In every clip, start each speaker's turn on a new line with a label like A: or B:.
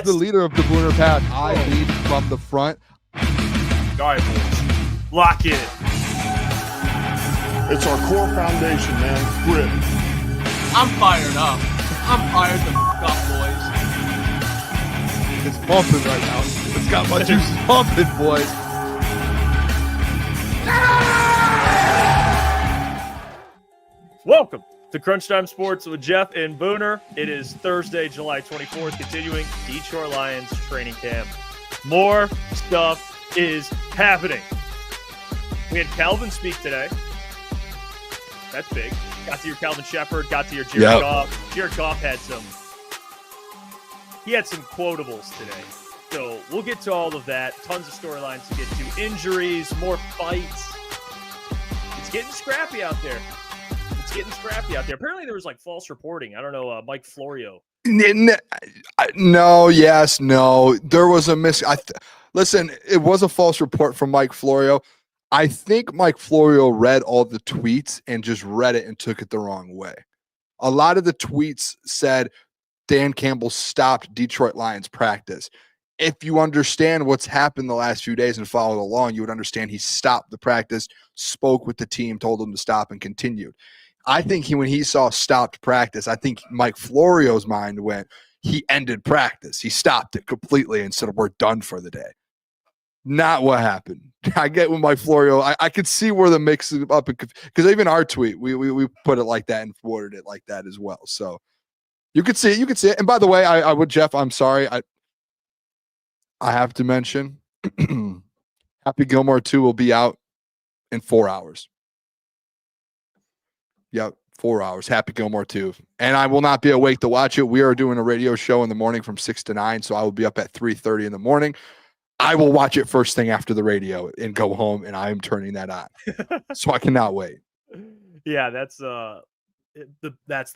A: The leader of the Booner Path. I lead from the front.
B: All right, boys. Lock in.
C: It's our core foundation, man. Grit.
D: I'm fired up. I'm fired the up, boys.
A: It's pumping right now. It's got my juices pumping, boys.
B: Welcome to Crunch Time Sports with Jeff and Booner. It is Thursday, July 24th, continuing Detroit Lions training camp. More stuff is happening. We had Calvin speak today. That's big. Got to your Calvin Shepard, got to your Jared Goff. Jared Goff had some quotables today. So we'll get to all of that. Tons of storylines to get to. Injuries, more fights. It's getting scrappy out there. Apparently there was like false reporting. I don't know, Mike Florio.
A: No, yes, no. There was a listen, it was a false report from Mike Florio. I think Mike Florio read all the tweets and just read it and took it the wrong way. A lot of the tweets said Dan Campbell stopped Detroit Lions practice. If you understand what's happened the last few days and followed along, you would understand he stopped the practice, spoke with the team, told them to stop, and continued. I think when he saw stopped practice, I think Mike Florio's mind went, he ended practice. He stopped it completely and said, we're done for the day. Not what happened. I get with Mike Florio. I could see where the mix is up, because even our tweet, we put it like that and forwarded it like that as well. So you could see it. And by the way, I would, Jeff, I'm sorry. I have to mention Happy Gilmore 2 will be out in 4 hours. Yep, 4 hours. Happy Gilmore 2. And I will not be awake to watch it. We are doing a radio show in the morning from 6 to 9, so I will be up at 3:30 in the morning. I will watch it first thing after the radio and go home, and I am turning that on. So I cannot wait.
B: Yeah, that's the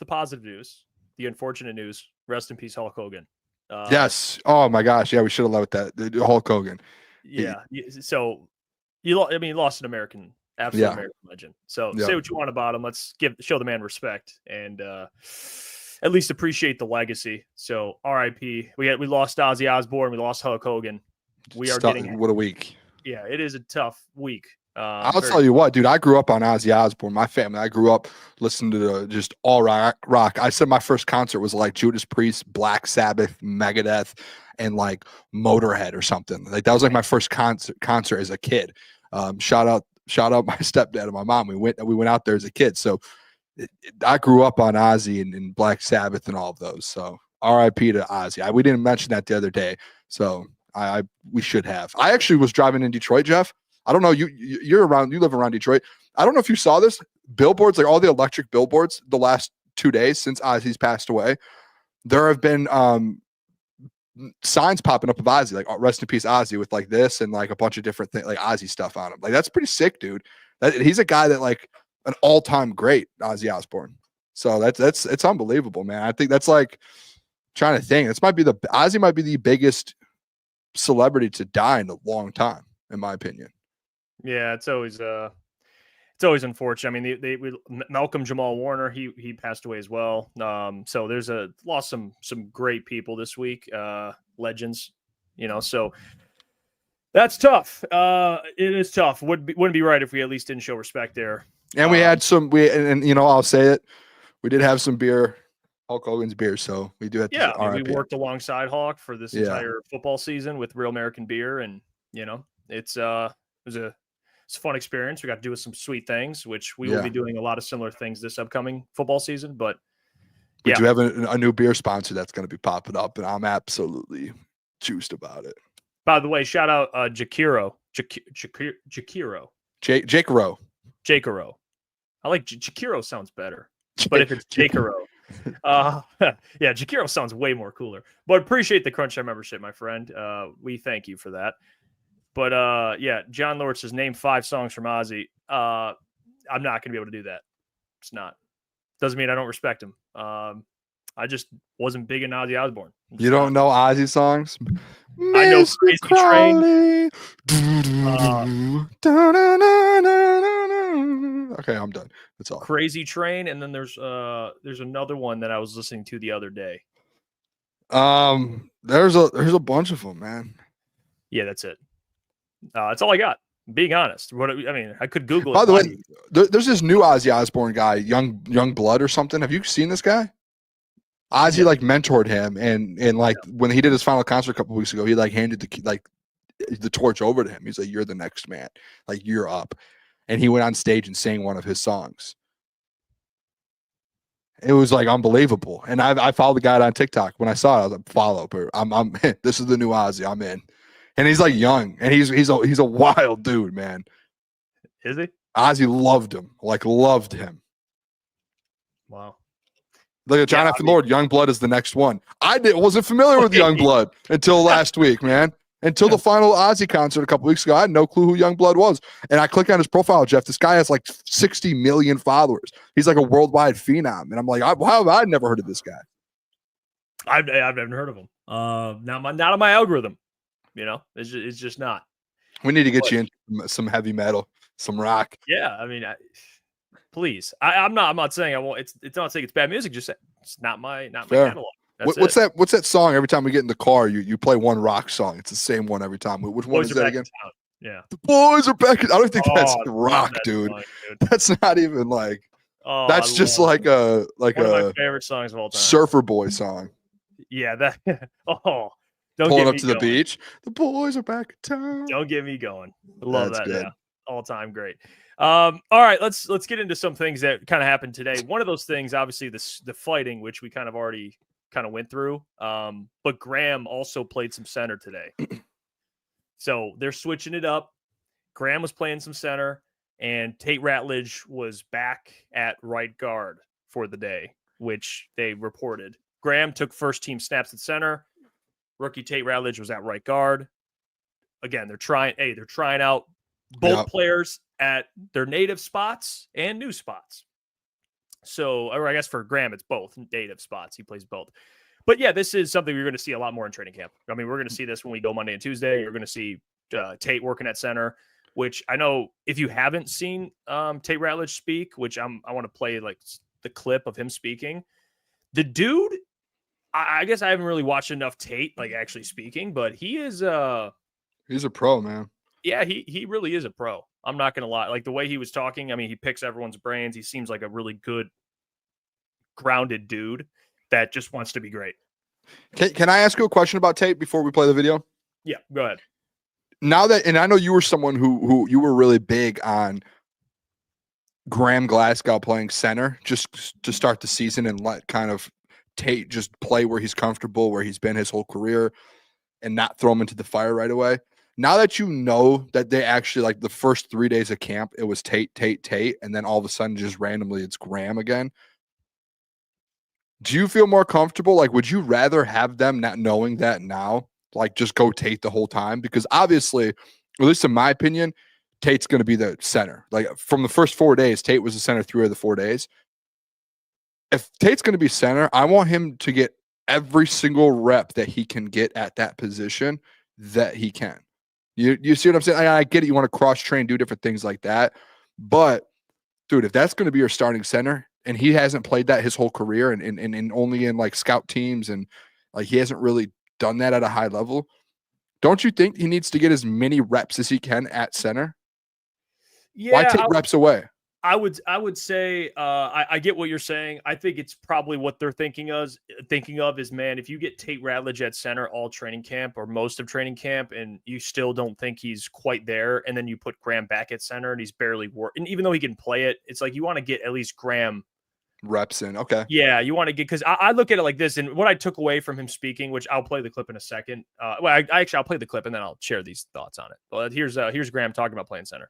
B: positive news. The unfortunate news, rest in peace, Hulk Hogan.
A: Yes. Oh, my gosh. Yeah, we should have loved that. The Hulk Hogan.
B: Yeah. So, you lost an American. Absolute American legend. So say what you want about him. Let's show the man respect and at least appreciate the legacy. So RIP. We lost Ozzy Osbourne. We lost Hulk Hogan. We are getting
A: what a week.
B: Yeah, it is a tough week.
A: I'll tell you what, dude. I grew up on Ozzy Osbourne. My family. I grew up listening to just all rock. I said my first concert was like Judas Priest, Black Sabbath, Megadeth, and like Motorhead or something. Like that was like my first concert as a kid. Shout out my stepdad and my mom. We went out there as a kid. So I grew up on Ozzy and Black Sabbath and all of those. So RIP to Ozzy. We didn't mention that the other day. So we should have. I actually was driving in Detroit, Jeff. I don't know. You live around Detroit. I don't know if you saw this. Billboards, like all the electric billboards the last 2 days since Ozzy's passed away, there have been signs popping up of Ozzy, like rest in peace Ozzy, with like this and like a bunch of different things, like Ozzy stuff on him. Like that's pretty sick, dude. He's a guy that like an all-time great, Ozzy Osbourne. So it's unbelievable, man. I think that's like trying to think. Ozzy might be the biggest celebrity to die in a long time, in my opinion.
B: Yeah, it's always unfortunate. I mean, Malcolm Jamal Warner, he passed away as well. So there's lost some great people this week, legends, so that's tough. It is tough. Wouldn't be right if we at least didn't show respect there.
A: And we had I'll say it, we did have some beer, Hulk Hogan's beer, so we do have to.
B: We worked alongside Hulk for this entire football season with Real American beer, and it was a fun experience. We got to do some sweet things, which we will be doing a lot of similar things this upcoming football season. But
A: we do have a new beer sponsor that's going to be popping up, and I'm absolutely juiced about it.
B: By the way, shout out Jakiro. Jakiro. I like Jakiro sounds better, but if it's Jakiro, Jakiro sounds way more cooler. But appreciate the Crunch Time membership, my friend. We thank you for that. But John Lord says name 5 songs from Ozzy. I'm not going to be able to do that. It's not. Doesn't mean I don't respect him. I just wasn't big in Ozzy Osbourne.
A: You don't know Ozzy songs?
B: I know Crazy Train.
A: Okay, I'm done. That's all.
B: Crazy Train, and then there's another one that I was listening to the other day.
A: There's a bunch of them, man.
B: Yeah, that's it. That's all I got. Being honest, I could Google it.
A: By the way, there's this new Ozzy Osbourne guy, Young Blood or something. Have you seen this guy? Ozzy like mentored him, and like when he did his final concert a couple weeks ago, he like handed the torch over to him. He's like, "You're the next man. Like you're up," and he went on stage and sang one of his songs. It was like unbelievable, and I followed the guy on TikTok. When I saw it, I was like, "Follow, but I'm this is the new Ozzy. I'm in." And he's like young, and he's a wild dude, man.
B: Is he?
A: Ozzy loved him.
B: Wow.
A: Look at John After Lord. Young Blood is the next one. Wasn't familiar with Young Blood until last week, man. Until the final Ozzy concert a couple weeks ago, I had no clue who Young Blood was. And I click on his profile, Jeff. This guy has like 60 million followers. He's like a worldwide phenom. And I'm like, how have I never heard of this guy?
B: I've never heard of him. Not on my algorithm. You know, it's just not.
A: We need to get you into some heavy metal, some rock.
B: Yeah, I mean, please. I'm not saying I won't. It's not saying it's bad music. Just it's not my catalog.
A: What's that song? Every time we get in the car, you play one rock song. It's the same one every time. Which one is that again?
B: Yeah,
A: the boys are back. I don't think that's rock, dude.
B: Song, dude.
A: That's not even like. That's just like
B: one of my favorite songs of all time.
A: Surfer boy song.
B: Yeah, that. Don't
A: pulling
B: get
A: up
B: me
A: to
B: going.
A: The beach. The boys are back in town.
B: Don't get me going. I love
A: That's
B: that.
A: good.
B: Yeah, all time great. All right, let's get into some things that kind of happened today. One of those things, obviously, the fighting, which we kind of already went through. But Graham also played some center today, so they're switching it up. Graham was playing some center, and Tate Rattlage was back at right guard for the day, which they reported. Graham took first team snaps at center. Rookie Tate Rattlage was at right guard. Again, they're trying out both players at their native spots and new spots. So, or I guess for Graham, it's both native spots. He plays both. But yeah, this is something we're going to see a lot more in training camp. I mean, we're going to see this when we go Monday and Tuesday. You're going to see Tate working at center, which I know if you haven't seen Tate Rattlage speak, which I want to play like the clip of him speaking. The dude, I guess I haven't really watched enough Tate like actually speaking, but he is
A: he's a pro, man.
B: Yeah, he really is a pro. I'm not gonna lie. Like the way he was talking, I mean, he picks everyone's brains. He seems like a really good, grounded dude that just wants to be great.
A: Can I ask you a question about Tate before we play the video?
B: Yeah, go ahead.
A: Now that, and I know you were someone who you were really big on Graham Glasgow playing center just to start the season and let kind of Tate just play where he's comfortable, where he's been his whole career, and not throw him into the fire right away. Now that you know that they actually, like the first 3 days of camp, it was Tate, and then all of a sudden just randomly it's Graham again. Do you feel more comfortable? Like, would you rather have them not knowing that now, like just go Tate the whole time? Because obviously, at least in my opinion, Tate's going to be the center. Like from the first 4 days, Tate was the center 3 of the 4 days. If Tate's going to be center, I want him to get every single rep that he can get at that position that he can. You see what I'm saying? I get it. You want to cross train, do different things like that. But dude, if that's going to be your starting center and he hasn't played that his whole career and only in like scout teams and like he hasn't really done that at a high level, don't you think he needs to get as many reps as he can at center?
B: Yeah.
A: Why take reps away?
B: I would say I get what you're saying. I think it's probably what they're thinking of is, man, if you get Tate Rattlage at center all training camp or most of training camp and you still don't think he's quite there, and then you put Graham back at center and he's barely and even though he can play it, it's like you want to get at least Graham
A: reps in. Okay.
B: Yeah, you want to get, because I look at it like this, and what I took away from him speaking, which I'll play the clip in a second. I'll play the clip and then I'll share these thoughts on it. But here's Graham talking about playing center.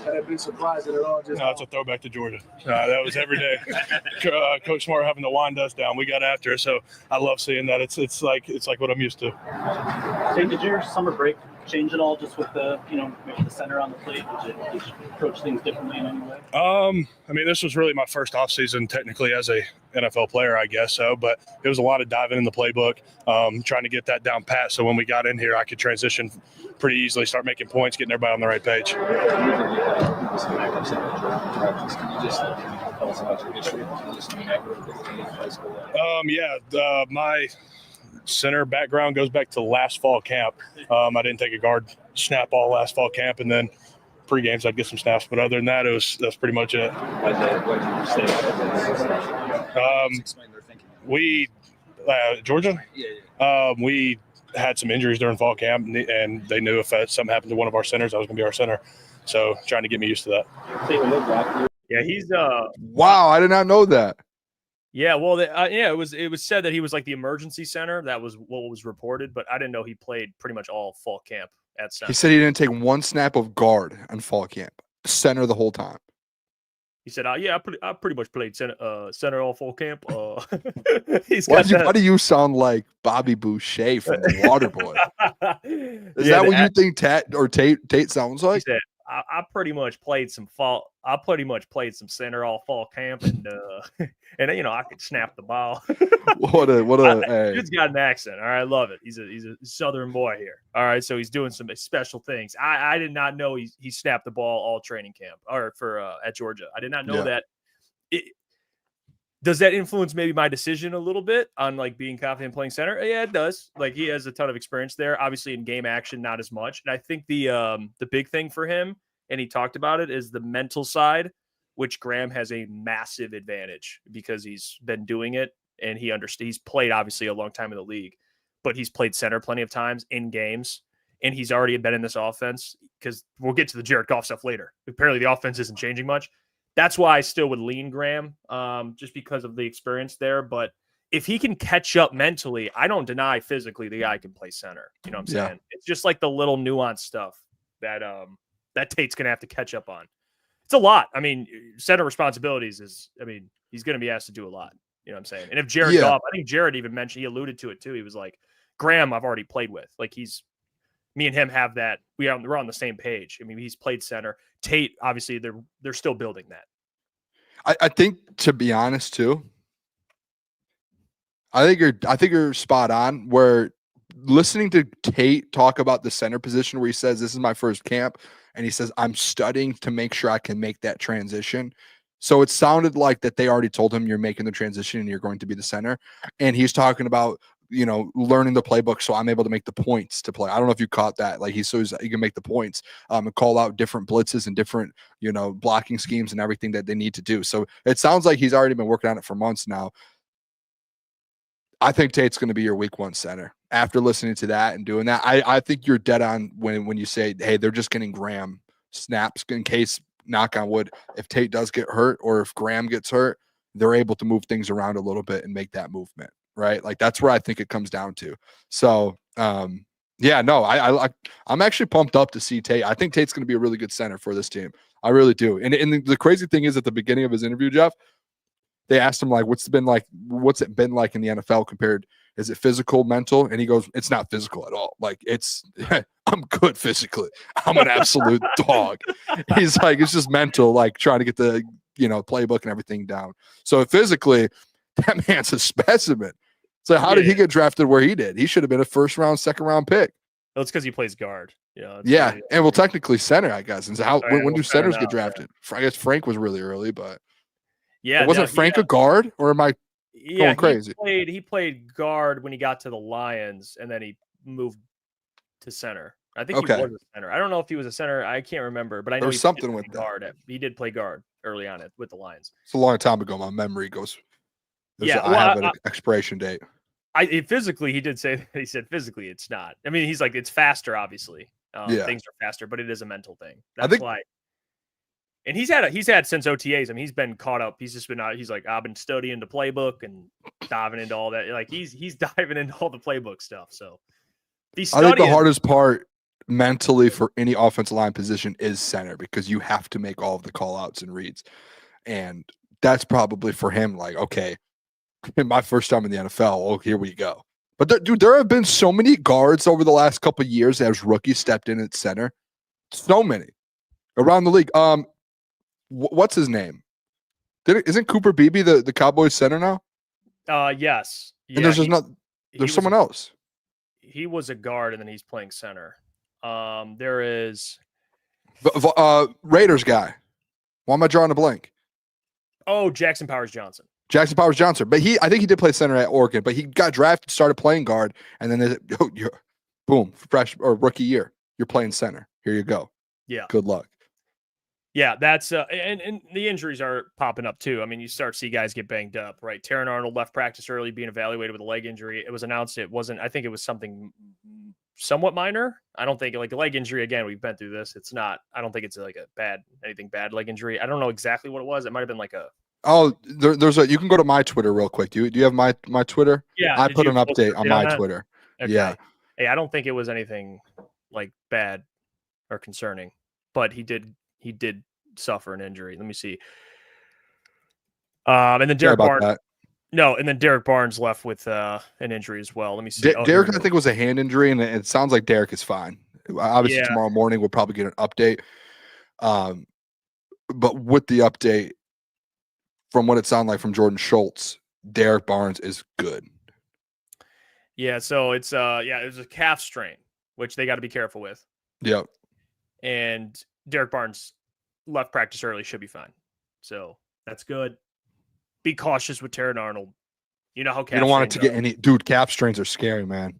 E: Had I been surprised at all?
C: No, it's a throwback to Georgia. That was every day. Coach Smart having to wind us down. We got after it, so I love seeing that. It's like what I'm used to.
E: Hey, did your summer break change at all, just with the maybe the center on the plate? Did you approach things differently in any way?
C: I mean, this was really my first offseason technically as a NFL player, I guess so. But it was a lot of diving in the playbook, trying to get that down pat. So when we got in here, I could transition pretty easily, start making points, getting everybody on the right page. center background goes back to last fall camp. I didn't take a guard snap all last fall camp, and then pre-games I'd get some snaps. But other than that, that's pretty much it.
F: What did you say? Explain their thinking.
C: We Georgia. We had some injuries during fall camp, and they knew if something happened to one of our centers, I was going to be our center. So trying to get me used to that.
B: Yeah, he's
A: Wow, I did not know that.
B: Yeah, well, it was said that he was like the emergency center. That was what was reported, but I didn't know he played pretty much all fall camp at center.
A: He said he didn't take one snap of guard on fall camp, center the whole time.
B: He said, "Yeah, I pretty much played center all fall camp."
A: Why do you sound like Bobby Boucher from The Waterboy? Is that what you think Tate sounds like?
B: He said, I pretty much played some center all fall camp, and I could snap the ball.
A: Dude's
B: got an accent. All right, I love it. He's a Southern boy here. All right, so he's doing some special things. I did not know he snapped the ball all training camp or for at Georgia. I did not know that. Does that influence maybe my decision a little bit on like being confident playing center? Yeah, it does. Like he has a ton of experience there. Obviously in game action, not as much. And I think the big thing for him, and he talked about it, is the mental side, which Graham has a massive advantage because he's been doing it and he understands. He's played obviously a long time in the league, but he's played center plenty of times in games, and he's already been in this offense because we'll get to the Jared Goff stuff later. Apparently the offense isn't changing much. That's why I still would lean Graham, just because of the experience there. But if he can catch up mentally, I don't deny physically the guy can play center. You know what I'm saying? It's just like the little nuanced stuff that Tate's going to have to catch up on. It's a lot. I mean, center responsibilities he's going to be asked to do a lot. You know what I'm saying? And if Jared Goff, I think Jared even mentioned, he alluded to it too. He was like, Graham, I've already played with. Like me and him have that. We're on the same page. I mean, he's played center. Tate, obviously, they're still building that.
A: I think, to be honest, too, I think you're spot on. Where listening to Tate talk about the center position, where he says, "This is my first camp," and he says, "I'm studying to make sure I can make that transition." So it sounded like that they already told him, "You're making the transition and you're going to be the center," and he's talking about, learning the playbook, so I'm able to make the points to play. I don't know if you caught that. Like he can make the points and call out different blitzes and different, blocking schemes and everything that they need to do. So it sounds like he's already been working on it for months now. I think Tate's going to be your week one center. After listening to that and doing that, I think you're dead on when you say, hey, they're just getting Graham snaps in case, knock on wood, if Tate does get hurt or if Graham gets hurt, they're able to move things around a little bit and make that movement. Right. Like that's where I think it comes down to. So, I'm actually pumped up to see Tate. I think Tate's going to be a really good center for this team. I really do. And the crazy thing is, at the beginning of his interview, Jeff, they asked him, like, what's it been like in the NFL compared? Is it physical, mental? And he goes, it's not physical at all. Like I'm good physically. I'm an absolute dog. He's like, it's just mental, like trying to get the, playbook and everything down. So physically, that man's a specimen. So how did he get drafted where he did? He should have been a first round, second round pick.
B: Well, it's because he plays guard.
A: And well, technically center, I guess. And so when do centers get drafted? Yeah. I guess Frank was really early, but wasn't Frank a guard, or am I going crazy?
B: He played guard when he got to the Lions, and then he moved to center. I think he was a center. I don't know if he was a center. I can't remember, but I know
A: there's something with
B: guard. He did play guard early on with the Lions.
A: It's a long time ago. My memory goes. I have an expiration date.
B: Physically, he said physically it's not. I mean, he's like, it's faster, obviously. Things are faster, but it is a mental thing. That's why. And he's had since OTAs. I mean, he's been caught up. He's just been out. He's like, I've been studying the playbook and diving into all that. Like he's diving into all the playbook stuff. So I think
A: the hardest part mentally for any offensive line position is center, because you have to make all of the call outs and reads. And that's probably for him, like, okay, my first time in the NFL. Oh, here we go. But there have been so many guards over the last couple of years as rookies stepped in at center. So many around the league. What's his name? Isn't Cooper Beebe the Cowboys center now?
B: Yes.
A: And there's someone else.
B: He was a guard, and then he's playing center. There is
A: Raiders guy. Why am I drawing a blank?
B: Oh, Jackson Powers Johnson.
A: Jackson Powers Johnson. But I think he did play center at Oregon, but he got drafted, started playing guard, and then boom, fresh or rookie year. You're playing center. Here you go.
B: Yeah.
A: Good luck.
B: Yeah, that's and the injuries are popping up too. I mean, you start to see guys get banged up, right? Taran Arnold left practice early, being evaluated with a leg injury. It was announced it wasn't. I think it was something somewhat minor. I don't think like a leg injury. Again, we've been through this. It's not. I don't think it's like anything bad leg injury. I don't know exactly what it was. It might have been like a.
A: Oh, there's a. You can go to my Twitter real quick. Do you have my Twitter?
B: Yeah,
A: I put an update on my Twitter.
B: Okay.
A: Yeah.
B: Hey, I don't think it was anything like bad or concerning, but he did suffer an injury. Let me see. And then Derek Barnes. And then Derek Barnes left with an injury as well. Let me see.
A: Derek, I think, it was a hand injury, and it sounds like Derek is fine. Obviously, tomorrow morning we'll probably get an update. But with the update, from what it sounded like from Jordan Schultz, Derek Barnes is good.
B: Yeah, so it's it was a calf strain, which they got to be careful with.
A: Yep.
B: And Derek Barnes left practice early, should be fine. So that's good. Be cautious with Taran Arnold. You know how calf
A: you don't want it to
B: strains
A: get any dude. Calf strains are scary, man.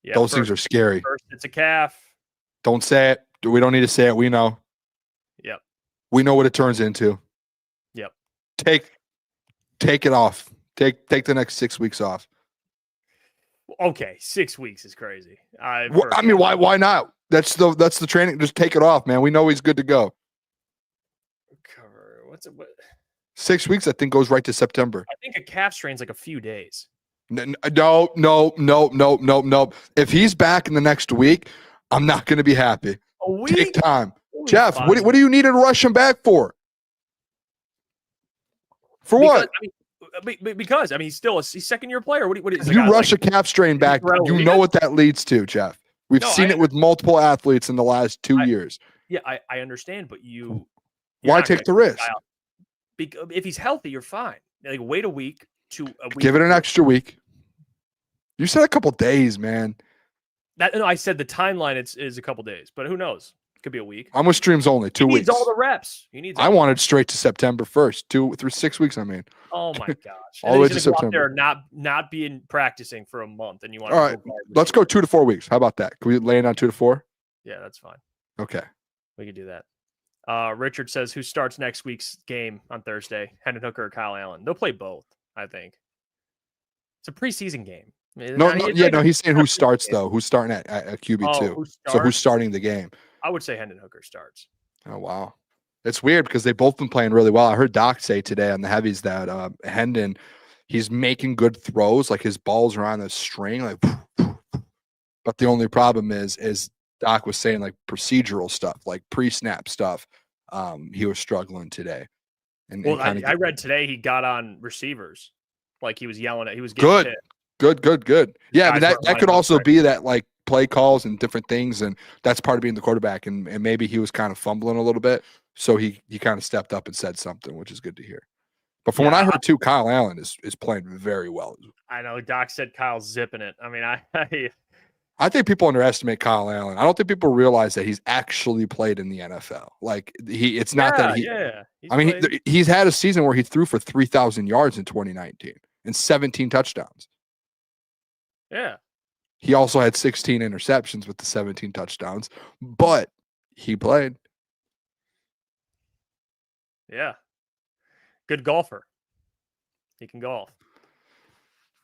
B: Yeah,
A: those things are scary.
B: First, it's a calf.
A: Don't say it. We don't need to say it. We know.
B: Yep.
A: We know what it turns into.
B: Yep.
A: Take it off. Take the next 6 weeks off.
B: Okay, 6 weeks is crazy.
A: I mean, why not? That's the training. Just take it off, man. We know he's good to go.
B: Cover. What's it? What?
A: 6 weeks, I think, goes right to September.
B: I think a calf strain's like a few days.
A: No. If he's back in the next week, I'm not going to be happy.
B: A week?
A: Take time. Jeff, what do you need to rush him back for? What?
B: Because he's still he's second-year player. What is
A: you rush a calf strain back? You know what that leads to, Jeff. We've seen it with multiple athletes in the last 2 years.
B: Yeah, I understand, but
A: why take the risk?
B: If he's healthy, you're fine. Like wait a week to a week.
A: Give it an extra week. You said a couple days, man.
B: I said the timeline is a couple days, but who knows? It could be a week.
A: I'm with streams only. 2 weeks.
B: He needs all the reps.
A: I wanted straight to September 1st, 2 through 6 weeks. I mean.
B: Oh my gosh!
A: All the way to September.
B: Not being practicing for a month, and you want.
A: All right, let's go 2 to 4 weeks. How about that? Can we land on 2 to 4?
B: Yeah, that's fine.
A: Okay,
B: we can do that. Richard says, who starts next week's game on Thursday? Hendon Hooker or Kyle Allen? They'll play both, I think. It's a preseason game.
A: He's saying who starts, though. Who's starting at QB2? So who's starting the game?
B: I would say Hendon Hooker starts.
A: Oh, wow. It's weird because they've both been playing really well. I heard Doc say today on the heavies that Hendon, he's making good throws. Like his balls are on a string. Like, but the only problem is Doc was saying like procedural stuff, like pre-snap stuff. He was struggling today.
B: I read today he got on receivers, like he was yelling at. He was getting
A: good. Yeah, I mean, that could also be that like play calls and different things, and that's part of being the quarterback. And maybe he was kind of fumbling a little bit, so he kind of stepped up and said something, which is good to hear. But from what I heard too, Kyle Allen is playing very well.
B: I know Doc said Kyle's zipping it. I mean,
A: I think people underestimate Kyle Allen. I don't think people realize that he's actually played in the NFL. Like it's not that he.
B: Yeah.
A: He's had a season where he threw for 3,000 yards in 2019 and 17 touchdowns.
B: Yeah.
A: He also had 16 interceptions with the 17 touchdowns, but he played.
B: Yeah. Good golfer. He can golf.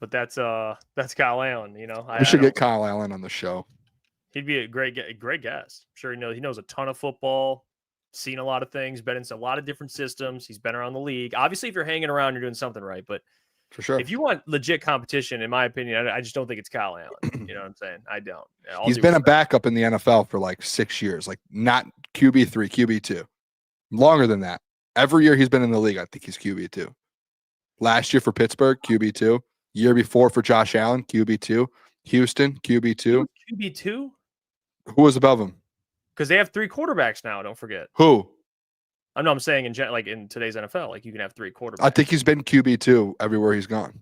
B: But that's Kyle Allen, you know.
A: We should get Kyle Allen on the show.
B: He'd be a great guest. I'm sure he knows a ton of football, seen a lot of things, been in a lot of different systems. He's been around the league. Obviously, if you're hanging around, you're doing something right. But
A: for sure,
B: if you want legit competition, in my opinion, I just don't think it's Kyle Allen. You know what I'm saying? I don't.
A: He's been a backup in the NFL for like 6 years, like not QB3, QB2. Longer than that. Every year he's been in the league, I think he's QB2. Last year for Pittsburgh, QB2. Year before for Josh Allen, QB2. Houston, QB2.
B: QB2?
A: Who was above him?
B: Because they have 3 quarterbacks now, don't forget.
A: Who?
B: I'm saying in today's NFL, like you can have 3 quarterbacks.
A: I think he's been QB2 everywhere he's gone.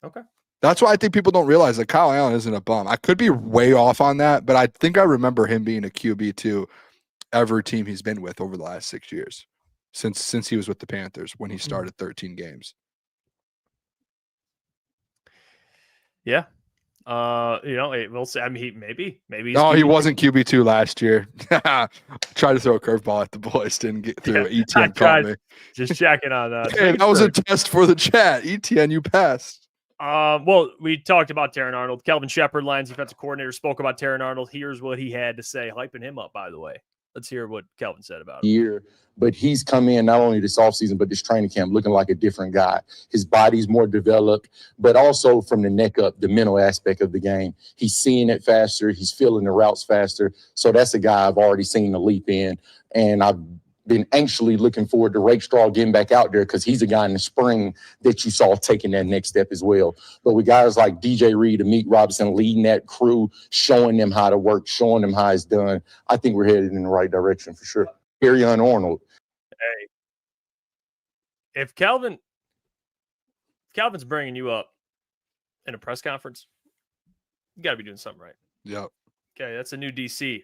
B: Okay.
A: That's why I think people don't realize that Kyle Allen isn't a bum. I could be way off on that, but I think I remember him being a QB2 every team he's been with over the last 6 years. Since he was with the Panthers when he started 13 games.
B: Yeah. We'll see. I mean, maybe. He's
A: No, he
B: QB2.
A: wasn't QB2 last year. Tried to throw a curveball at the boys, didn't get through.
B: Yeah,
A: ETN caught me.
B: Just checking on
A: Hey, that was a test for the chat. ETN, you passed.
B: Well, we talked about Taran Arnold. Kelvin Shepard, Lions defensive coordinator, spoke about Taran Arnold. Here's what he had to say, hyping him up, by the way. Let's hear what Kelvin said about him.
F: Year, but he's come in not only this offseason, but this training camp looking like a different guy. His body's more developed, but also from the neck up, the mental aspect of the game. He's seeing it faster. He's feeling the routes faster. So that's a guy I've already seen the leap in. And I've been anxiously looking forward to Rakestraw getting back out there because he's a guy in the spring that you saw taking that next step as well. But with guys like DJ Reed and Meek Robinson leading that crew, showing them how to work, showing them how it's done, I think we're headed in the right direction for sure. Taran Arnold.
B: Hey, if Calvin's bringing you up in a press conference, you got to be doing something right.
A: Yep.
B: Okay, that's a new DC.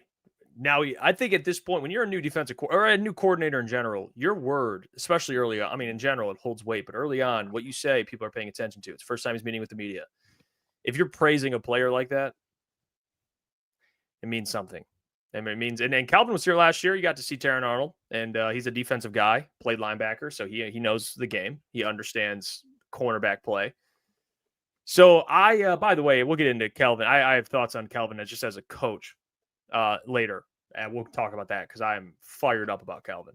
B: Now, I think at this point, when you're a new defensive or a new coordinator in general, your word, especially early on, I mean, in general, it holds weight, but early on, what you say, people are paying attention to. It's the first time he's meeting with the media. If you're praising a player like that, it means something. I mean, it means, and Calvin was here last year. You got to see Taran Arnold, and he's a defensive guy, played linebacker, so he knows the game. He understands cornerback play. So by the way, we'll get into Calvin. I have thoughts on Calvin just as a coach later, and we'll talk about that because I'm fired up about Calvin.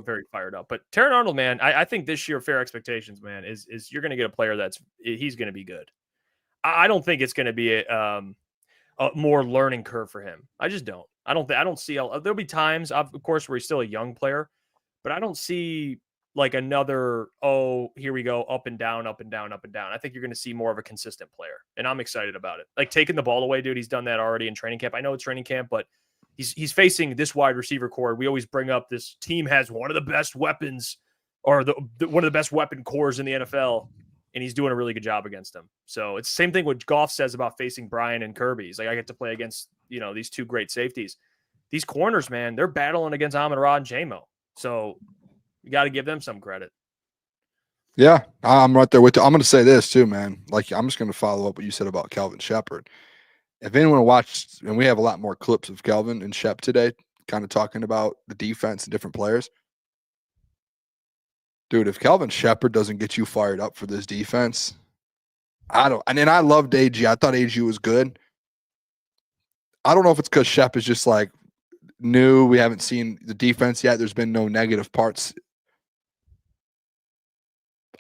B: Very fired up. But Taran Arnold, man, I think this year fair expectations, man, is you're going to get a player he's going to be good. I don't think it's going to be a more learning curve for him. I just don't. I don't see. There'll be times, of course, where he's still a young player, but I don't see like another, here we go, up and down, up and down, up and down. I think you're going to see more of a consistent player, and I'm excited about it. Like taking the ball away, dude, he's done that already in training camp. I know it's training camp, but he's facing this wide receiver core. We always bring up this team has one of the best weapons or one of the best weapon cores in the NFL, and he's doing a really good job against them. So it's the same thing what Goff says about facing Brian and Kirby. He's like, I get to play against, these two great safeties. These corners, man, they're battling against Amon-Ra and J-Mo. So you got to give them some credit.
A: Yeah, I'm right there with you. I'm going to say this too, man. Like, I'm just going to follow up what you said about Calvin Shepard. If anyone watched, and we have a lot more clips of Calvin and Shep today, kind of talking about the defense and different players. Dude, if Calvin Shepard doesn't get you fired up for this defense, I don't. And then I loved AG. I thought AG was good. I don't know if it's because Shep is just like new. We haven't seen the defense yet. There's been no negative parts.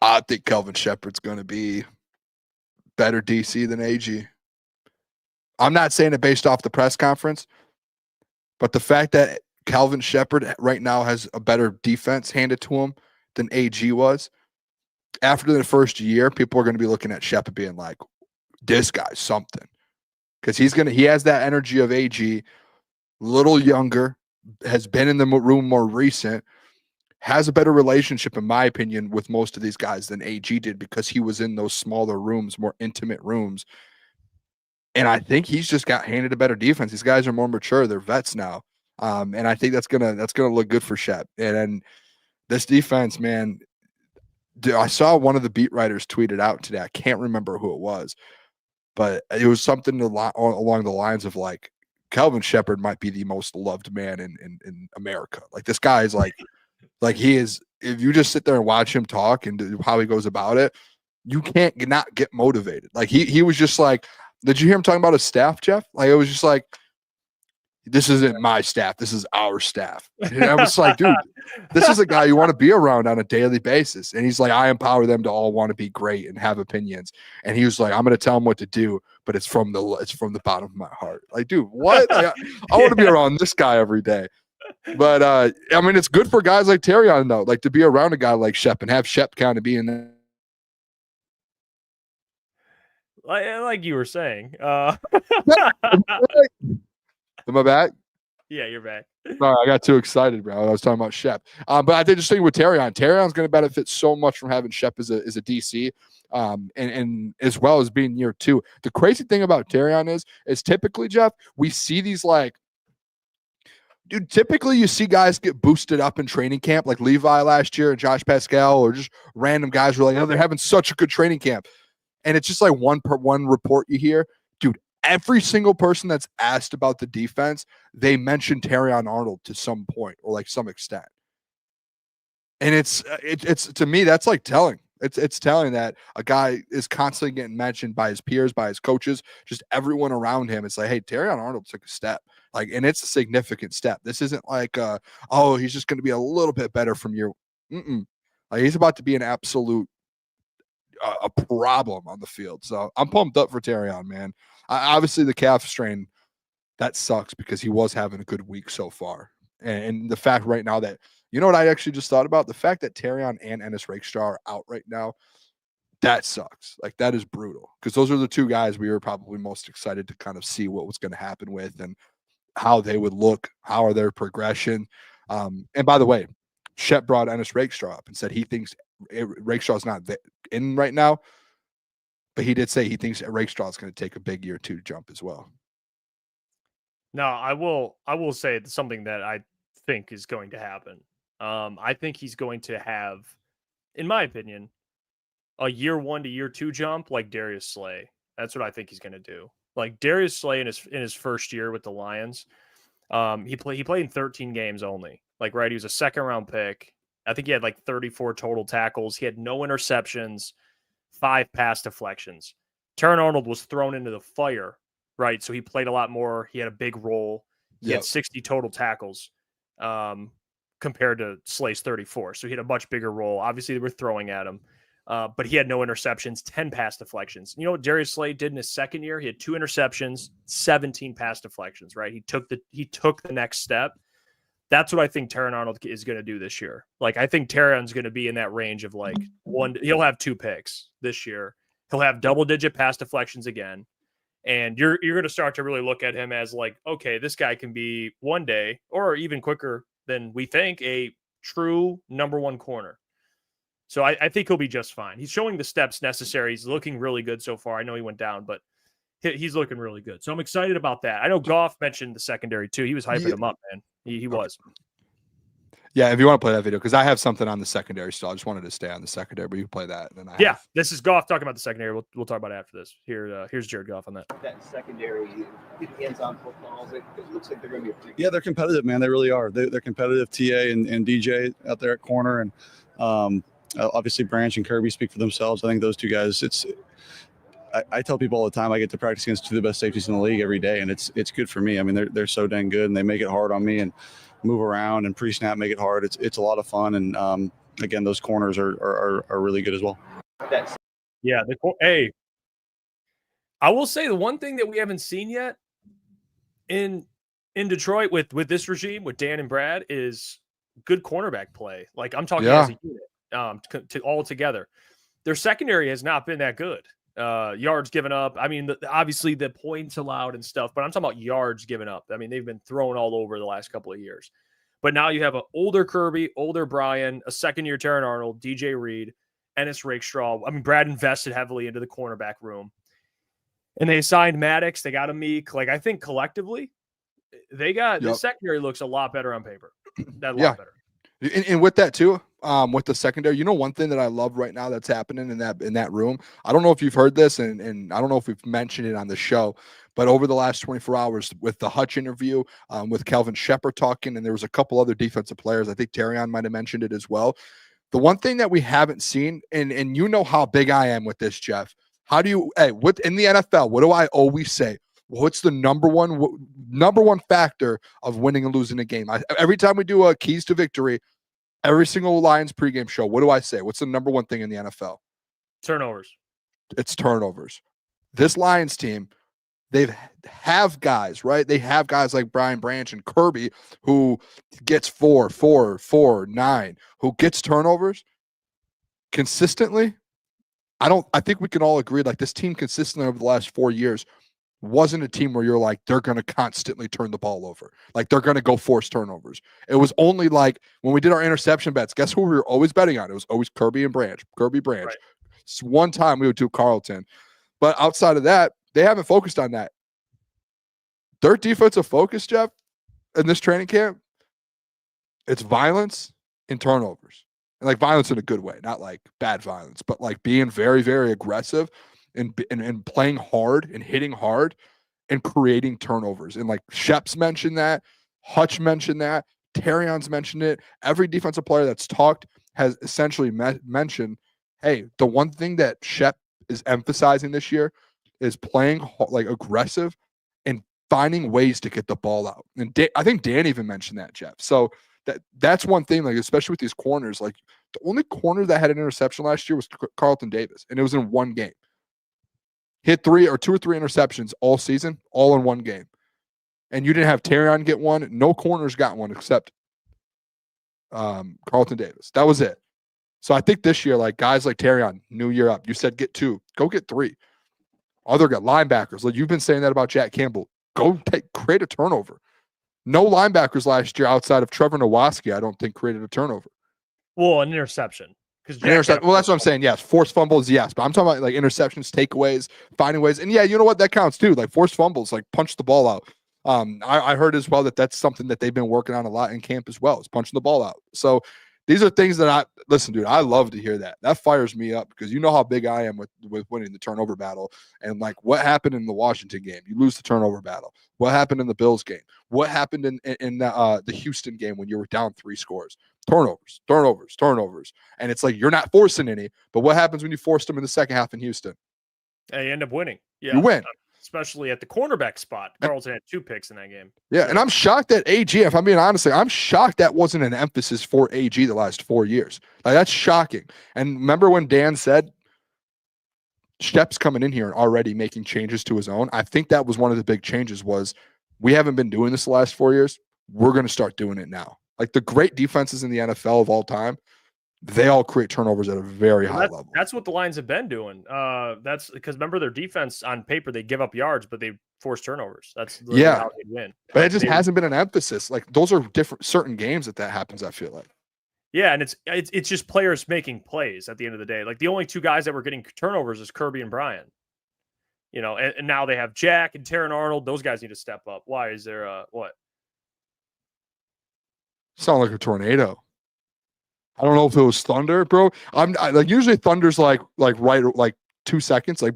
A: I think Calvin Shepard's going to be better DC than AG. I'm not saying it based off the press conference, but the fact that Calvin Shepard right now has a better defense handed to him than AG was, after the first year, people are going to be looking at Shep and being like, this guy's something. Because he has that energy of AG, little younger, has been in the room more recent, has a better relationship, in my opinion, with most of these guys than AG did because he was in those smaller rooms, more intimate rooms. And I think he's just got handed a better defense. These guys are more mature. They're vets now. And I think that's gonna look good for Shep. And this defense, man, I saw one of the beat writers tweet it out today. I can't remember who it was, but it was something along the lines of like, Calvin Shepard might be the most loved man in America. Like, this guy is like he is, if you just sit there and watch him talk and how he goes about it, you can't not get motivated. Like he was just like, did you hear him talking about his staff, Jeff? Like, it was just like, this isn't my staff. This is our staff. And I was like, dude, this is a guy you want to be around on a daily basis. And he's like, I empower them to all want to be great and have opinions. And he was like, I'm going to tell them what to do, but it's from the bottom of my heart. Like, dude, what? I want to be around this guy every day. But I mean, it's good for guys like Taran though, like to be around a guy like Shep and have Shep kind of be in there.
B: Like you were saying.
A: Am I back?
B: Yeah, you're back.
A: Sorry, I got too excited, bro. I was talking about Shep. But I did just think with Taran. Taran's going to benefit so much from having Shep as a DC, and as well as being year two. The crazy thing about Taran is typically, Jeff, we see these like, dude, typically you see guys get boosted up in training camp, like Levi last year and Josh Pascal, or just random guys who are like, oh, they're having such a good training camp. And it's just like one report you hear, dude, every single person that's asked about the defense, they mentioned Taran Arnold to some point or like some extent. And it's to me, that's like telling. It's telling that a guy is constantly getting mentioned by his peers, by his coaches, just everyone around him. It's like, hey, Taran Arnold took a step. Like, and it's a significant step. This isn't like, oh, he's just going to be a little bit better from year. Like, he's about to be an absolute a problem on the field. So I'm pumped up for Taran, man. Obviously, the calf strain, that sucks because he was having a good week so far. And the fact right now that, you know what I actually just thought about? The fact that Taran and Ennis Rakestraw are out right now, that sucks. Like, that is brutal because those are the two guys we were probably most excited to kind of see what was going to happen with and how they would look, how are their progression. And by the way, Shep brought Ennis Rakestraw up and said he thinks Rakestraw's not in right now, but he did say he thinks Rakestraw is going to take a big year 2 jump as well.
B: Now, I will say something that I think is going to happen. I think he's going to have, in my opinion, a year 1 to year 2 jump like Darius Slay. That's what I think he's going to do. Like Darius Slay in his first year with the Lions, he played in 13 games only. Like, right, he was a second round pick. I think he had like 34 total tackles. He had no interceptions, 5 pass deflections. Taran Arnold was thrown into the fire, right? So he played a lot more. He had a big role. He had 60 total tackles compared to Slay's 34. So he had a much bigger role. Obviously, they were throwing at him, but he had no interceptions, 10 pass deflections. You know what Darius Slay did in his second year? He had 2 interceptions, 17 pass deflections, right? He took the next step. That's what I think Taran Arnold is going to do this year. Like, I think Taran's going to be in that range of like he'll have 2 picks this year. He'll have double-digit pass deflections again. And you're going to start to really look at him as like, okay, this guy can be one day, or even quicker than we think, a true number 1 corner. So I think he'll be just fine. He's showing the steps necessary. He's looking really good so far. I know he went down, but he's looking really good. So I'm excited about that. I know Goff mentioned the secondary too. He was hyping him up, man. He was.
A: Yeah, if you want to play that video, because I have something on the secondary still. I just wanted to stay on the secondary, but you can play that. And then
B: this is Goff talking about the secondary. We'll talk about it after this. Here's Jared Goff on that.
E: That secondary, hands-on footballs, it looks like they're going to be
G: Yeah, they're competitive, man. They really are. They're competitive. TA and DJ out there at corner, and obviously Branch and Kirby speak for themselves. I think those two guys. I tell people all the time I get to practice against 2 of the best safeties in the league every day, and it's good for me. I mean, they're so dang good, and they make it hard on me and move around and pre-snap make it hard. It's a lot of fun, and again, those corners are really good as well.
B: Yeah, hey, I will say the one thing that we haven't seen yet in Detroit with this regime, with Dan and Brad, is good cornerback play. Like, I'm talking as a unit, all together. Their secondary has not been that good. Yards given up. I mean, obviously the points allowed and stuff, but I'm talking about yards given up. I mean, they've been thrown all over the last couple of years. But now you have an older Kirby, older Brian, a second-year Taran Arnold, DJ Reed, Ennis Rakestraw. I mean, Brad invested heavily into the cornerback room. And they signed Maddox. They got a Meek. Like, I think collectively, they got the secondary looks a lot better on paper. A lot better.
A: And with that too, with the secondary, you know, one thing that I love right now that's happening in that room. I don't know if you've heard this, and I don't know if we've mentioned it on the show, but over the last 24 hours with the Hutch interview, with Kelvin Shepard talking, and there was a couple other defensive players. I think Taran might have mentioned it as well. The one thing that we haven't seen, and you know how big I am with this, Jeff. What in the NFL? What do I always say? What's the number one factor of winning and losing a game? Every time we do a keys to victory, every single Lions pregame show, what do I say? What's the number one thing in the NFL?
B: Turnovers.
A: It's turnovers. This Lions team, they have guys, right? They have guys like Brian Branch and Kirby who gets 4, 9, who gets turnovers consistently. I think we can all agree, like, this team consistently over the last 4 years wasn't a team where you're like, they're going to constantly turn the ball over. Like, they're going to go force turnovers. It was only like when we did our interception bets, guess who we were always betting on? It was always Kirby Branch. Right. One time we would do Carlton. But outside of that, they haven't focused on that. Their defensive focus, Jeff, in this training camp, it's violence and turnovers. And like violence in a good way, not like bad violence, but like being very, very aggressive and playing hard and hitting hard and creating turnovers. And like Shep's mentioned that, Hutch mentioned that, Tarian's mentioned it. Every defensive player that's talked has essentially mentioned, hey, the one thing that Shep is emphasizing this year is playing like aggressive and finding ways to get the ball out. And I think Dan even mentioned that, Jeff. So that's one thing, like especially with these corners, like the only corner that had an interception last year was Carlton Davis, and it was in one game. Hit 2 or 3 interceptions all season, all in one game. And you didn't have Tarian get one. No corners got one except Carlton Davis. That was it. So I think this year, like guys like Tarian, new year up, you said get 2, go get 3. Other guy linebackers, like you've been saying that about Jack Campbell. Go create a turnover. No linebackers last year outside of Trevor Nowaski, I don't think created a turnover.
B: Well, an interception.
A: Well, that's what I'm saying. Yes, forced fumbles, yes, but I'm talking about like interceptions, takeaways, finding ways, and yeah, you know what, that counts too. Like forced fumbles, like punch the ball out. I heard as well that that's something that they've been working on a lot in camp as well, is punching the ball out. So these are things that listen, dude, I love to hear that. That fires me up because you know how big I am with winning the turnover battle. And like what happened in the Washington game, you lose the turnover battle. What happened in the Bills game? What happened in the Houston game when you were down 3 scores? Turnovers. And it's like you're not forcing any, but what happens when you force them in the second half in Houston?
B: And you end up winning. Yeah,
A: you win.
B: Especially at the cornerback spot. Carlton had 2 picks in that game.
A: Yeah, and I'm shocked that AG, if I'm being honest, I'm shocked that wasn't an emphasis for AG the last 4 years. Like that's shocking. And remember when Dan said Shep's coming in here and already making changes to his own? I think that was one of the big changes was we haven't been doing this the last 4 years. We're going to start doing it now. Like the great defenses in the NFL of all time, they all create turnovers at a very high level.
B: That's what the Lions have been doing. That's because remember their defense on paper, they give up yards, but they force turnovers. That's how they win.
A: But it just hasn't been an emphasis. Like those are different certain games that happens, I feel like.
B: Yeah, and it's just players making plays at the end of the day. Like the only 2 guys that were getting turnovers is Kirby and Brian. You know, and now they have Jack and Taran Arnold. Those guys need to step up. Why is there what?
A: Sound like a tornado. I don't know if it was thunder, bro. I like usually thunder's like right like 2 seconds. Like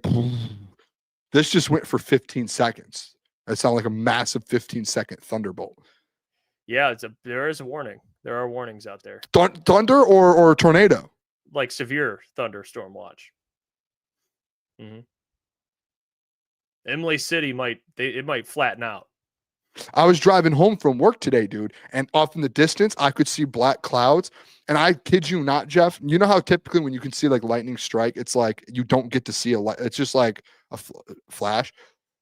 A: this just went for 15 seconds. It sounded like a massive 15-second thunderbolt.
B: Yeah, there is a warning. There are warnings out there.
A: Thunder or tornado?
B: Like severe thunderstorm watch. Mm-hmm. Emily City might flatten out.
A: I was driving home from work today, dude, and off in the distance, I could see black clouds. And I kid you not, Jeff, you know how typically when you can see like lightning strike, it's like you don't get to see a light. It's just like a flash.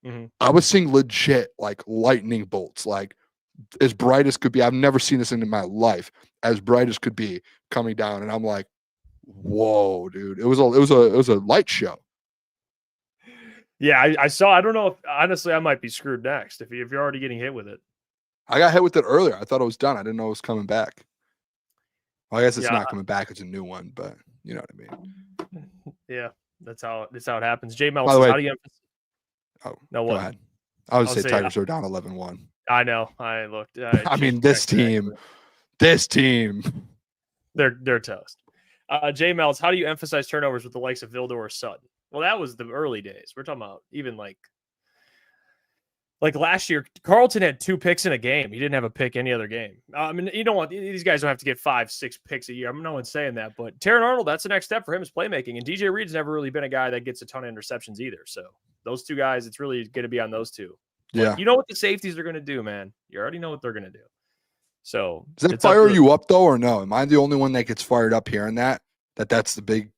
B: Mm-hmm.
A: I was seeing legit like lightning bolts, like as bright as could be. I've never seen this in my life, as bright as could be coming down. And I'm like, whoa, dude, it was a light show.
B: Yeah, I saw. I don't know if honestly I might be screwed next if you're already getting hit with it.
A: I got hit with it earlier. I thought it was done. I didn't know it was coming back. Well, I guess it's not coming back. It's a new one, but you know what I mean.
B: Yeah, that's how it happens. Jay Mel,
A: how
B: do you emphasize?
A: Oh,
B: no, what?
A: Go ahead. I would say Tigers are down 11-1.
B: I know. I looked.
A: I mean, this team, they're
B: toast. Jay Mel's, how do you emphasize turnovers with the likes of Vildor or Sutton? Well, that was the early days. We're talking about even like last year, Carlton had 2 picks in a game. He didn't have a pick any other game. I mean, you don't want these guys don't have to get 5-6 picks a year. I'm no one's saying that, but Taran Arnold, that's the next step for him is playmaking. And DJ Reed's never really been a guy that gets a ton of interceptions either. So those 2 guys, it's really going to be on those 2. But
A: yeah,
B: you know what the safeties are going to do, man. You already know what they're going to do. So
A: does that fire you up though, or no? Am I the only one that gets fired up hearing that's the big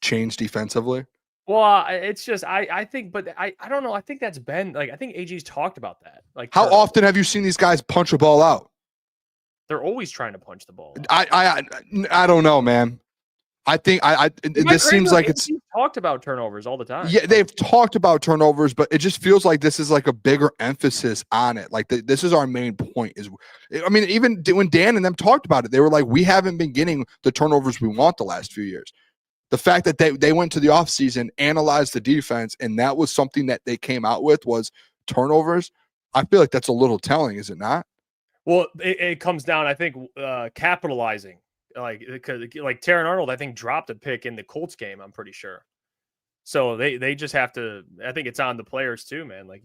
A: change defensively?
B: Well, it's just I think, but I don't know. I think that's been I think AG's talked about that. Like,
A: how often have you seen these guys punch a ball out?
B: They're always trying to punch the ball out.
A: I don't know, man. I think this seems like it's
B: talked about turnovers all the time.
A: Yeah, they've talked about turnovers, but it just feels like this is like a bigger emphasis on it. Like this is our main point. I mean, even when Dan and them talked about it, they were like, we haven't been getting the turnovers we want the last few years. The fact that they went to the offseason, analyzed the defense, and that was something that they came out with was turnovers. I feel like that's a little telling, is it not?
B: Well, it comes down, I think, capitalizing. Like Taran Arnold, I think, dropped a pick in the Colts game, I'm pretty sure. So they just have to. I think it's on the players too, man. Like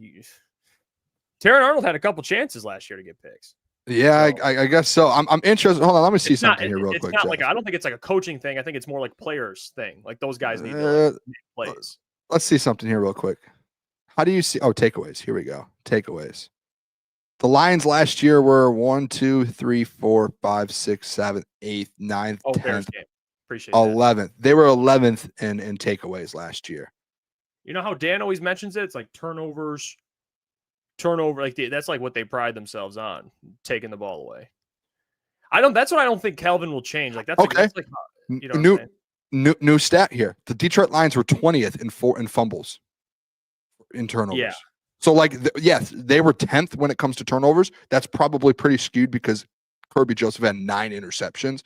B: Taran Arnold had a couple chances last year to get picks.
A: Yeah,
B: So,
A: I guess so. I'm interested. Hold on, let me see something here real
B: it's
A: quick.
B: not
A: Jeff.
B: like I don't think it's like a coaching thing. I think it's more like players thing. Like those guys need to make plays.
A: Let's see something here real quick. How do you see? Oh, takeaways. Here we go. Takeaways. The Lions last year were 1, 2, 3, 4, 5, 6, 7, 8, 9th,
B: Oh, Bears
A: 10th,
B: game. Appreciate
A: 11th. They were 11th in takeaways last year.
B: You know how Dan always mentions it? It's like turnover. Like that's like what they pride themselves on, taking the ball away. That's what I don't think Calvin will change. Like that's
A: Okay.
B: Like, that's like you know what I'm saying?
A: New stat here. The Detroit Lions were 20th in fumbles, in turnovers.
B: Yeah.
A: So like, yes, they were 10th when it comes to turnovers. That's probably pretty skewed because Kirby Joseph had 9 interceptions.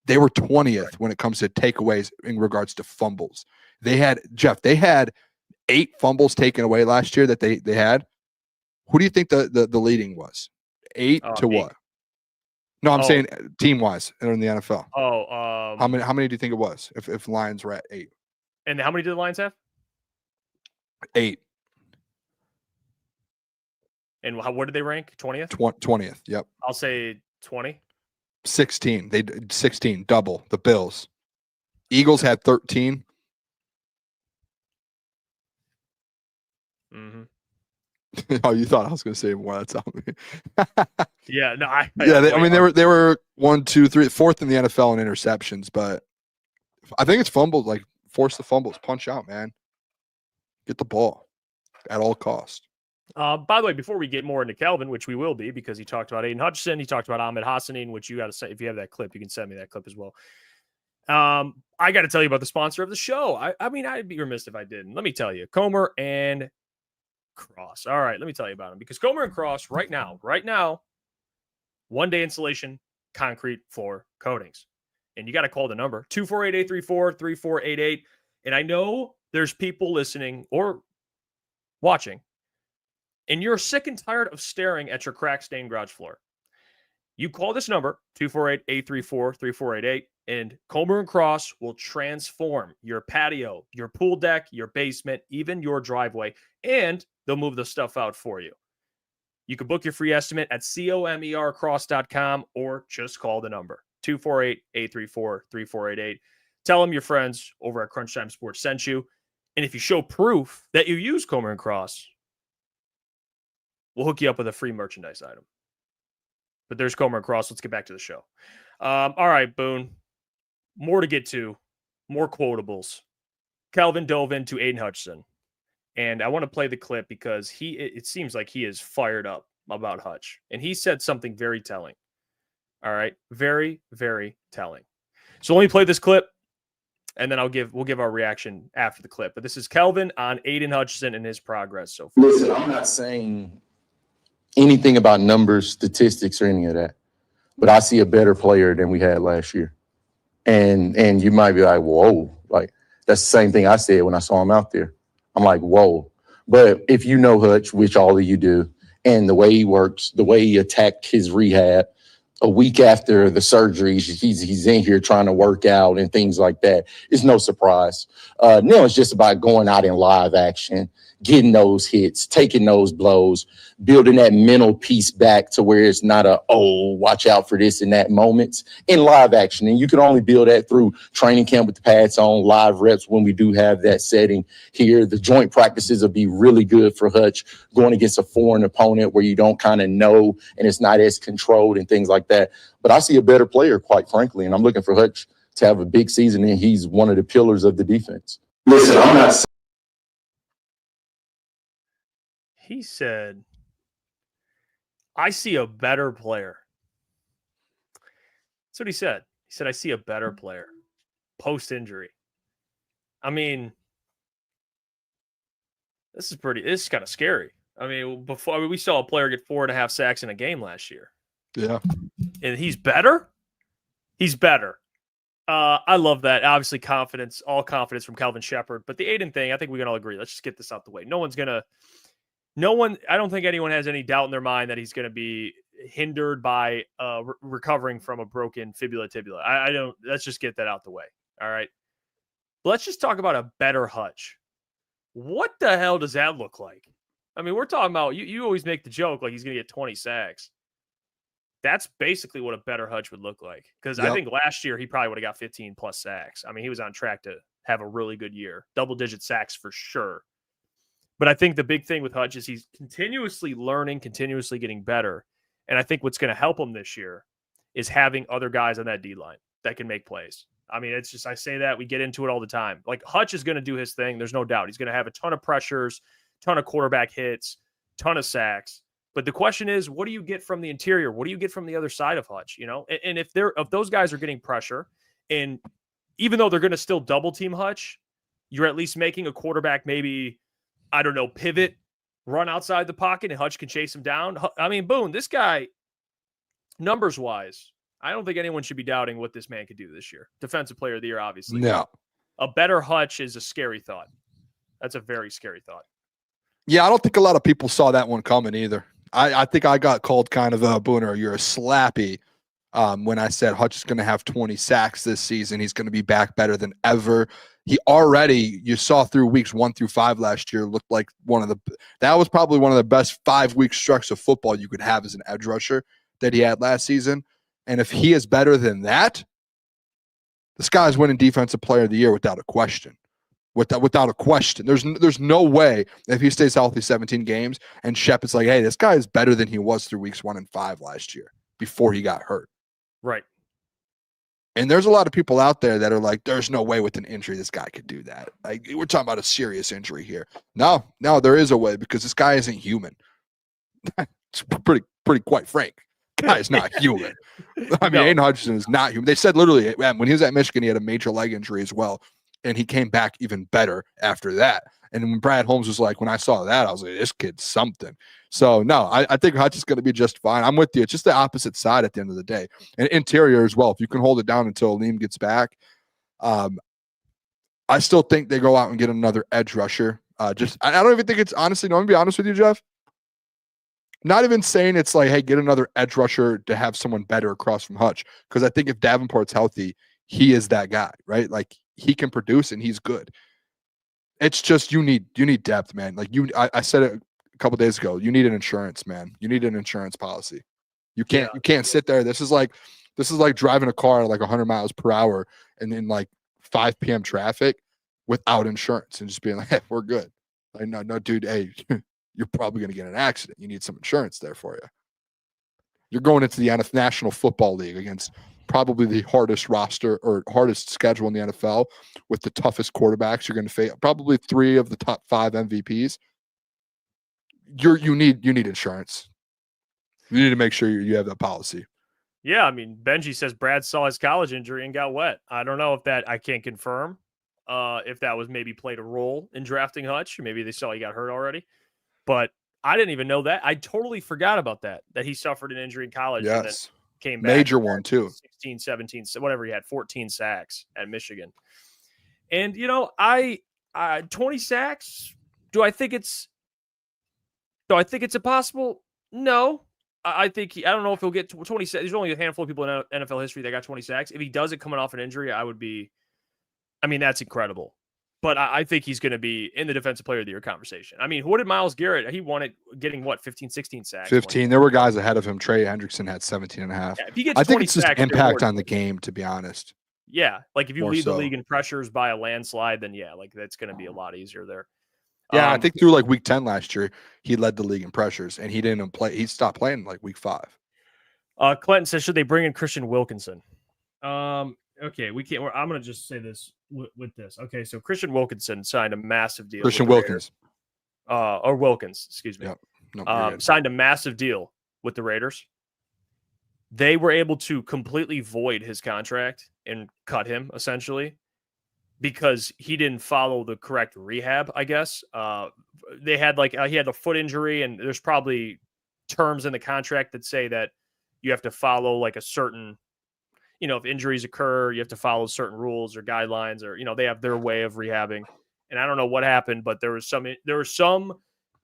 A: They were 20th when it comes to takeaways in regards to fumbles. They had 8 fumbles taken away last year that they had. Who do you think the leading was? 8 to
B: 8.
A: what? No, I'm saying team wise in the NFL. How many do you think it was? If Lions were at 8,
B: and how many did the Lions have?
A: 8.
B: And what did they rank? 20th.
A: 20th. Yep.
B: I'll say 20.
A: 16. They did 16. Double the Bills. Eagles had 13.
B: Mm-hmm.
A: Oh, you thought I was going to say more? That's on me.
B: Yeah, no,
A: they were 1, 2, 3, 4th in the NFL in interceptions, but I think it's fumbles. Like force the fumbles, punch out, man. Get the ball at all costs.
B: By the way, before we get more into Calvin, which we will be, because he talked about Aiden Hudson, he talked about Ahmed Hassanin, which you got to say, if you have that clip, you can send me that clip as well. I got to tell you about the sponsor of the show. I mean, I'd be remiss if I didn't. Let me tell you, Comer and Cross. All right, let me tell you about them, because Comer and Cross right now, 1-day installation, concrete floor coatings. And you got to call the number 248-834-3488. And I know there's people listening or watching, and you're sick and tired of staring at your crack stained garage floor. You call this number, 248-834-3488, and Comer and Cross will transform your patio, your pool deck, your basement, even your driveway, and they'll move the stuff out for you. You can book your free estimate at comercross.com or just call the number, 248-834-3488. Tell them your friends over at Crunch Time Sports sent you. And if you show proof that you use Comer and Cross, we'll hook you up with a free merchandise item. But there's Comer and Cross. Let's get back to the show. All right, Boone. More to get to. More quotables. Calvin dove into Aiden Hudson. And I want to play the clip because it seems like he is fired up about Hutch. And he said something very telling. All right. Very, very telling. So let me play this clip, and then we'll give our reaction after the clip. But this is Calvin on Aiden Hudson and his progress so far.
F: Listen, I'm not saying anything about numbers, statistics, or any of that, but I see a better player than we had last year. And you might be like, whoa, like that's the same thing I said when I saw him out there. I'm like, whoa. But if you know Hutch, which all of you do, and the way he works, the way he attacked his rehab, a week after the surgery, he's in here trying to work out and things like that. It's no surprise. Now it's just about going out in live action, getting those hits, taking those blows, building that mental piece back to where it's not watch out for this and that moments in live action. And you can only build that through training camp with the pads on, live reps when we do have that setting here. The joint practices will be really good for Hutch going against a foreign opponent where you don't kind of know and it's not as controlled and things like that. But I see a better player, quite frankly, and I'm looking for Hutch to have a big season, and he's one of the pillars of the defense. Listen, I'm not.
B: He said, I see a better player. That's what he said. He said, I see a better player post-injury. I mean, this is kind of scary. I mean, we saw a player get 4.5 sacks in a game last year.
A: Yeah.
B: And he's better? He's better. I love that. Obviously, all confidence from Calvin Shepard. But the Aiden thing, I think we can all agree. Let's just get this out the way. I don't think anyone has any doubt in their mind that he's going to be hindered by recovering from a broken fibula tibula. I don't. Let's just get that out the way. All right. But let's just talk about a better Hutch. What the hell does that look like? I mean, we're talking about, you always make the joke like he's going to get 20 sacks. That's basically what a better Hutch would look like. Because I think last year he probably would have got 15 plus sacks. I mean, he was on track to have a really good year. Double-digit sacks for sure. But I think the big thing with Hutch is he's continuously learning, continuously getting better. And I think what's going to help him this year is having other guys on that D-line that can make plays. I mean, it's just, I say that, we get into it all the time. Like, Hutch is going to do his thing. There's no doubt. He's going to have a ton of pressures, ton of quarterback hits, ton of sacks. But the question is, what do you get from the interior? What do you get from the other side of Hutch? You know, and if those guys are getting pressure, and even though they're going to still double team Hutch, you're at least making a quarterback maybe, I don't know, pivot, run outside the pocket, and Hutch can chase him down. I mean, Boone, this guy, numbers wise, I don't think anyone should be doubting what this man could do this year. Defensive player of the year, obviously.
A: No.
B: A better Hutch is a scary thought. That's a very scary thought.
A: Yeah, I don't think a lot of people saw that one coming either. I think I got called kind of a Booner, you're a slappy, when I said Hutch is going to have 20 sacks this season. He's going to be back better than ever. He already, you saw through weeks 1 through 5 last year, looked like that was probably one of the best 5-week stretches of football you could have as an edge rusher that he had last season. And if he is better than that, this guy's winning Defensive Player of the Year without a question. Without a question. There's no way if he stays healthy 17 games and Shep is like, hey, this guy is better than he was through weeks 1 and 5 last year before he got hurt.
B: Right.
A: And there's a lot of people out there that are like, there's no way with an injury this guy could do that. Like, we're talking about a serious injury here. No, there is a way because this guy isn't human. It's pretty quite frank. Guy is not human. I mean, Aiden Hudson is not human. They said literally when he was at Michigan, he had a major leg injury as well. And he came back even better after that. And when Brad Holmes was like, when I saw that, I was like, this kid's something. So, no, I think Hutch is going to be just fine. I'm with you. It's just the opposite side at the end of the day. And interior as well. If you can hold it down until Liam gets back, I still think they go out and get another edge rusher. I don't even think it's honestly, no, I'm going to be honest with you, Jeff. Not even saying it's like, hey, get another edge rusher to have someone better across from Hutch. Because I think if Davenport's healthy, he is that guy, right? Like, he can produce and he's good. It's just you need depth, man. Like I said it a couple days ago. You need an insurance, man. You need an insurance policy. You can't sit there. This is like driving a car at like 100 miles per hour and in like 5 p.m. traffic without insurance and just being like, hey, we're good. Like, no, dude, hey, you're probably gonna get in an accident. You need some insurance there for you. You're going into the National Football League against probably the hardest roster or hardest schedule in the NFL with the toughest quarterbacks. You're going to face probably 3 of the top 5 MVPs. You need insurance. You need to make sure you have that policy.
B: Yeah, I mean, Benji says Brad saw his college injury and got wet. I don't know if that, I can't confirm if that was maybe played a role in drafting Hutch. Maybe they saw he got hurt already. But I didn't even know that. I totally forgot about that he suffered an injury in college.
A: Yes.
B: And then came back.
A: Major one, too.
B: 16, 17, whatever he had, 14 sacks at Michigan. And, you know, I 20 sacks, do I think it's impossible? No. I think I don't know if he'll get 20 sacks. There's only a handful of people in NFL history that got 20 sacks. If he does it coming off an injury, that's incredible. But I think he's going to be in the Defensive Player of the Year conversation. I mean, what did Myles Garrett? He won it getting 15, 16 sacks.
A: 15. There were guys ahead of him. Trey Hendrickson had 17 and a half.
B: Yeah, if he gets
A: I think it's just
B: sacks,
A: impact on the game, to be honest.
B: Yeah. Like if you
A: More
B: lead the
A: so.
B: league in pressures by a landslide, then yeah, like that's going to be a lot easier there.
A: Yeah, I think through like week 10 last year, he led the league in pressures and he didn't play. He stopped playing like week 5.
B: Clinton says, should they bring in Christian Wilkinson? Okay, we can't. I'm going to just say this with this. Okay, so Christian Wilkinson signed a massive deal.
A: Christian Wilkins.
B: Or Wilkins, excuse me.
A: Yep. No,
B: signed a massive deal with the Raiders. They were able to completely void his contract and cut him, essentially, because he didn't follow the correct rehab, I guess. They had he had a foot injury, and there's probably terms in the contract that say that you have to follow like a certain, if injuries occur, you have to follow certain rules or guidelines, or, they have their way of rehabbing. And I don't know what happened, but there was some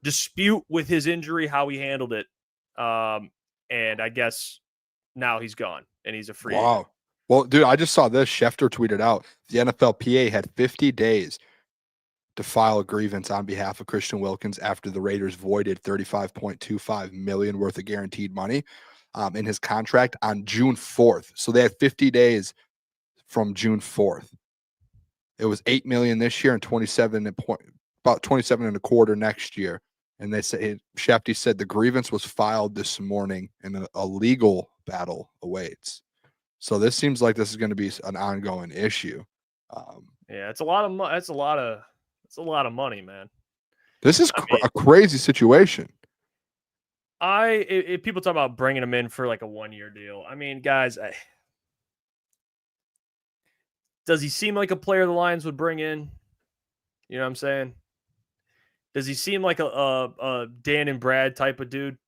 B: dispute with his injury, how he handled it. And I guess now he's gone and he's a free agent.
A: Well, dude, I just saw this. Schefter tweeted out the NFLPA had 50 days to file a grievance on behalf of Christian Wilkins after the Raiders voided $35.25 million worth of guaranteed money in his contract on June 4th. So they had 50 days from June 4th. It was $8 million this year and about 27 and a quarter next year. And they say Shefty said the grievance was filed this morning and a legal battle awaits. So this seems like this is going to be an ongoing issue.
B: Yeah, it's a lot of it's a lot of money, man.
A: This is a crazy situation.
B: If people talk about bringing him in for like a 1-year deal, I mean, guys, does he seem like a player the Lions would bring in? You know what I'm saying? Does he seem like a Dan and Brad type of dude?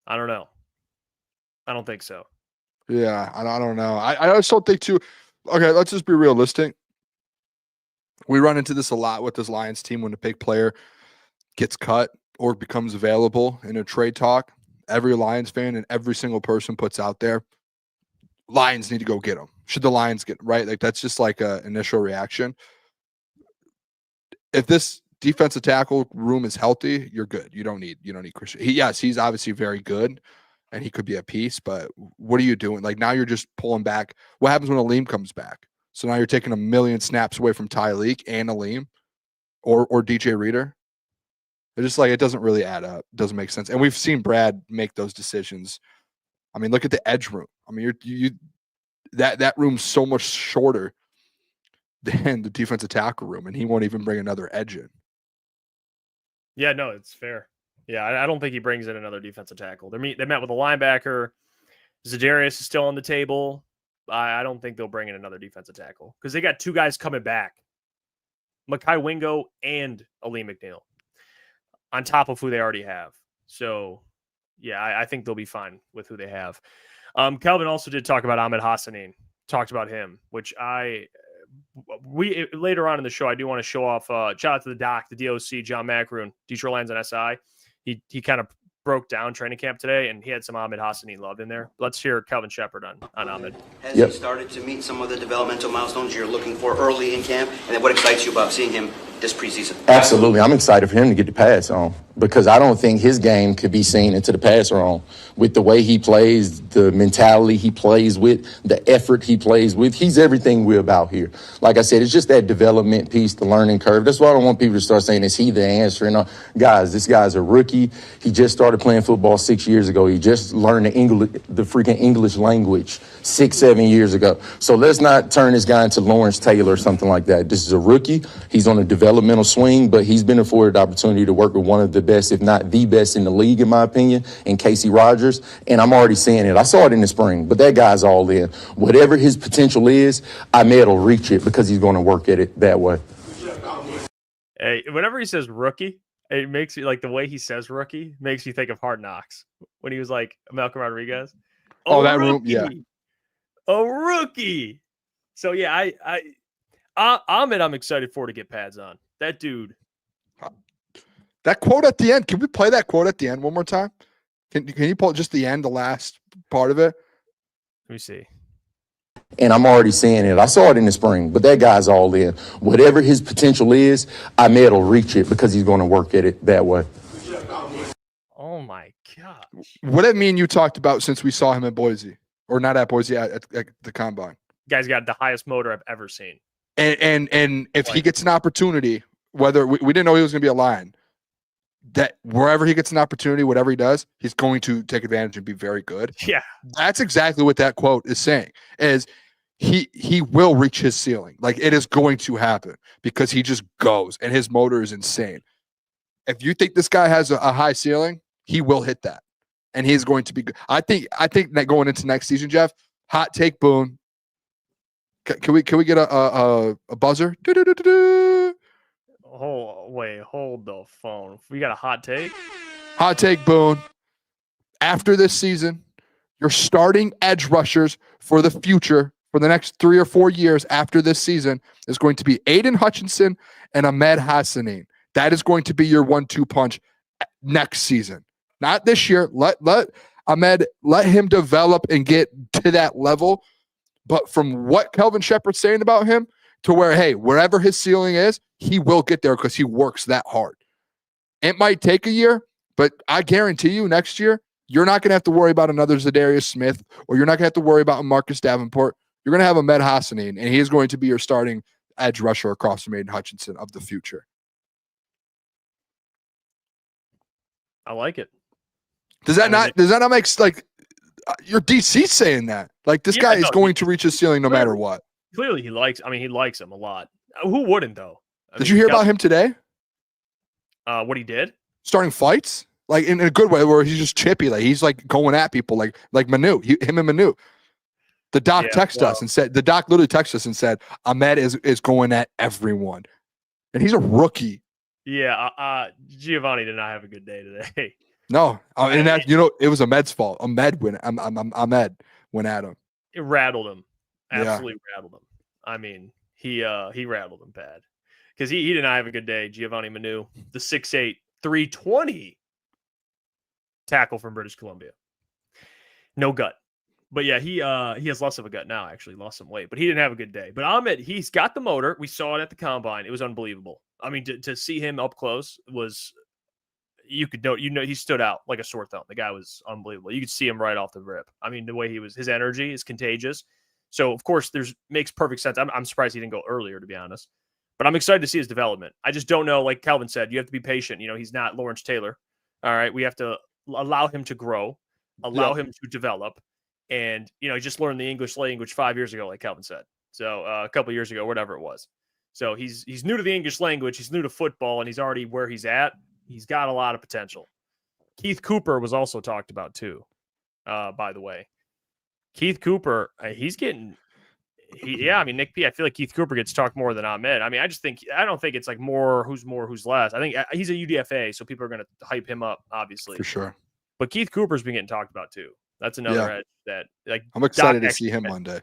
B: I don't know. I don't think so.
A: Yeah, I don't know. I just don't think too. Okay, let's just be realistic. We run into this a lot with this Lions team when a big player gets cut or becomes available in a trade talk. Every Lions fan and every single person puts out there, Lions need to go get him. Should the Lions get right? Like that's just like a initial reaction. If this defensive tackle room is healthy, you're good. You don't need Christian. He's obviously very good. And he could be a piece, but what are you doing? Like now you're just pulling back. What happens when Aleem comes back? So now you're taking 1 million snaps away from Tyleek and Aleem or DJ Reader. It's just like it doesn't really add up. It doesn't make sense. And we've seen Brad make those decisions. I mean, look at the edge room. I mean, that room's so much shorter than the defensive tackle room, and he won't even bring another edge in.
B: Yeah, no, it's fair. Yeah, I don't think he brings in another defensive tackle. They met with a linebacker. Zadarius is still on the table. I don't think they'll bring in another defensive tackle because they got 2 guys coming back, Mekhi Wingo and Aleem McNeil, on top of who they already have. So, yeah, I think they'll be fine with who they have. Kelvin also did talk about Ahmed Hassanin, talked about him, which we later on in the show, I do want to show off. Shout out to the doc, the DOC, John Macroon, Detroit Lions and SI. He kind of broke down training camp today, and he had some Ahmed Hassanin love in there. Let's hear Kelvin Shepard on Ahmed.
H: Has he started to meet some of the developmental milestones you're looking for early in camp? And then what excites you about seeing him this preseason?
F: Absolutely. I'm excited for him to get the pass on because I don't think his game could be seen into the passer on with the way he plays, the mentality he plays with, the effort he plays with. He's everything we're about here. Like I said, it's just that development piece, the learning curve. That's why I don't want people to start saying, is he the answer? And guys, this guy's a rookie. He just started playing football 6 years ago. He just learned the freaking English language 6-7 years ago. So let's not turn this guy into Lawrence Taylor or something like that. This is a rookie. He's on a developmental swing, but he's been afforded the opportunity to work with one of the best, if not the best in the league, in my opinion, in Casey Rogers. And I'm already seeing it. I saw it in the spring, but that guy's all in. Whatever his potential is, Ahmed will reach it because he's going to work at it that way.
B: Hey, whenever he says rookie, it makes you like the way he says rookie makes you think of Hard Knocks when he was like Malcolm Rodriguez.
A: Oh, that room, yeah.
B: A rookie. So yeah, Ahmed, I'm excited for to get pads on. That dude.
A: That quote at the end. Can we play that quote at the end one more time? Can you pull just the end, the last part of it?
B: Let me see.
F: And I'm already seeing it. I saw it in the spring, but that guy's all in. Whatever his potential is, Ahmed will reach it because he's going to work at it that way.
B: Oh my gosh.
A: What did me and you talked about since we saw him at Boise? Or not at Boise, at the Combine.
B: Guy's got the highest motor I've ever seen.
A: And if he gets an opportunity, whether we didn't know he was going to be a Lion, that wherever he gets an opportunity, whatever he does, he's going to take advantage and be very good.
B: Yeah.
A: That's exactly what that quote is saying, is he will reach his ceiling. Like, it is going to happen because he just goes and his motor is insane. If you think this guy has a high ceiling, he will hit that. And he's going to be good. I think that going into next season, Jeff, hot take Boone. Can we get a buzzer?
B: Hold the phone. We got a hot take.
A: Hot take Boone. After this season, your starting edge rushers for the future, for the next 3 or 4 years after this season, is going to be Aiden Hutchinson and Ahmed Hassanin. That is going to be your 1-2 punch next season. Not this year. Ahmed, let him develop and get to that level. But from what Kelvin Shepherd's saying about him to where, hey, wherever his ceiling is, he will get there because he works that hard. It might take a year, but I guarantee you next year, you're not going to have to worry about another Zadarius Smith, or you're not going to have to worry about a Marcus Davenport. You're going to have Ahmed Hassanin, and he is going to be your starting edge rusher across from Aiden Hutchinson of the future.
B: I like it.
A: Does that not make like your DC saying that? Like this guy is going to reach his ceiling no matter what.
B: Clearly he likes him a lot. Who wouldn't though?
A: Did you hear about him today?
B: What he did?
A: Starting fights? Like in a good way where he's just chippy. Like he's like going at people like Manu. Him and Manu. The doc texted us and said, the doc literally texted us and said, Ahmed is going at everyone. And he's a rookie.
B: Yeah. Giovanni did not have a good day today.
A: No. And that, it was Ahmed's fault. Ahmed went at him.
B: It rattled him. Absolutely rattled him. I mean, he rattled him bad. Because he did not have a good day. Giovanni Manu, the 6'8", 320 tackle from British Columbia. No gut. But yeah, he has less of a gut now, actually. Lost some weight. But he didn't have a good day. But Ahmed, he's got the motor. We saw it at the combine. It was unbelievable. I mean, to see him up close was, he stood out like a sore thumb. The guy was unbelievable. You could see him right off the rip. I mean, the way his energy is contagious. So, of course, makes perfect sense. I'm surprised he didn't go earlier, to be honest. But I'm excited to see his development. I just don't know, like Calvin said, you have to be patient. He's not Lawrence Taylor. All right, we have to allow him to grow, allow him to develop. And, he just learned the English language 5 years ago, like Calvin said. So a couple of years ago, whatever it was. So he's new to the English language. He's new to football, and he's already where he's at. He's got a lot of potential. Keith Cooper was also talked about too, by the way. Keith Cooper, Nick P, I feel like Keith Cooper gets talked more than Ahmed. I mean, I don't think it's like who's less. I think he's a UDFA, so people are going to hype him up, obviously.
A: For sure.
B: But Keith Cooper's been getting talked about too. That's another edge that like
A: I'm excited to see him Monday.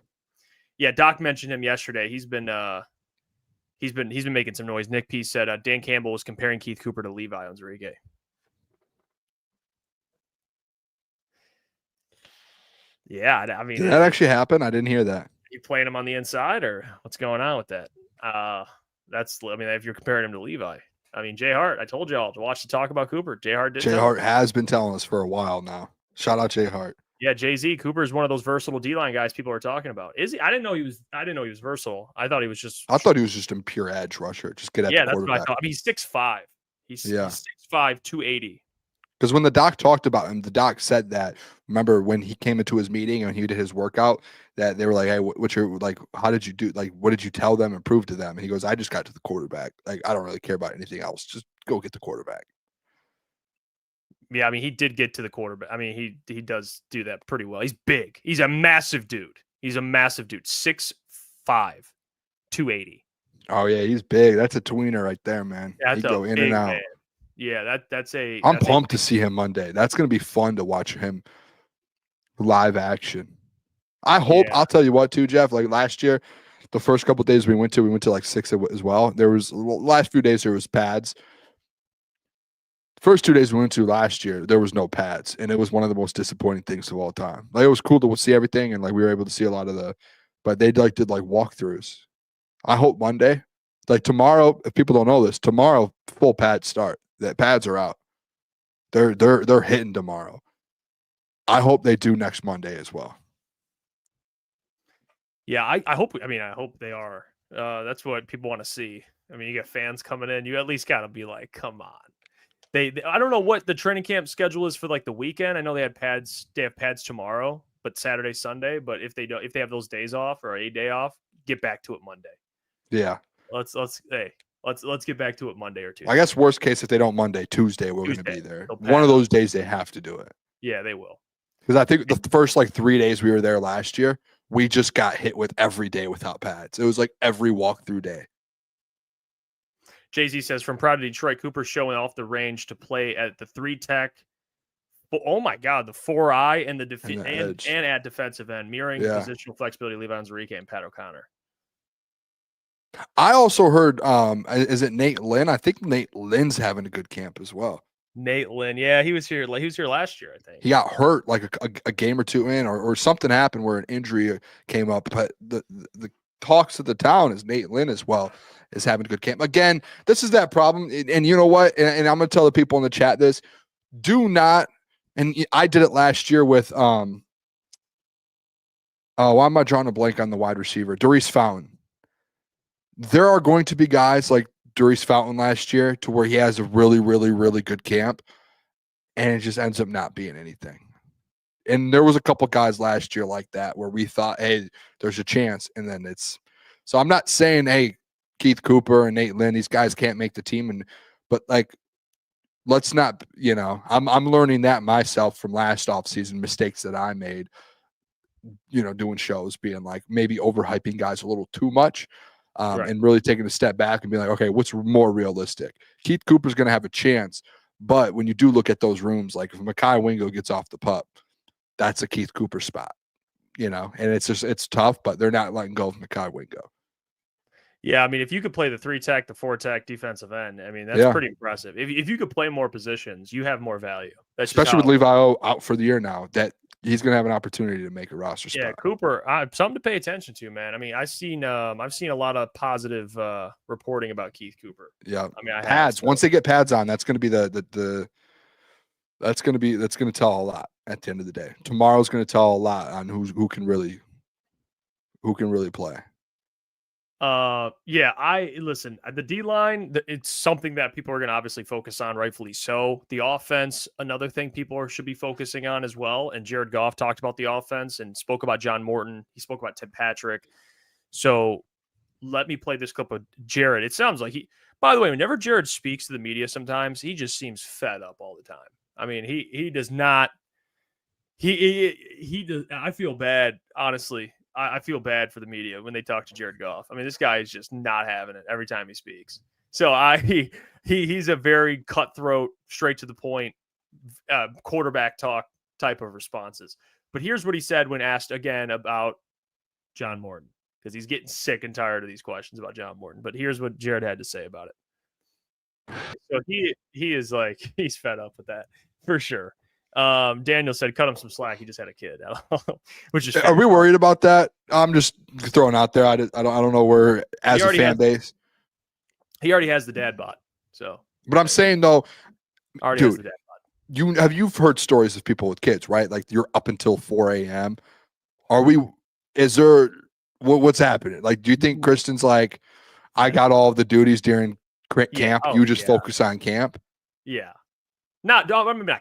B: Yeah, Doc mentioned him yesterday. He's been making some noise. Nick P said Dan Campbell was comparing Keith Cooper to Levi Onwuzurike. Yeah, I mean,
A: did that actually happen? I didn't hear that.
B: You playing him on the inside, or what's going on with that? If you're comparing him to Levi, I mean, Jay Hart. I told y'all to watch the talk about Cooper. Jay Hart
A: has been telling us for a while now. Shout out Jay Hart.
B: Yeah, Jay-Z Cooper is one of those versatile D-line guys people are talking about. Is he? I didn't know he was versatile. I thought he was just a pure edge rusher. Just get at the quarterback. That's what I thought. I mean, he's 6'5". He's 6'5", 280.
A: Because when the doc talked about him, the doc said that. Remember when he came into his meeting and he did his workout, that they were like, "Hey, what's your how did you do? Like, what did you tell them and prove to them?" And he goes, "I just got to the quarterback. Like, I don't really care about anything else. Just go get the quarterback."
B: Yeah, I mean, he did get to the quarterback. I mean, he does do that pretty well. He's big. He's a massive dude. 6'5", 280.
A: Oh yeah, he's big. That's a tweener right there, man.
B: That's
A: He'd go in and out.
B: Man. Yeah,
A: I'm pumped to see him Monday. That's gonna be fun to watch him live action. I hope. I'll tell you what, too, Jeff. Like last year, the first couple of days we went to like 6 as well. There was last few days there was pads. First 2 days we went to last year, there was no pads, and it was one of the most disappointing things of all time. Like it was cool to see everything, and like we were able to see a lot of but they did walkthroughs. I hope Monday, like tomorrow, if people don't know this, tomorrow full pads start. The pads are out. They're hitting tomorrow. I hope they do next Monday as well.
B: Yeah, I hope. I hope they are. That's what people want to see. I mean, you get fans coming in. You at least got to be like, come on. I don't know what the training camp schedule is for like the weekend. I know they have pads tomorrow, but Saturday, Sunday. But if they have those days off or a day off, get back to it Monday.
A: Yeah.
B: Let's get back to it Monday or Tuesday.
A: I guess worst case, if they don't Monday, Tuesday we're going to be there. One of those days they have to do it.
B: Yeah, they will.
A: Because I think the first 3 days we were there last year, we just got hit with every day without pads. It was like every walkthrough day.
B: Jay-Z says, from proud of Detroit, Cooper showing off the range to play at the 3-tech. Oh my God, the 4-eye and and at defensive end, mirroring positional flexibility, Levi Onwuzurike and Pat O'Connor.
A: I also heard, is it Nate Lynn? I think Nate Lynn's having a good camp as well.
B: Nate Lynn. Yeah, he was here. He was here last year, I think.
A: He got hurt like a game or two in, or something happened where an injury came up. But the talks of the town is Nate Lynn as well is having a good camp. Again, this is that problem. And you know what? And I'm going to tell the people in the chat this. Do not, and I did it last year with, why am I drawing a blank on the wide receiver? Darius Fountain. There are going to be guys like Darius Fountain last year to where he has a really, really, really good camp, and it just ends up not being anything. And there was a couple guys last year like that where we thought, hey, there's a chance, and then it's – so I'm not saying, hey, Keith Cooper and Nate Lynn, these guys can't make the team, but like let's not – I'm learning that myself from last offseason, mistakes that I made, doing shows, being like maybe overhyping guys a little too much.
B: Right.
A: And really taking a step back and be like, okay, what's more realistic? Keith Cooper's going to have a chance, but when you do look at those rooms, like if Mekhi Wingo gets off the pup, that's a Keith Cooper spot, and it's tough, but they're not letting go of Mekhi Wingo.
B: Yeah, I mean, if you could play the 3-tech, the 4-tech defensive end, I mean, that's pretty impressive. If you could play more positions, you have more value. That's
A: especially with Levi out for the year now, that he's going to have an opportunity to make a roster spot.
B: Yeah, Cooper, something to pay attention to, man. I mean, I've seen a lot of positive reporting about Keith Cooper.
A: Yeah,
B: I mean,
A: pads. Once they get pads on, that's going to be that's going to tell a lot at the end of the day. Tomorrow's going to tell a lot on who can really play.
B: Listen, the D-line, it's something that people are going to obviously focus on, rightfully so. The offense, another thing people should be focusing on as well. And Jared Goff talked about the offense and spoke about John Morton. He spoke about Tim Patrick. So let me play this clip of Jared. It sounds like by the way, whenever Jared speaks to the media, sometimes he just seems fed up all the time. I mean, he does not, he does. I feel bad, honestly. I feel bad for the media when they talk to Jared Goff. I mean, this guy is just not having it every time he speaks. So he's a very cutthroat, straight to the point, quarterback talk type of responses. But here's what he said when asked again about John Morton, because he's getting sick and tired of these questions about John Morton. But here's what Jared had to say about it. So he is like, he's fed up with that for sure. Daniel said, cut him some slack. He just had a kid, which is.
A: Are we worried about that? I'm just throwing out there. I don't know where as a fan base.
B: He already has the dad bod. So,
A: but I'm saying though,
B: already has the dad bod.
A: You've heard stories of people with kids, right? Like you're up until 4 a.m. What's happening? Like, do you think Kristen's like, I got all of the duties during camp. You just focus on camp.
B: Yeah. Not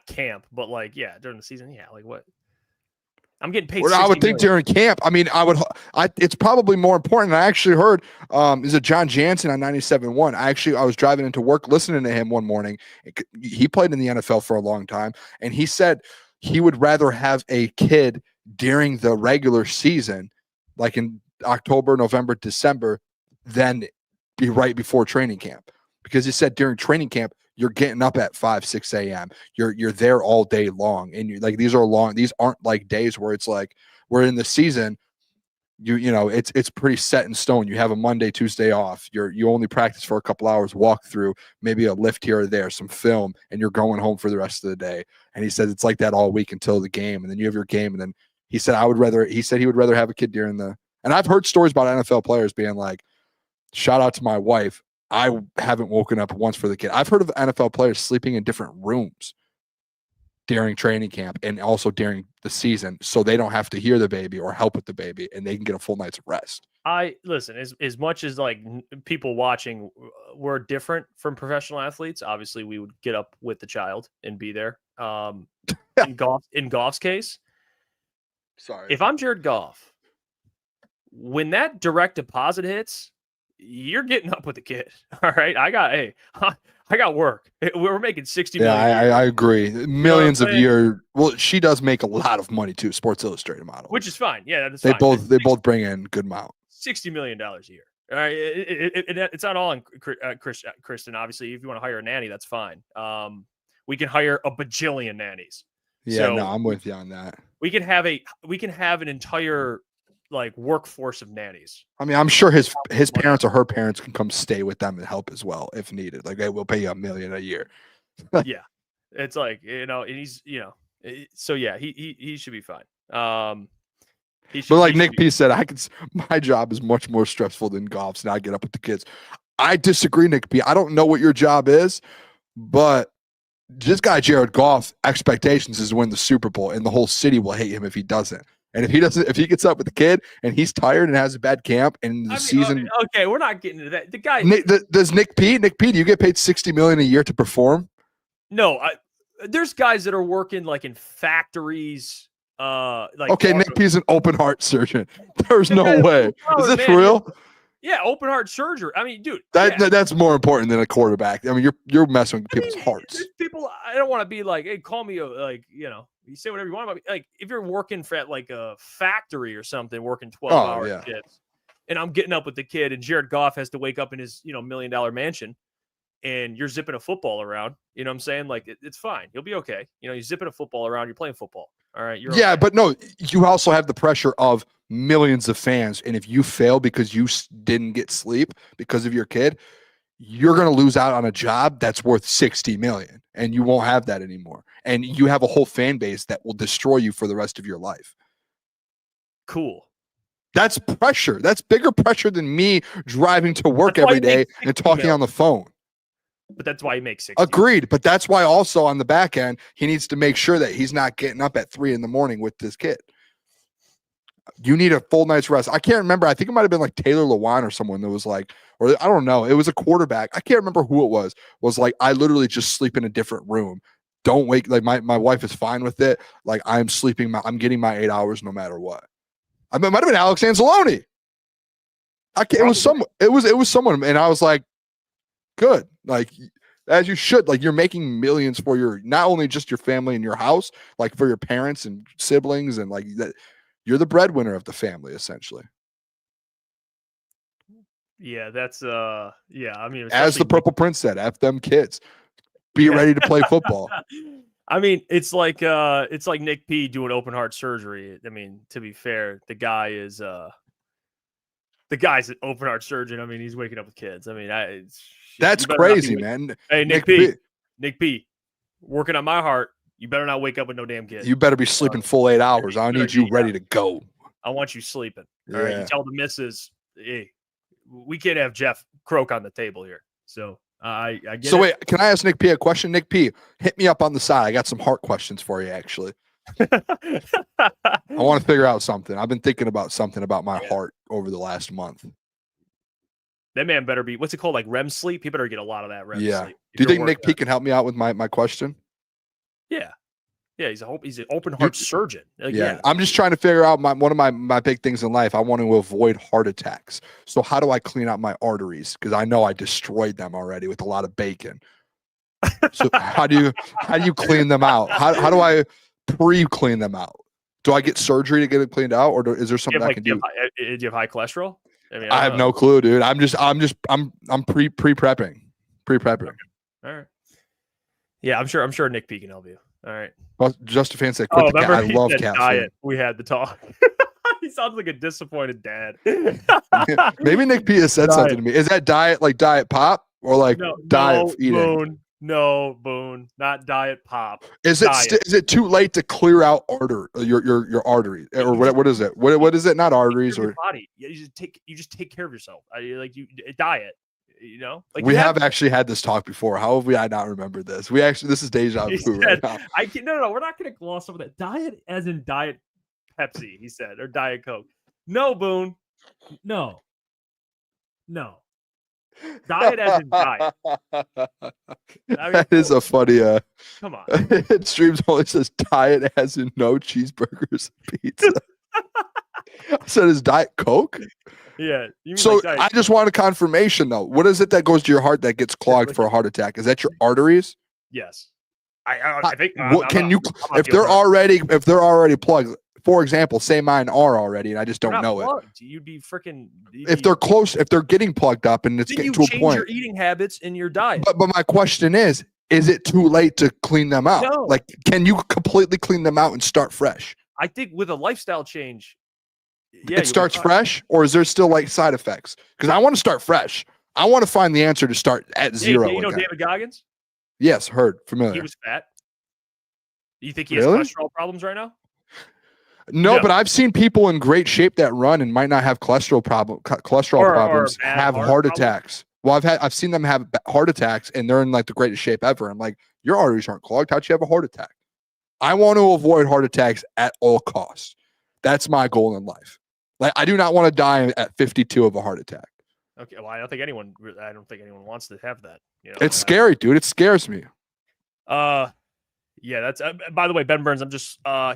B: camp, but like, during the season. Yeah. Like what? I'm getting paid.
A: Well, I would think during camp. I mean, it's probably more important. I actually heard, is it John Jansen on 97.1? I was driving into work listening to him one morning. He played in the NFL for a long time. And he said he would rather have a kid during the regular season, like in October, November, December, than be right before training camp. Because he said during training camp, you're getting up at 5, 6 a.m. You're there all day long. And these aren't like days where it's like we're in the season. It's pretty set in stone. You have a Monday, Tuesday off. You only practice for a couple hours, walk through, maybe a lift here or there, some film, and you're going home for the rest of the day. And he said it's like that all week until the game. And then you have your game. And then he said he would rather have a kid during the, and I've heard stories about NFL players being like, shout out to my wife. I haven't woken up once for the kid. I've heard of NFL players sleeping in different rooms during training camp and also during the season, so they don't have to hear the baby or help with the baby, and they can get a full night's rest.
B: Listen, as much as like people watching, we're different from professional athletes. Obviously, we would get up with the child and be there. In Goff's case,
A: sorry,
B: if I'm Jared Goff, when that direct deposit hits, you're getting up with the kid. All right. I got work. We're making $60 million.
A: Yeah, I agree. Millions a year. Well, she does make a lot of money too. Sports Illustrated model,
B: which is fine. Yeah, that's
A: fine. They both bring in good amount.
B: $60 million a year. All right. It's not all on Kristen. Obviously, if you want to hire a nanny, that's fine. We can hire a bajillion nannies.
A: Yeah, so no, I'm with you on that.
B: We can have an entire like workforce of nannies.
A: I mean, I'm sure his parents or her parents can come stay with them and help as well if needed. Like, hey, we'll pay you $1 million a year.
B: Yeah. It's like, and he's, so yeah, he should be fine.
A: But like Nick P said, my job is much more stressful than Goff's, and I get up with the kids. I disagree, Nick P. I don't know what your job is, but this guy Jared Goff expectations is to win the Super Bowl, and the whole city will hate him if he doesn't. And if he gets up with the kid and he's tired and has a bad camp and the season.
B: Okay, we're not getting into that. The guy
A: does Nick P? Nick P, do you get paid $60 million a year to perform?
B: No, there's guys that are working like in factories.
A: Nick P's an open heart surgeon. There's no way. Is this real?
B: Yeah, open heart surgery. I mean, dude,
A: that's more important than a quarterback. I mean, you're messing with people's hearts.
B: People, I don't want to be like, hey, call me you say whatever you want about me. Like if you're working for at like a factory or something, working 12 hours, kids, and I'm getting up with the kid, and Jared Goff has to wake up in his $1 million mansion, and you're zipping a football around. You know what I'm saying? Like it's fine. You'll be okay. You're zipping a football around. You're playing football. All right.
A: Okay. But no, you also have the pressure of millions of fans. And if you fail because you didn't get sleep because of your kid, you're going to lose out on a job that's worth $60 million, and you won't have that anymore. And you have a whole fan base that will destroy you for the rest of your life.
B: Cool.
A: That's pressure. That's bigger pressure than me driving to work every day and talking on the phone.
B: But that's why he makes 60.
A: Agreed. But that's why also on the back end, he needs to make sure that he's not getting up at 3 a.m. with this kid. You need a full night's rest. I can't remember. I think it might have been like Taylor Lewan or someone that was like, or I don't know. It was a quarterback. I can't remember who it was. Was like, I literally just sleep in a different room. Don't wake. Like my wife is fine with it. Like I'm sleeping. I'm getting my 8 hours no matter what. I mean, it might have been Alex Anzalone. It was someone. It was someone, and I was like, good. Like as you should. Like you're making millions for your not only just your family and your house, like for your parents and siblings, and like that. You're the breadwinner of the family, essentially.
B: Yeah, that's I mean,
A: as the Purple Prince said, F them kids. Be ready to play football.
B: I mean, it's like Nick P doing open heart surgery. I mean, to be fair, the guy's an open heart surgeon. I mean, he's waking up with kids. I mean,
A: that's crazy, man.
B: Hey, Nick P, working on my heart. You better not wake up with no damn kid.
A: You better be sleeping full 8 hours. I need you ready to go.
B: I want you sleeping. All right. You tell the missus, hey, we can't have Jeff croak on the table here. So I get
A: So
B: it.
A: wait, can I ask Nick P a question? Nick P, hit me up on the side. I got some heart questions for you, actually. I want to figure out something. I've been thinking about something about my heart over the last month.
B: That man better be, what's it called? Like REM sleep? He better get a lot of that REM sleep.
A: Do you think Nick P can help me out with my question?
B: Yeah, he's an open heart surgeon. Like,
A: I'm just trying to figure out one of my big things in life. I want to avoid heart attacks. So how do I clean out my arteries? Because I know I destroyed them already with a lot of bacon. So how do you clean them out? How do I pre-clean them out? Do I get surgery to get it cleaned out, or is there something I can do?
B: Do you have high cholesterol? I mean,
A: I have no clue, dude. I'm pre-prepping.
B: Okay. All right. Yeah, I'm sure Nick P can help you. All right.
A: Well, just a fan said, quit the cat. I love cat
B: diet. We had the talk. He sounds like a disappointed dad.
A: Maybe Nick P has said something to me. Is that diet like diet pop or like diet eating?
B: Boone, not diet pop.
A: Is it too late to clear out your artery or what is it? What is it? Not arteries or
B: body. You just take care of yourself. Diet. You know, like
A: we have actually had this talk before. How have I not remembered this? This is deja vu right now.
B: No, we're not going to gloss over that. Diet as in Diet Pepsi, he said, or Diet Coke. No, Boone. No. Diet as in diet.
A: That is a funny.
B: Come on.
A: It streams only says diet as in no cheeseburgers and pizza. I said, is Diet Coke?
B: Yeah.
A: So like I just want a confirmation though. What is it that goes to your heart that gets clogged for a heart attack? Is that your arteries?
B: Yes. I think.
A: If they're already plugged? For example, say mine are already, and I just don't know
B: plugged. You'd be freaking.
A: If they're close, if they're getting plugged up, and it's getting to a point.
B: Your eating habits in your diet.
A: But my question is it too late to clean them out?
B: No.
A: Like, can you completely clean them out and start fresh?
B: I think with a lifestyle change. Yeah,
A: it starts fresh, or is there still like side effects? Because I want to start fresh. I want to find the answer to start at zero.
B: You know David Goggins?
A: Yes, familiar.
B: He was fat. Do you think he has
A: Really?
B: cholesterol problems right now?
A: No,
B: No.
A: but I've seen people in great shape that run and might not have cholesterol problems
B: bad
A: have
B: heart
A: heart
B: problems?
A: attacks. Well, I've seen them have heart attacks and they're in like the greatest shape ever. I'm like, your arteries aren't clogged. How'd you have a heart attack? I want to avoid heart attacks at all costs. That's my goal in life. Like, I do not want to die at 52 of a heart attack.
B: Okay, well, I don't think anyone wants to have that.
A: It's scary, dude. It scares me.
B: Yeah, that's by the way, Ben Burns.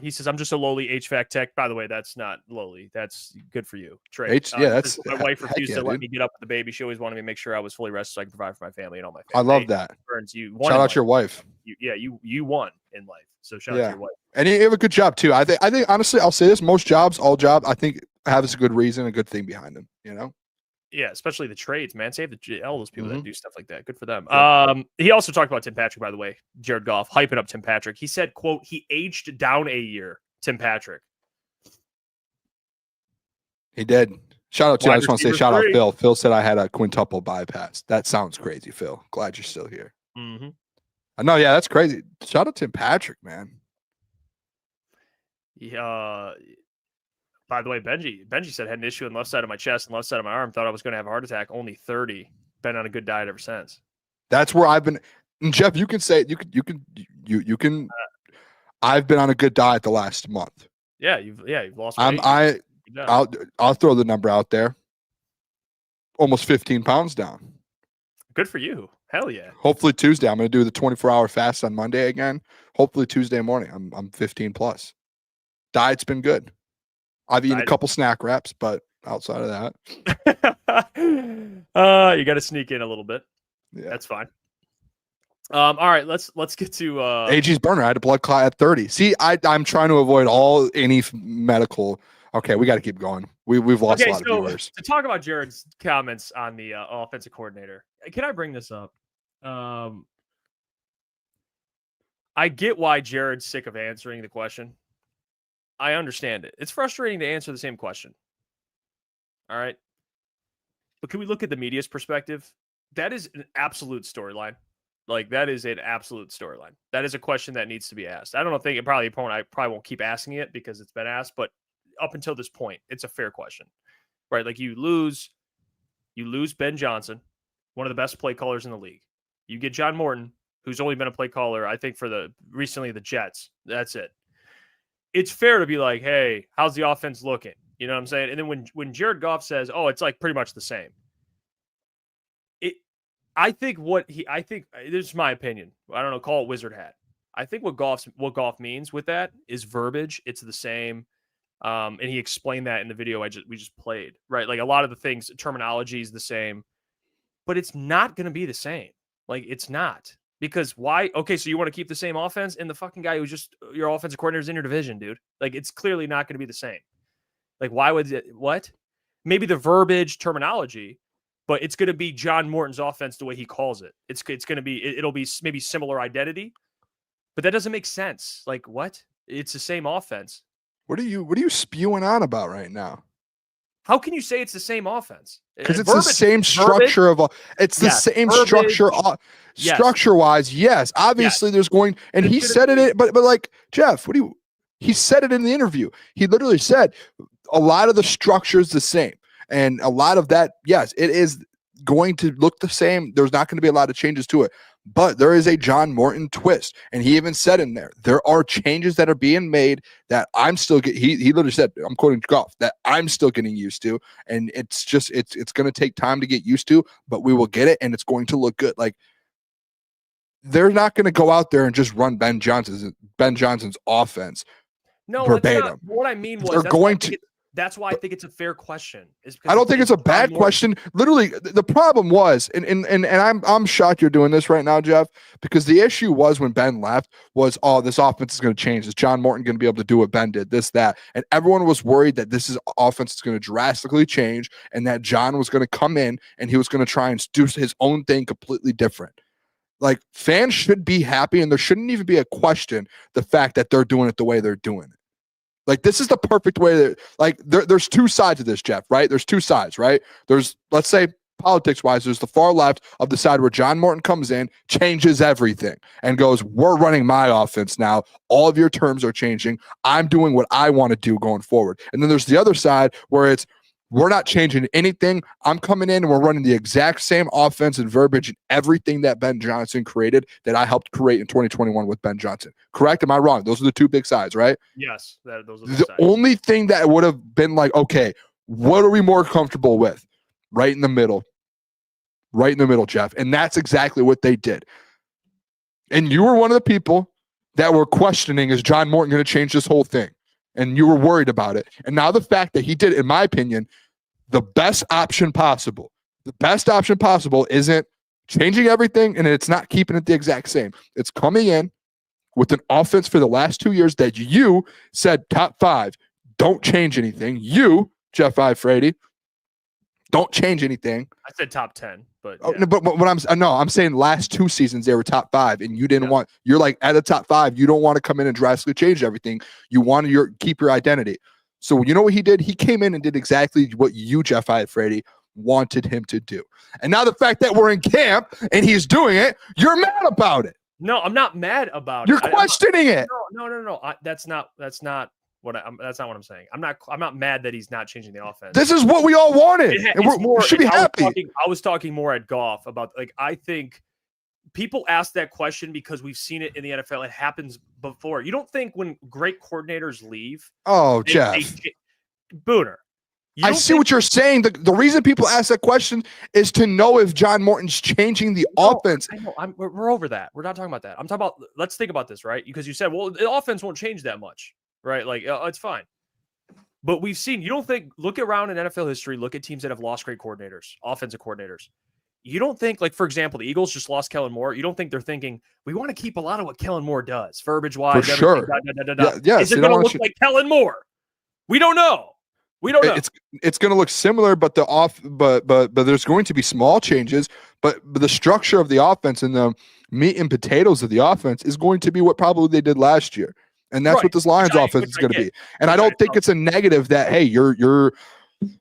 B: He says I'm just a lowly HVAC tech. By the way, that's not lowly. That's good for you, Trey.
A: That's
B: my wife refused to let
A: dude.
B: me get up with the baby. She always wanted me to make sure I was fully rested so I can provide for my family and all my
A: I
B: family.
A: love that.
B: Burns, you won.
A: Shout out your wife.
B: You won in life. So shout out to your wife.
A: And you have a good job too. I think honestly, I'll say this: all jobs, I think have a good reason, a good thing behind them.
B: Yeah, especially the trades, man. Save all those people that do stuff like that. Good for them.
A: Yeah.
B: He also talked about Tim Patrick, by the way. Jared Goff hyping up Tim Patrick. He said, "quote He aged down a year." Tim Patrick.
A: He did. Shout out to. I just want to say shout out
B: 3.
A: Phil. Phil said I had a quintuple bypass. That sounds crazy, Phil. Glad you're still here.
B: Mm-hmm.
A: I know. Yeah, that's crazy. Shout out Tim Patrick, man.
B: Yeah. By the way, Benji said had an issue in left side of my chest and left side of my arm. Thought I was going to have a heart attack. Only 30. Been on a good diet ever since.
A: That's where I've been. And Jeff, you can say you can. I've been on a good diet the last month.
B: Yeah, you've lost weight.
A: I'll throw the number out there. Almost 15 pounds down.
B: Good for you. Hell yeah.
A: Hopefully Tuesday. I'm going to do the 24-hour fast on Monday again. Hopefully Tuesday morning. I'm 15 plus. Diet's been good. I've eaten a couple snack wraps, but outside of that,
B: you got to sneak in a little bit.
A: Yeah.
B: That's fine. All right, let's get to
A: AG's burner. I had a blood clot at 30. See, I'm trying to avoid any medical. Okay, we got to keep going. We've lost a lot of viewers.
B: To talk about Jared's comments on the offensive coordinator, can I bring this up? I get why Jared's sick of answering the question. I understand it. It's frustrating to answer the same question. All right. But can we look at the media's perspective? That is an absolute storyline. Like, that is an absolute storyline. That is a question that needs to be asked. I don't think I probably won't keep asking it because it's been asked, but up until this point, it's a fair question. Right? Like, you lose Ben Johnson, one of the best play callers in the league. You get John Morton, who's only been a play caller, I think, for recently the Jets. That's it. It's fair to be like, hey, how's the offense looking? You know what I'm saying? And then when Jared Goff says, oh, it's like pretty much the same. I think this is my opinion. I don't know, call it wizard hat. I think what Goff means with that is verbiage. It's the same. And he explained that in the video we just played, right? Like, a lot of the things, terminology is the same, but it's not going to be the same. Like, it's not. Because why? Okay, so you want to keep the same offense, and the fucking guy who's just your offensive coordinator is in your division, dude. Like, it's clearly not going to be the same. Like, why would it? What? Maybe the verbiage, terminology, but it's going to be John Morton's offense the way he calls it. It's going to be, it'll be maybe similar identity, but that doesn't make sense. Like, what? It's the same offense.
A: What are you spewing on about right now?
B: How can you say it's the same offense?
A: Because it's the same structure it's the same structure. Structure-wise, yes. Obviously, there's going, and he said it, but like, Jeff, he said it in the interview. He literally said a lot of the structure is the same. And a lot of that, yes, it is going to look the same. There's not going to be a lot of changes to it. But there is a John Morton twist. And he even said in there are changes that are being made that I'm still getting. He literally said, I'm quoting Goff, that I'm still getting used to. And it's just, it's going to take time to get used to, but we will get it. And it's going to look good. Like, they're not going to go out there and just run Ben Johnson's offense.
B: No,
A: verbatim.
B: What I mean was,
A: they're going to.
B: That's why I think it's a fair question.
A: I don't think it's a bad question. Literally, the problem was, and I'm shocked you're doing this right now, Jeff, because the issue was when Ben left was, oh, this offense is going to change. Is John Morton going to be able to do what Ben did? This, that. And everyone was worried that offense is going to drastically change and that John was going to come in and he was going to try and do his own thing completely different. Like, fans should be happy, and there shouldn't even be a question the fact that they're doing it the way they're doing it. Like, this is the perfect way that, like, there's two sides of this, Jeff, right? There's two sides, right? There's, let's say, politics-wise, there's the far left of the side where John Morton comes in, changes everything, and goes, we're running my offense now. All of your terms are changing. I'm doing what I want to do going forward. And then there's the other side where it's, we're not changing anything. I'm coming in and we're running the exact same offense and verbiage and everything that Ben Johnson created that I helped create in 2021 with Ben Johnson. Correct? Am I wrong? Those are the two big sides, right?
B: Yes. Those are
A: the
B: sides.
A: only thing that would have been like, okay, what are we more comfortable with? Right in the middle. Right in the middle, Jeff. And that's exactly what they did. And you were one of the people that were questioning, is John Morton going to change this whole thing? And you were worried about it. And now the fact that he did, in my opinion, the best option possible. The best option possible isn't changing everything, and it's not keeping it the exact same. It's coming in with an offense for the last 2 years that you said top 5. Don't change anything. You, Jeff Iafrate, don't change anything.
B: I said top 10, but
A: yeah. But what I'm saying last 2 seasons they were top 5, and you didn't want. You're like at the top 5. You don't want to come in and drastically change everything. You want to keep your identity. So you know what he did? He came in and did exactly what you, Jeff Iafrate, wanted him to do. And now the fact that we're in camp and he's doing it, you're mad about it.
B: No, I'm not mad about
A: You're questioning it.
B: No. That's not what I'm saying. I'm not mad that he's not changing the offense.
A: This is what we all wanted. We should be happy.
B: I was talking more at Goff about, like, I think people ask that question because we've seen it in the NFL. It happens before. You don't think when great coordinators leave?
A: Oh, Jeff.
B: Booner.
A: I see what you're saying. The reason people ask that question is to know if John Morton's changing the offense.
B: I know. We're over that. We're not talking about that. I'm talking about, let's think about this, right? Because you said, well, the offense won't change that much, right? Like, it's fine. But we've seen, you don't think, look around in NFL history, look at teams that have lost great coordinators, offensive coordinators. You don't think, like, for example, the Eagles just lost Kellen Moore. You don't think they're thinking, we want to keep a lot of what Kellen Moore does, verbiage-wise.
A: For sure.
B: Yeah, is it going to look like Kellen Moore? We don't know. We don't know.
A: It's going to look similar, but but there's going to be small changes. But the structure of the offense and the meat and potatoes of the offense is going to be what probably they did last year, and that's what this Lions offense is going to be. And I don't think it's a negative that, hey, you're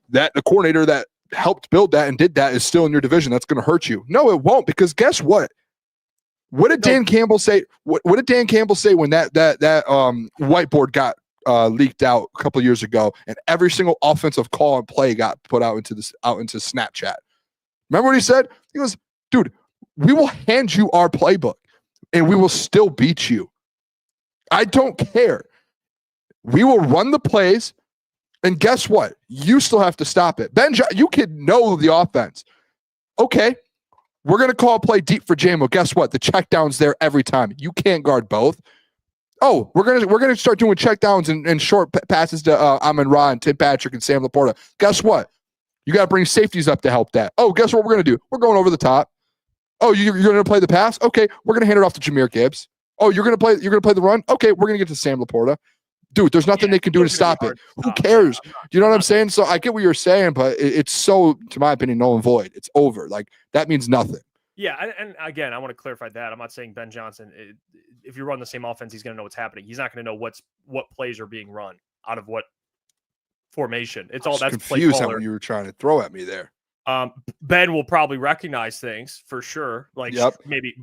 A: that the coordinator that helped build that and did that is still in your division. That's going to hurt you. No, it won't, because guess what? What did Dan Campbell say? What did Dan Campbell say when that whiteboard got leaked out a couple of years ago, and every single offensive call and play got put out into Snapchat? Remember what he said? He goes, dude, we will hand you our playbook and we will still beat you. I don't care. We will run the plays, and guess what? You still have to stop it. You can know the offense. Okay, we're going to call a play deep for JMO. Guess what? The check down's there every time. You can't guard both. Oh, we're gonna start doing checkdowns and short passes to Amon-Ra and Tim Patrick and Sam Laporta. Guess what? You got to bring safeties up to help that. Oh, guess what we're gonna do? We're going over the top. Oh, you're gonna play the pass? Okay, we're gonna hand it off to Jahmyr Gibbs. Oh, you're gonna play the run? Okay, we're gonna get to Sam Laporta. Dude, there's nothing they can do to stop it. Who cares? Do you know what I'm saying? So I get what you're saying, but it's so, to my opinion, null and void. It's over. Like, that means nothing.
B: Yeah, and again, I want to clarify that. I'm not saying Ben Johnson, if you run the same offense, he's going to know what's happening. He's not going to know what plays are being run out of what formation. It's all that's
A: confused
B: play
A: on
B: caller.
A: what you were trying to throw at me there.
B: Ben will probably recognize things for sure, like maybe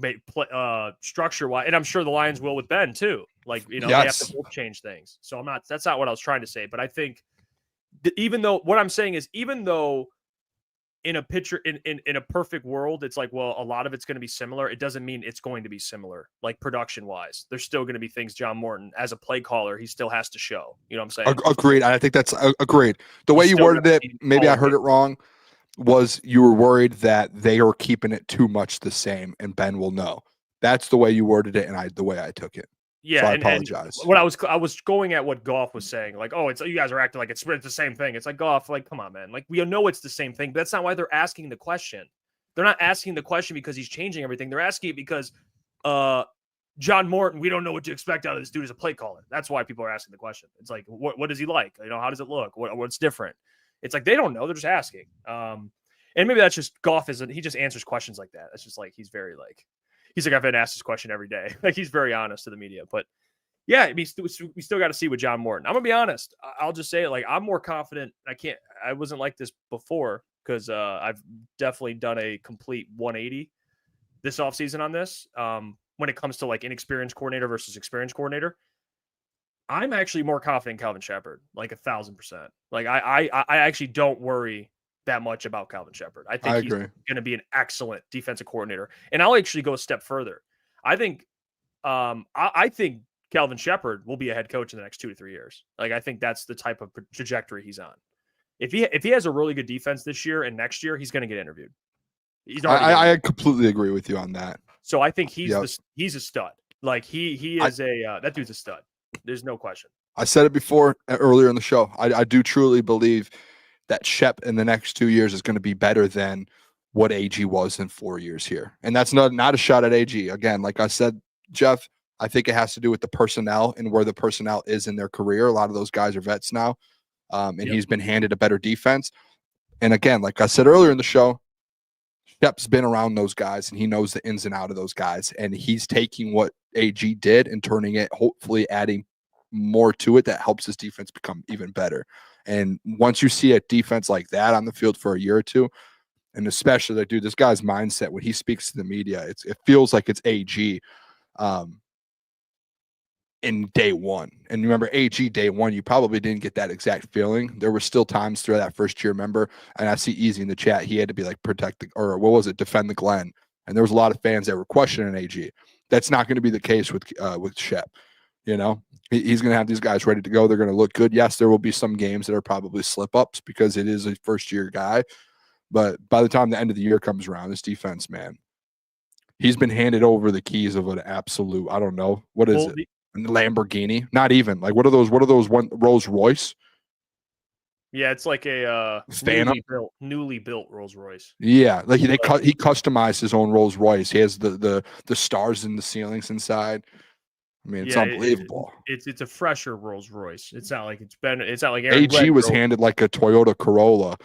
B: structure wise, and I'm sure the Lions will with Ben too. Like, you know, they have to both change things. So that's not what I was trying to say. But I think even though in a picture, in a perfect world, it's like, well, a lot of it's going to be similar. It doesn't mean it's going to be similar, like production wise. There's still going to be things John Morton, as a play caller, he still has to show. You know what I'm saying?
A: Agreed. I think that's agreed. The way you worded it, maybe I heard it wrong, was you were worried that they are keeping it too much the same, and Ben will know. That's the way you worded it, and the way I took it.
B: Yeah,
A: so I apologize.
B: What I was going at what Goff was saying, like, oh, you guys are acting like it's the same thing. It's like, Goff, like, come on, man. Like, we know it's the same thing, but that's not why they're asking the question. They're not asking the question because he's changing everything. They're asking it because John Morton, we don't know what to expect out of this dude as a play caller. That's why people are asking the question. It's like, what is he like? You know, how does it look? What's different? It's like they don't know. They're just asking. And maybe that's just Goff he just answers questions like that. It's just like he's very like. He's like, I've been asked this question every day. Like, he's very honest to the media. But, yeah, we still got to see with John Morton. I'm going to be honest. I'll just say it. Like, I'm more confident. I wasn't like this before. because I've definitely done a complete 180 this offseason on this. When it comes to like inexperienced coordinator versus experienced coordinator, I'm actually more confident in Calvin Shepard, like 1,000%. Like I actually don't worry that much about Calvin Shepard. I think he's going to be an excellent defensive coordinator. And I'll actually go a step further. I think Calvin Shepard will be a head coach in the next 2 to 3 years. Like, I think that's the type of trajectory he's on. If he has a really good defense this year and next year, he's going to get interviewed.
A: I completely agree with you on that.
B: So I think he's a stud. Like he is that dude's a stud. There's no question. I
A: said it before earlier in the show. I do truly believe that Shep in the next 2 years is going to be better than what AG was in 4 years here. And that's not a shot at AG. Again, like I said, Jeff, I think it has to do with the personnel and where the personnel is in their career. A lot of those guys are vets now. And he's been handed a better defense. And again, like I said earlier in the show, Shep's been around those guys and he knows the ins and outs of those guys. And he's taking what AG did and turning it, hopefully adding more to it that helps his defense become even better. And once you see a defense like that on the field for a year or two, and especially like, dude, this guy's mindset when he speaks to the media, it feels like it's AG in day one. And remember, AG day one, you probably didn't get that exact feeling. There were still times throughout that first year, remember, and I see Easy in the chat, he had to be like defend the Glen. And there was a lot of fans that were questioning AG. That's not going to be the case with Shep. You know, he's going to have these guys ready to go. They're going to look good. Yes, there will be some games that are probably slip-ups because it is a first-year guy. But by the time the end of the year comes around, this defense, man, he's been handed over the keys of an absolute, I don't know, what is it? Lamborghini? Not even. Like, what are those one Rolls Royce?
B: Yeah, it's like a newly built Rolls Royce.
A: Yeah, like he customized his own Rolls Royce. He has the stars in the ceilings inside. I mean, it's unbelievable.
B: It's a fresher Rolls Royce. It's not like Aaron
A: AG was handed like a Toyota Corolla,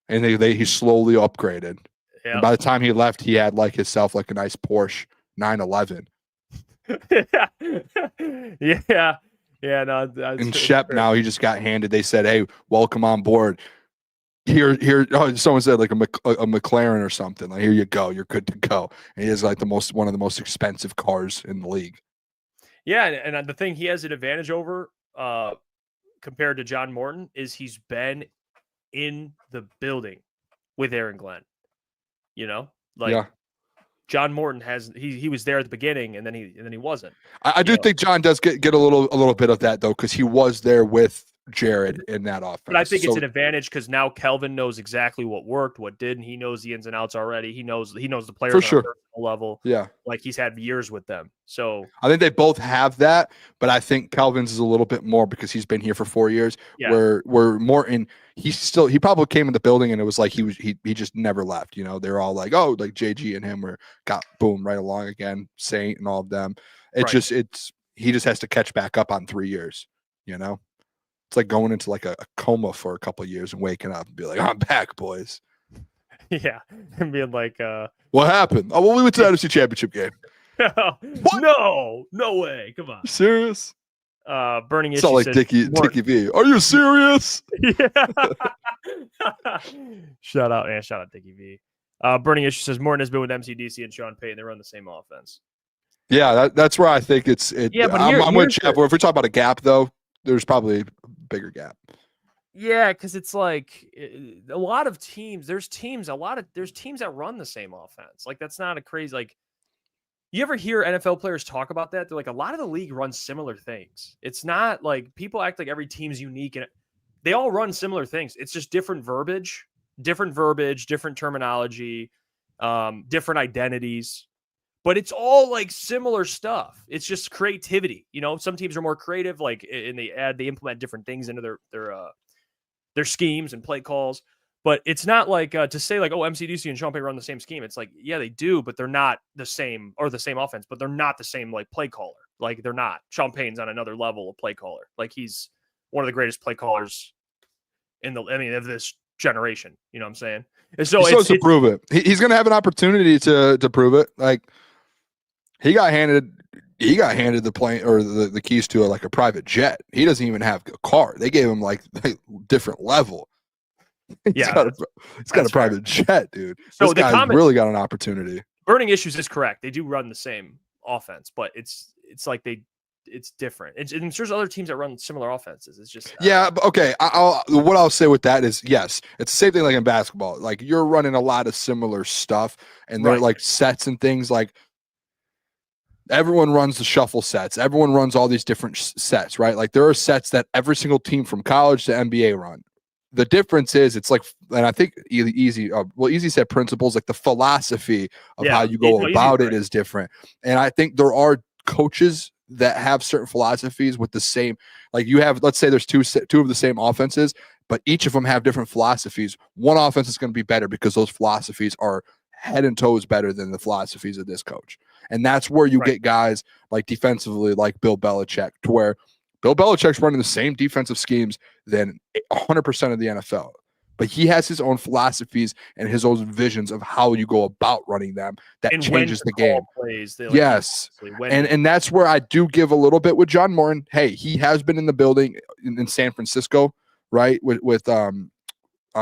A: and he slowly upgraded. Yeah. And by the time he left, he had like himself like a nice Porsche 911.
B: Yeah. No.
A: And Shep now he just got handed. They said, "Hey, welcome on board." Here. Oh, someone said like a McLaren or something. Like, here you go. You're good to go. And he has like one of the most expensive cars in the league.
B: Yeah, and the thing he has an advantage over compared to John Morton is he's been in the building with Aaron Glenn. You know, like John Morton he was there at the beginning and then he wasn't.
A: I do think John does get a little bit of that though, because he was there with Jared in that offense.
B: But I think it's an advantage because now Kelvin knows exactly what worked, what didn't. He knows the ins and outs already. He knows the players
A: for sure.
B: On a personal level.
A: Yeah, like
B: he's had years with them. So
A: I think they both have that, but I think Kelvin's is a little bit more because he's been here for 4 years. Yeah. Where Morton, he probably came in the building and it was like he just never left. You know, they're all like, oh, like JG and him got right along again, Saint and all of them. He just has to catch back up on 3 years. You know. It's like going into like a coma for a couple of years and waking up and be like, I'm back, boys.
B: Yeah. And being like,
A: what happened? Oh, well, we went to the NFC Championship game.
B: What? No way. Come on.
A: Serious?
B: Burning
A: Issue. It's not like Dickie V. Are you serious?
B: Yeah. Shout out Dickie V. Burning Issue says Morton has been with MCDC and Sean Payton. They run the same offense.
A: Yeah, that's where I think it's.
B: Yeah, but
A: I'm with Jeff. If we're talking about a gap, though, there's probably a bigger gap.
B: Yeah, because it's like a lot of teams. There's teams that run the same offense. Like that's not a crazy. Like you ever hear NFL players talk about that? They're like a lot of the league runs similar things. It's not like people act like every team's unique and they all run similar things. It's just different verbiage, different terminology, different identities. But it's all like similar stuff. It's just creativity. You know, some teams are more creative, like, and they implement different things into their schemes and play calls. But it's not like to say like, oh, MCDC and Sean Payton run the same scheme. It's like, yeah, they do, but they're not the same offense, but they're not the same like play caller. Like they're not. Sean Payton's on another level of play caller. Like he's one of the greatest play callers of this generation. You know what I'm saying? And so
A: it's to prove it. He's going to have an opportunity to prove it. Like. He got handed the plane or the keys to a private jet. He doesn't even have a car. They gave him like different level.
B: Yeah,
A: got a private jet, dude.
B: So
A: this
B: the
A: guy's really got an opportunity.
B: Burning Issues is correct. They do run the same offense, but it's like it's different. And there's other teams that run similar offenses. It's just
A: but okay. What I'll say with that is yes, it's the same thing like in basketball. Like you're running a lot of similar stuff, and they're like sets and things. Like everyone runs the shuffle sets. Everyone runs all these different sets, right? Like there are sets that every single team from college to NBA run. The difference is it's like, and I think Easy said principles, like the philosophy of how you go about it is different. And I think there are coaches that have certain philosophies with the same, like you have, let's say there's two of the same offenses, but each of them have different philosophies. One offense is going to be better because those philosophies are head and toes better than the philosophies of this coach. And that's where you get guys like defensively, like Bill Belichick, to where Bill Belichick's running the same defensive schemes than 100% of the NFL. But he has his own philosophies and his own visions of how you go about running them that changes the game. Yes. And that's where I do give a little bit with John Morton. Hey, he has been in the building in San Francisco, right? With I'm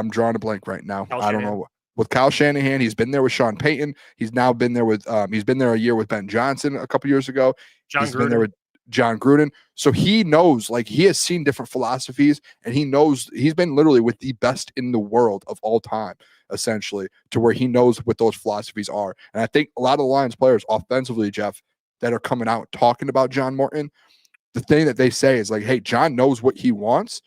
A: drawing a blank right now. I don't know. With Kyle Shanahan, he's been there with Sean Payton. He's now been there with he's been there a year with Ben Johnson a couple years ago. He's been there with John Gruden. So he knows, like he has seen different philosophies, and he knows he's been literally with the best in the world of all time, essentially, to where he knows what those philosophies are. And I think a lot of the Lions players offensively, Jeff, that are coming out talking about John Morton, the thing that they say is like, hey, John knows what he wants,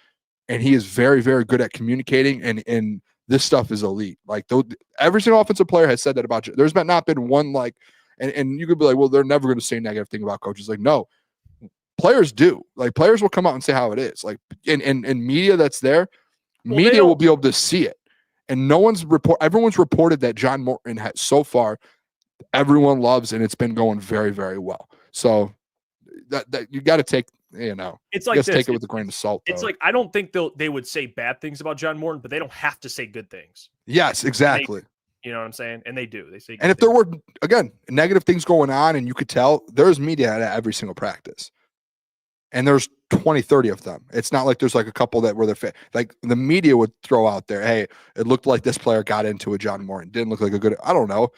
A: and he is very, very good at communicating, and this stuff is elite. Like every single offensive player has said that about you. There's not been one like, and you could be like, well, they're never going to say negative thing about coaches. Like, no, players do. Like players will come out and say how it is. Like in media that's there, media will be able to see it. And everyone's reported that John Morton has so far, everyone loves, and it's been going very, very well. So that you got to take, it's like take it with a grain of salt.
B: It's like, I don't think they would say bad things about John Morton, but they don't have to say good things.
A: Yes, exactly.
B: You know what I'm saying? And they do. They say.
A: And if there were, again, negative things going on, and you could tell, there's media at every single practice. And there's 20, 30 of them. It's not like there's like a couple that were like the media would throw out there, hey, it looked like this player got into a John Morton. Didn't look like a good, I don't know.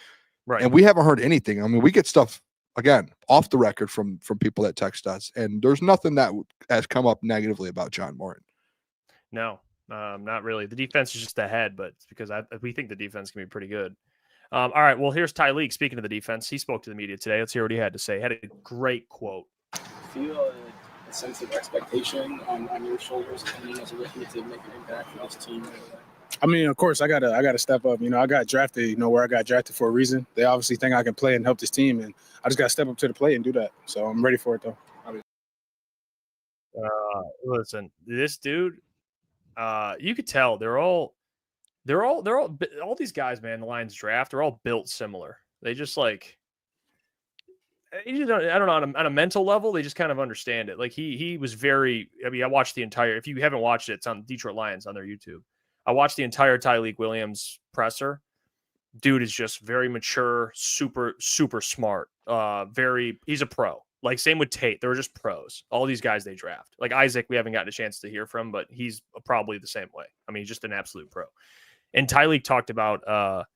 B: Right.
A: And we haven't heard anything. I mean, we get stuff, again, off the record from people that text us. And there's nothing that has come up negatively about John Morton.
B: No, not really. The defense is just ahead, but it's because we think the defense can be pretty good. All right, well, here's Ty League. Speaking of the defense, he spoke to the media today. Let's hear what he had to say. He had a great quote.
I: Feel a sense of expectation on your shoulders coming in as a rookie to make an impact for this team?
J: I mean, of course, I gotta step up. I got drafted, where I got drafted for a reason. They obviously think I can play and help this team, and I just gotta step up to the plate and do that. So I'm ready for it, though.
B: Listen, this dude, you could tell they're all these guys, man. The Lions draft, they're all built similar. They just like. I don't know, on a mental level, they just kind of understand it. Like he was very, I mean, I watched the entire, if you haven't watched it, it's on Detroit Lions on their YouTube. I watched the entire Tyreek Williams presser. Dude is just very mature, super, super smart. He's a pro. Like same with Tate. They're just pros. All these guys they draft. Like Isaac, we haven't gotten a chance to hear from, but he's probably the same way. I mean, he's just an absolute pro. And Tyreek talked about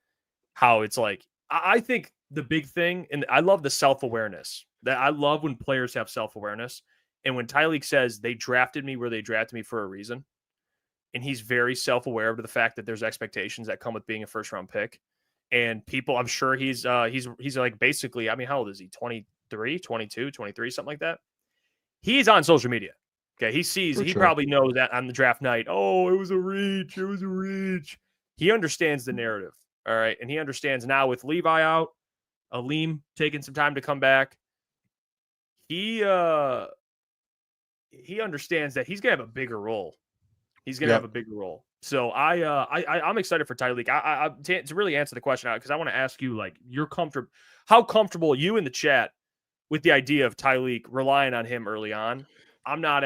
B: how it's like, I think the big thing, and I love the self-awareness. That I love when players have self-awareness. And when Tyreek says they drafted me where they drafted me for a reason, and he's very self-aware of the fact that there's expectations that come with being a first-round pick. And people, I'm sure he's like basically, I mean, how old is he? 23, 22, 23, something like that. He's on social media. Okay, he probably knows that on the draft night, oh, it was a reach. It was a reach. He understands the narrative. All right. And he understands now with Levi out, Aleem taking some time to come back. He understands that he's gonna have a bigger role. He's gonna have a bigger role. So I'm excited for Tyreek. To really answer the question out, because I want to ask you, like, how comfortable are you in the chat with the idea of Tyreek relying on him early on? I'm not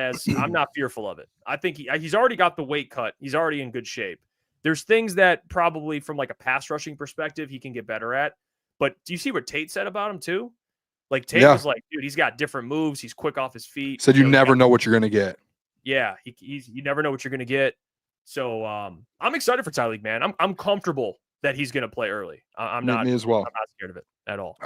B: fearful of it. I think he's already got the weight cut. He's already in good shape. There's things that probably from like a pass rushing perspective he can get better at. But do you see what Tate said about him too? Like Tate was like, dude, he's got different moves. He's quick off his feet.
A: Said you never know what you're going to get.
B: Yeah, you never know what you're going to get. So I'm excited for Tyreek, man. I'm comfortable that he's going to play early. I'm not.
A: Me as well.
B: I'm not scared of it at all.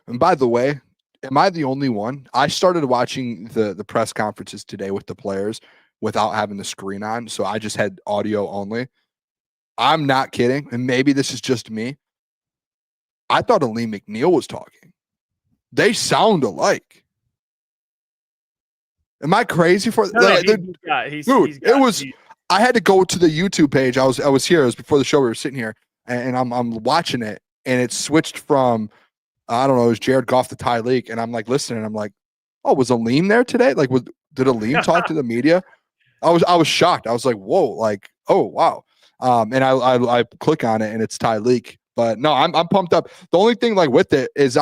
A: And by the way, am I the only one? I started watching the press conferences today with the players without having the screen on, so I just had audio only. I'm not kidding, and maybe this is just me. I thought Aleem McNeil was talking. They sound alike. Am I crazy for
B: Dude?
A: It was. I had to go to the YouTube page. I was here. It was before the show. We were sitting here, and I'm watching it, and it switched from I don't know. It was Jared Goff to Tyreek, and I'm like listening. And I'm like, oh, was Aleem there today? Like, did Aleem talk to the media? I was shocked. I was like, whoa, like, oh wow. And I click on it, and it's Tyreek. But no, I'm pumped up. The only thing like with it is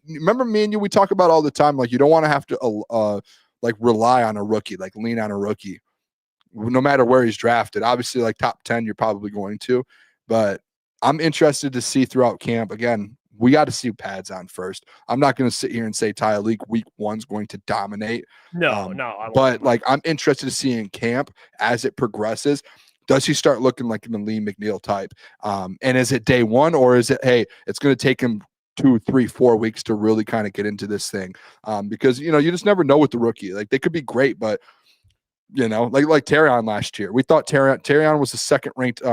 A: remember me and you, we talk about all the time, like you don't want to have to like rely on a rookie, like lean on a rookie, no matter where he's drafted. Obviously, like top 10, you're probably going to, but I'm interested to see throughout camp. Again, we got to see pads on first. I'm not going to sit here and say Tyreek week 1's going to dominate.
B: No.
A: But like I'm interested to see in camp as it progresses. Does he start looking like an Aleem McNeil type? And is it day 1, or is it, hey, it's going to take him 2, 3, 4 weeks to really kind of get into this thing? Because, you just never know with the rookie. Like they could be great, but, like Taran last year. We thought Taran was the second-ranked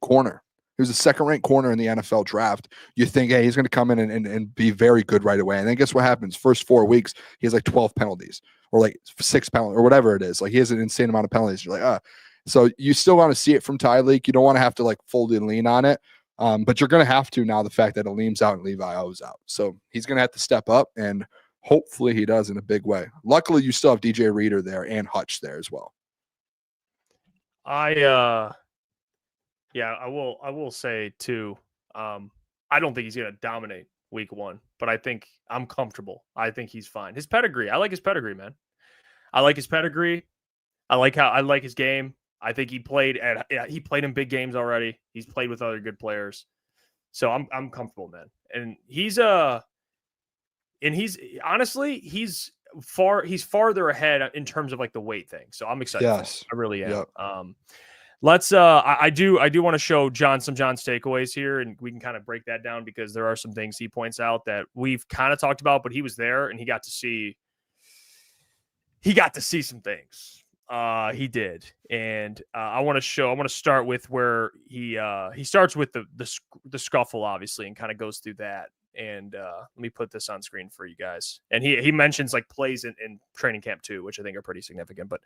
A: corner. He was the second-ranked corner in the NFL draft. You think, hey, he's going to come in and be very good right away. And then guess what happens? First 4 weeks, he has like 12 penalties or like 6 penalties or whatever it is. Like he has an insane amount of penalties. You're like, So you still want to see it from Tyreek. You don't want to have to like fold and lean on it. But you're going to have to now the fact that Aleem's out and Levi O's out. So he's going to have to step up, and hopefully he does in a big way. Luckily, you still have DJ Reader there and Hutch there as well.
B: I will say too, I don't think he's going to dominate week 1, but I think I'm comfortable. I think he's fine. His pedigree, I like his pedigree, man. I like his pedigree. I like his game. I think he played in big games already. He's played with other good players. So I'm comfortable, man. And he's honestly, he's farther ahead in terms of like the weight thing. So I'm excited.
A: Yes.
B: I really am.
A: Yep.
B: Let's I do want to show John's takeaways here, and we can kind of break that down because there are some things he points out that we've kind of talked about, but he was there and he got to see some things. He did. And I want to start with where he starts with the scuffle, obviously, and kind of goes through that. And let me put this on screen for you guys. And he mentions like plays in training camp too, which I think are pretty significant. But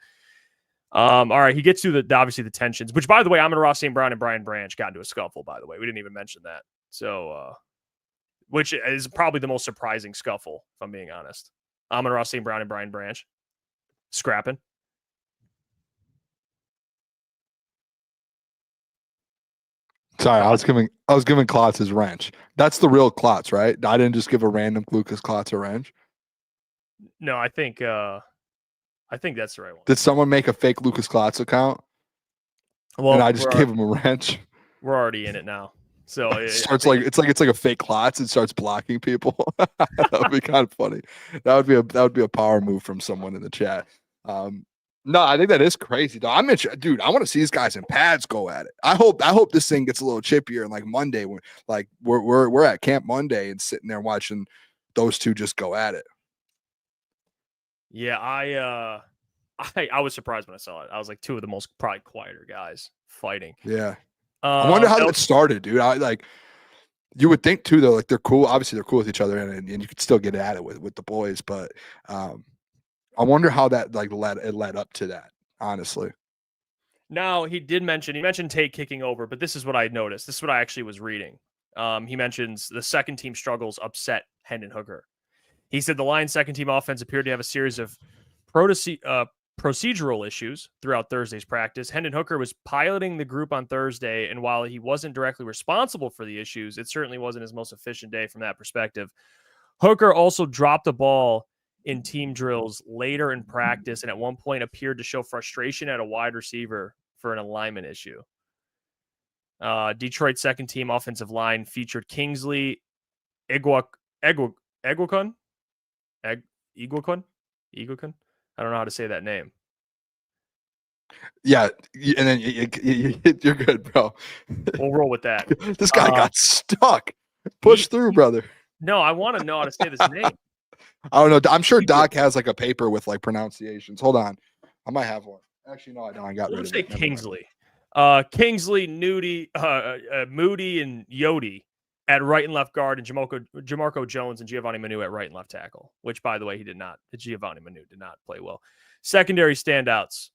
B: all right, he gets to obviously the tensions, which by the way, Amon-Ra St. Brown and Brian Branch got into a scuffle, by the way. We didn't even mention that. So which is probably the most surprising scuffle, if I'm being honest. Amon-Ra St. Brown and Brian Branch scrapping.
A: Sorry, I was giving Klotz his wrench. That's the real Klotz, right? I didn't just give a random Lukas Klotz a wrench.
B: No, I think that's the right one.
A: Did someone make a fake Lukas Klotz account?
B: Well,
A: and I just gave him a wrench.
B: We're already in it now. So
A: it's like a fake Klotz and starts blocking people. That would be kind of funny. That would be a power move from someone in the chat. No, I think that is crazy, though. I'm interested, dude. I want to see these guys in pads go at it. I hope this thing gets a little chippier. And like Monday, when like we're at Camp Monday and sitting there watching those two just go at it.
B: Yeah, I was surprised when I saw it. I was like, two of the most probably quieter guys fighting.
A: Yeah, I wonder how that started, dude. You would think too, though. Like they're cool. Obviously, they're cool with each other, and you could still get at it with the boys, but. I wonder how that like led up to that, honestly.
B: Now he mentioned Tate kicking over, but this is what I noticed. This is what I actually was reading. He mentions the second team struggles upset Hendon Hooker. He said the Lions' second team offense appeared to have a series of procedural issues throughout Thursday's practice. Hendon Hooker was piloting the group on Thursday, and while he wasn't directly responsible for the issues, it certainly wasn't his most efficient day from that perspective. Hooker also dropped the ball in team drills later in practice, and at one point appeared to show frustration at a wide receiver for an alignment issue. Detroit's second team offensive line featured Kingsley Eguakun. I don't know how to say that name.
A: Yeah, and then you're good, bro.
B: We'll roll with that.
A: This guy got stuck. Push through, brother.
B: No, I want to know how to say this name.
A: I don't know. I'm sure Doc has like a paper with like pronunciations. Hold on. I might have one. Actually, no, I don't. I got rid
B: Let's
A: of
B: say
A: it.
B: Kingsley. Kingsley, Moody, and Yodi at right and left guard, and Jamarco Jones and Giovanni Manu at right and left tackle, which, by the way, Giovanni Manu did not play well. Secondary standouts.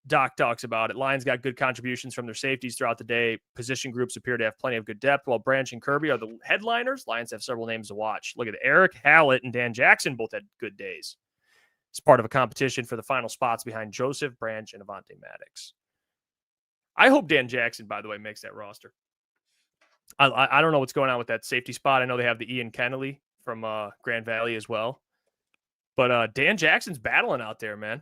B: Doc talks about it. Lions got good contributions from their safeties throughout the day. Position groups appear to have plenty of good depth, while Branch and Kirby are the headliners. Lions have several names to watch. Look at Eric Hallett and Dan Jackson both had good days. It's part of a competition for the final spots behind Joseph, Branch, and Avonte Maddox. I hope Dan Jackson, by the way, makes that roster. I don't know what's going on with that safety spot. I know they have the Ian Kennelly from Grand Valley as well. But Dan Jackson's battling out there, man.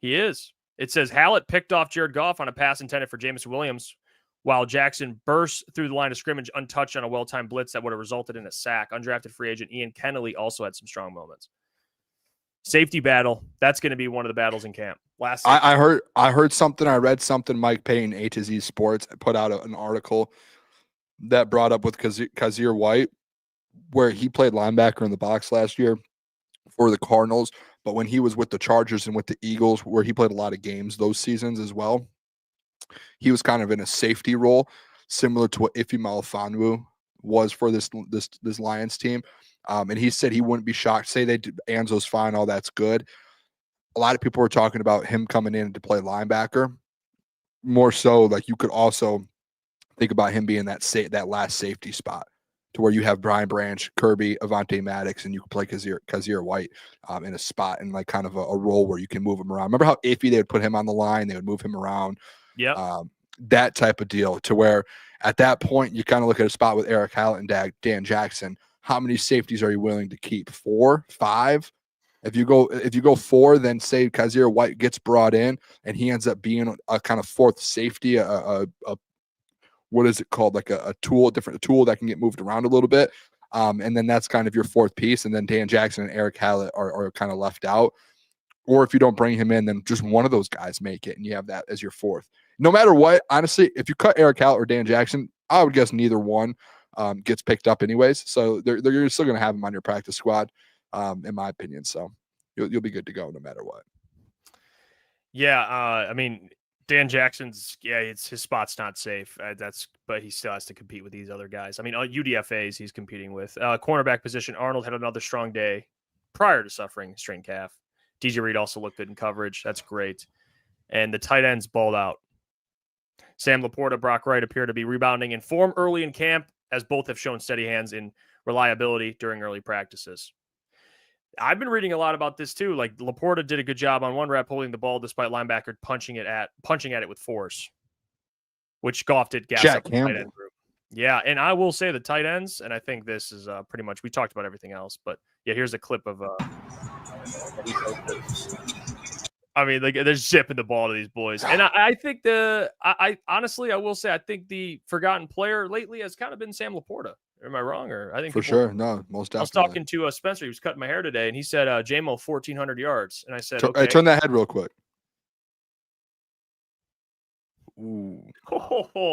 B: He is. It says Hallett picked off Jared Goff on a pass intended for Jameson Williams, while Jackson burst through the line of scrimmage untouched on a well-timed blitz that would have resulted in a sack. Undrafted free agent Ian Kennelly also had some strong moments. Safety battle. That's going to be one of the battles in camp.
A: I heard something. I read something. Mike Payne, A to Z Sports, put out an article that brought up with Kazir White, where he played linebacker in the box last year for the Cardinals. But when he was with the Chargers and with the Eagles, where he played a lot of games those seasons as well, he was kind of in a safety role, similar to what Ife Melifonwu was for this Lions team. And he said he wouldn't be shocked. Say they did, Anzo's fine, all that's good. A lot of people were talking about him coming in to play linebacker. More so, like you could also think about him being that last safety spot, to where you have Brian Branch, Kirby, Avonte Maddox, and you can play Kazir White in a spot and like kind of a role where you can move him around. Remember how iffy they would put him on the line, they would move him around.
B: Yeah,
A: that type of deal, to where at that point you kind of look at a spot with Eric Hallett and Dan Jackson. How many safeties are you willing to keep? 4, 5? If you go 4, then say Kazir White gets brought in and he ends up being a kind of fourth safety, what is it called? Like a tool that can get moved around a little bit. And then that's kind of your fourth piece. And then Dan Jackson and Eric Hallett are kind of left out. Or if you don't bring him in, then just one of those guys make it and you have that as your fourth. No matter what, honestly, if you cut Eric Hallett or Dan Jackson, I would guess neither one gets picked up anyways. So you're still going to have him on your practice squad, in my opinion. So you'll be good to go no matter what.
B: Yeah, I mean, Dan Jackson's, his spot's not safe. But he still has to compete with these other guys. I mean, UDFAs he's competing with. Cornerback position, Arnold had another strong day prior to suffering strained calf. DJ Reed also looked good in coverage. That's great. And the tight ends balled out. Sam Laporta, Brock Wright appear to be rebounding in form early in camp, as both have shown steady hands in reliability during early practices. I've been reading a lot about this too. Like Laporta did a good job on one rep holding the ball despite linebacker punching at it with force, which Goff did gas up the tight end group. Yeah, and I will say the tight ends, and I think this is pretty much, we talked about everything else, but yeah, here's a clip of I mean, like they're zipping the ball to these boys. And I think I honestly, I will say, I think the forgotten player lately has kind of been Sam Laporta. Am I wrong? Or I think
A: for sure. No, most definitely.
B: I was talking to Spencer. He was cutting my hair today, and he said, "JMO 1,400 yards." And I said, "Okay."
A: Turn that head real quick.
B: Ooh,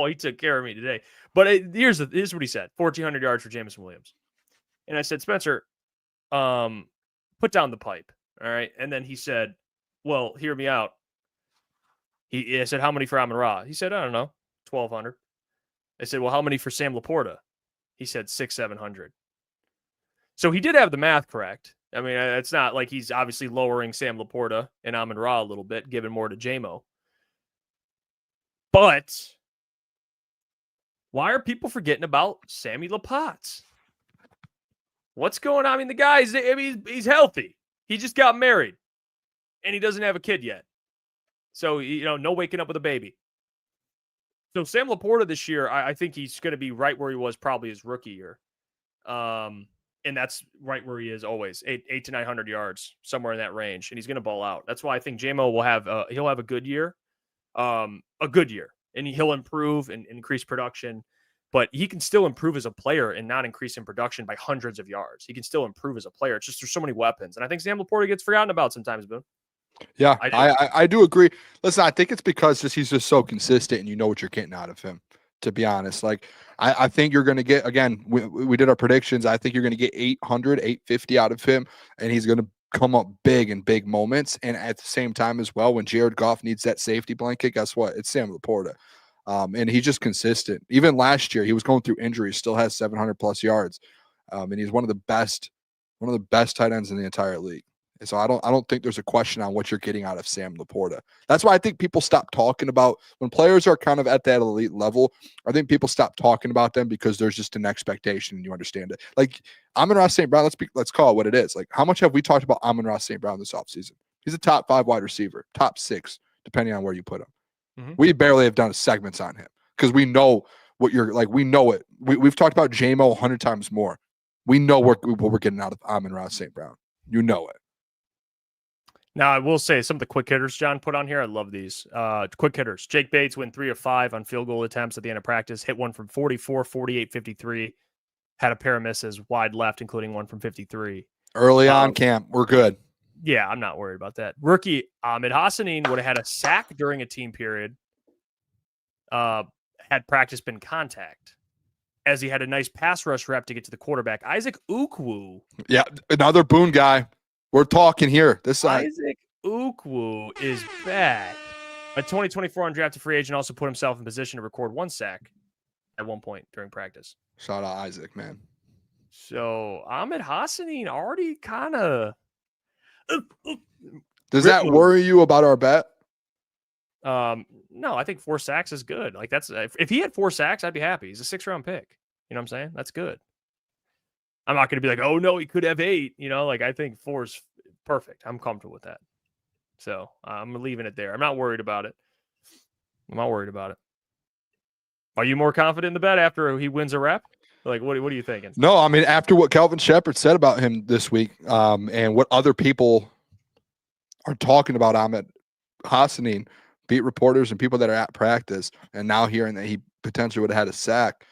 B: he took care of me today. But here's what he said: 1,400 yards for Jameson Williams. And I said, Spencer, put down the pipe, all right. And then he said, "Well, hear me out." I said, "How many for Amon-Ra?" He said, "I don't know, 1,200." I said, "Well, how many for Sam Laporta?" He said 600-700. So he did have the math correct. I mean, it's not like he's obviously lowering Sam Laporta and Amon-Ra a little bit, giving more to JMO. But why are people forgetting about Sammy Lapotz? What's going on? I mean, the guy he's healthy. He just got married, and he doesn't have a kid yet. So, no waking up with a baby. So Sam Laporta this year, I think he's going to be right where he was probably his rookie year. And that's right where he is always, 800 to 900 yards, somewhere in that range. And he's going to ball out. That's why I think JMO will have, he'll have a good year, and he'll improve and increase production, but he can still improve as a player and not increase in production by hundreds of yards. He can still improve as a player. It's just, there's so many weapons. And I think Sam Laporta gets forgotten about sometimes, Boone.
A: Yeah,
B: I do.
A: I do agree. Listen, I think it's because he's just so consistent and you know what you're getting out of him, to be honest. Like, I think you're going to get, again, we did our predictions. I think you're going to get 800, 850 out of him, and he's going to come up big in big moments. And at the same time as well, when Jared Goff needs that safety blanket, guess what? It's Sam Laporta. And he's just consistent. Even last year, he was going through injuries, still has 700 plus yards. And he's one of the best tight ends in the entire league. And so I don't think there's a question on what you're getting out of Sam Laporta. That's why I think people stop talking about when players are kind of at that elite level. I think people stop talking about them because there's just an expectation and you understand it. Like Amon-Ra St. Brown, let's call it what it is. Like, how much have we talked about Amon-Ra St. Brown this offseason? He's a top 5 wide receiver, top 6, depending on where you put him. Mm-hmm. We barely have done segments on him because we know what you're like. We know it. We've talked about JMO 100 times more. We know what we're getting out of Amon-Ra St. Brown. You know it.
B: Now, I will say some of the quick hitters John put on here. I love these. Quick hitters. Jake Bates went 3 of 5 on field goal attempts at the end of practice. Hit one from 44, 48, 53. Had a pair of misses wide left, including one from 53.
A: Early on camp. We're good.
B: Yeah, I'm not worried about that. Rookie Ahmed Hassanin would have had a sack during a team period. Had practice been contact, as he had a nice pass rush rep to get to the quarterback. Isaac Ukwu.
A: Yeah, another Boone guy. We're talking here. This side.
B: Isaac Ukwu is back. A 2024 undrafted free agent also put himself in position to record 1 sack at one point during practice.
A: Shout out Isaac, man.
B: So Ahmed Hassanin already kind of.
A: Does that worry you about our bet?
B: No, I think 4 sacks is good. Like that's if he had 4 sacks, I'd be happy. He's a 6th-round pick. You know what I'm saying? That's good. I'm not going to be like, oh no, he could have 8. You know, like I think 4 is perfect. I'm comfortable with that. So I'm leaving it there. I'm not worried about it. Are you more confident in the bet after he wins a rep? Like, what are you thinking?
A: No, I mean, after what Kelvin Shepherd said about him this week, and what other people are talking about Ahmed Hassanin, beat reporters and people that are at practice, and now hearing that he potentially would have had a sack,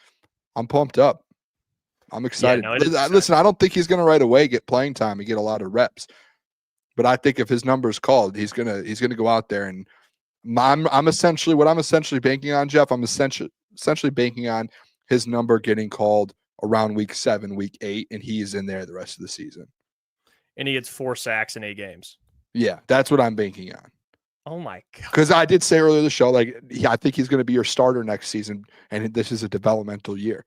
A: I'm pumped up. I'm excited. Yeah, listen, I don't think he's going to right away get playing time and get a lot of reps, but I think if his number is called, he's gonna go out there, and I'm essentially banking on, Jeff. I'm essentially banking on his number getting called around week 7, week 8, and he's in there the rest of the season.
B: And he gets 4 sacks in 8 games.
A: Yeah, that's what I'm banking on.
B: Oh my God!
A: Because I did say earlier in the show, like, I think he's going to be your starter next season, and this is a developmental year.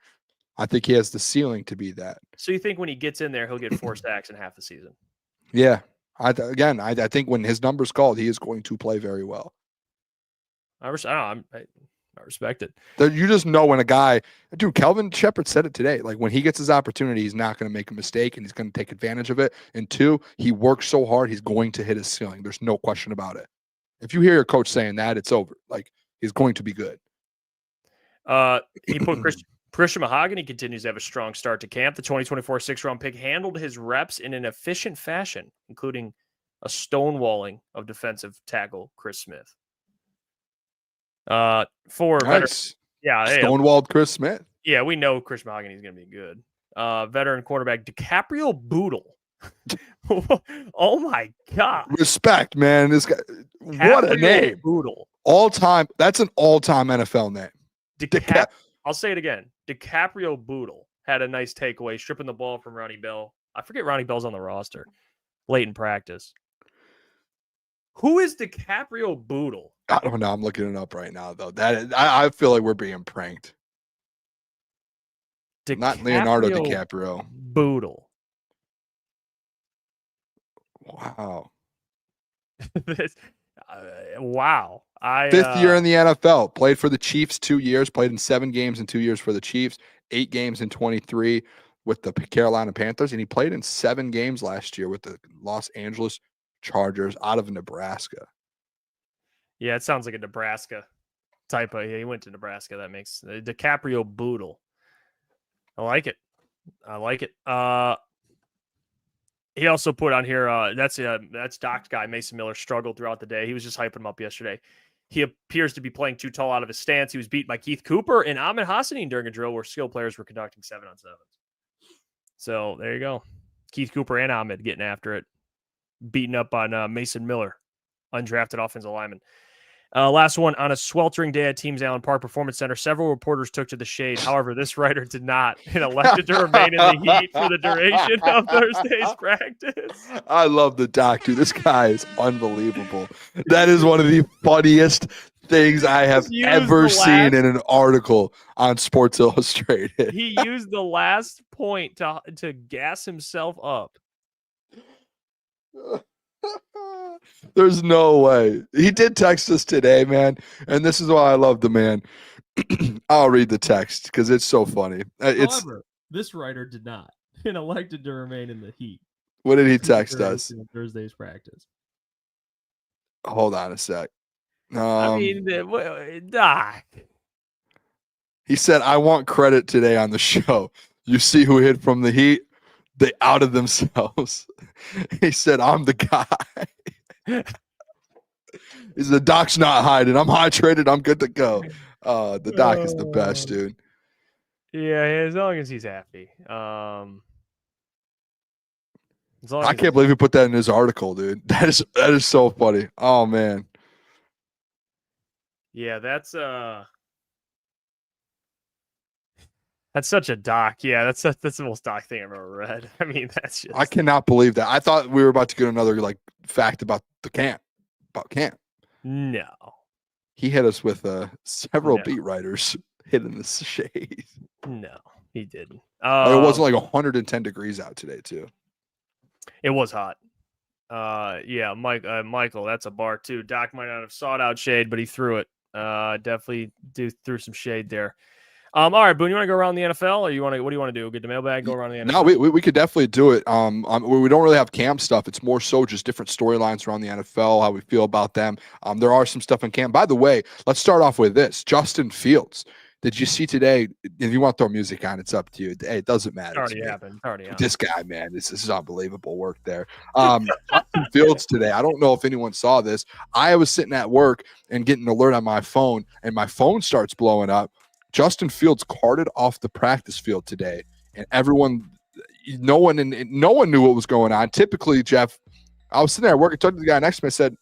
A: I think he has the ceiling to be that.
B: So you think when he gets in there, he'll get 4 sacks in half the season?
A: Yeah. I think when his number's called, he is going to play very well.
B: I respect it.
A: You just know when a guy, dude, Kelvin Shepherd said it today. Like when he gets his opportunity, he's not going to make a mistake and he's going to take advantage of it. And 2, he works so hard, he's going to hit his ceiling. There's no question about it. If you hear your coach saying that, it's over. Like he's going to be good.
B: He put Christian Mahogany continues to have a strong start to camp. The 2024 6th-round pick handled his reps in an efficient fashion, including a stonewalling of defensive tackle Chris Smith.
A: Nice. Stonewalled Chris Smith.
B: Yeah, we know Chris Mahogany is going to be good. Veteran quarterback DiCaprio Boodle. Oh my God!
A: Respect, man. This guy. What a name.
B: Boodle.
A: All time. That's an all-time NFL name.
B: I'll say it again. DiCaprio Boodle had a nice takeaway, stripping the ball from Ronnie Bell. I forget Ronnie Bell's on the roster late in practice. Who is DiCaprio Boodle?
A: I don't know. I'm looking it up right now, though. I feel like we're being pranked. Not Leonardo DiCaprio.
B: Boodle.
A: Wow.
B: Wow.
A: 5th year in the NFL. Played for the Chiefs 2 years. Played in 7 games in 2 years for the Chiefs. 8 games in 23 with the Carolina Panthers. And he played in 7 games last year with the Los Angeles Chargers out of Nebraska.
B: Yeah, it sounds like a Nebraska type of. Yeah, he went to Nebraska. That makes DiCaprio Boodle. I like it. He also put on here. That's Doc's guy. Mason Miller struggled throughout the day. He was just hyping him up yesterday. He appears to be playing too tall out of his stance. He was beat by Keith Cooper and Ahmed Hassanin during a drill where skilled players were conducting 7-on-7s. So there you go. Keith Cooper and Ahmed getting after it, beating up on Mason Miller. undrafted offensive lineman. Last one, on a sweltering day at Teams Allen Park Performance Center, several reporters took to the shade. However, this writer did not and elected to remain in the heat for the duration of Thursday's practice.
A: I love the doc, dude. This guy is unbelievable. That is one of the funniest things I have ever seen in an article on Sports Illustrated.
B: He used the last point to gas himself up.
A: There's no way. He did text us today, man. And this is why I love the man. I'll read the text because it's so funny.
K: However, this writer did not and elected to remain in the heat.
A: What did he text us?
K: Thursday's practice.
A: Hold on a sec.
B: Doc.
A: He said, I want credit today on the show. You see who hid from the heat? They outed themselves. He said, I'm the guy. He's the doc's not hiding. I'm hydrated. I'm good to go. The doc is the best, dude.
B: Yeah, as long as he's happy. I
A: can't believe he put that in his article, dude. That is so funny. Oh man.
B: Yeah, that's such a doc. Yeah, that's the most doc thing I've ever read. I mean, that's just.
A: I cannot believe that. I thought we were about to get another fact about the camp. About camp.
B: No.
A: He hit us with several beat writers hitting the shade.
B: No, he didn't.
A: It wasn't 110 degrees out today, too.
B: It was hot. Yeah, Michael, that's a bar too. Doc might not have sought out shade, but he threw it. Definitely threw some shade there. All right, Boone, you want to go around the NFL, or what do you want to do? Get the mailbag, go around the NFL?
A: No, we could definitely do it. We don't really have camp stuff. It's more so just different storylines around the NFL, how we feel about them. There are some stuff in camp. By the way, let's start off with this. Justin Fields. Did you see today? If you want to throw music on, it's up to you. Hey, it doesn't matter.
B: It already happened.
A: This guy, man, this is unbelievable work there. Justin Fields today. I don't know if anyone saw this. I was sitting at work and getting an alert on my phone, and my phone starts blowing up. Justin Fields carted off the practice field today, and no one knew what was going on. Typically, Jeff, I was sitting there at work and talked to the guy next to me. I said,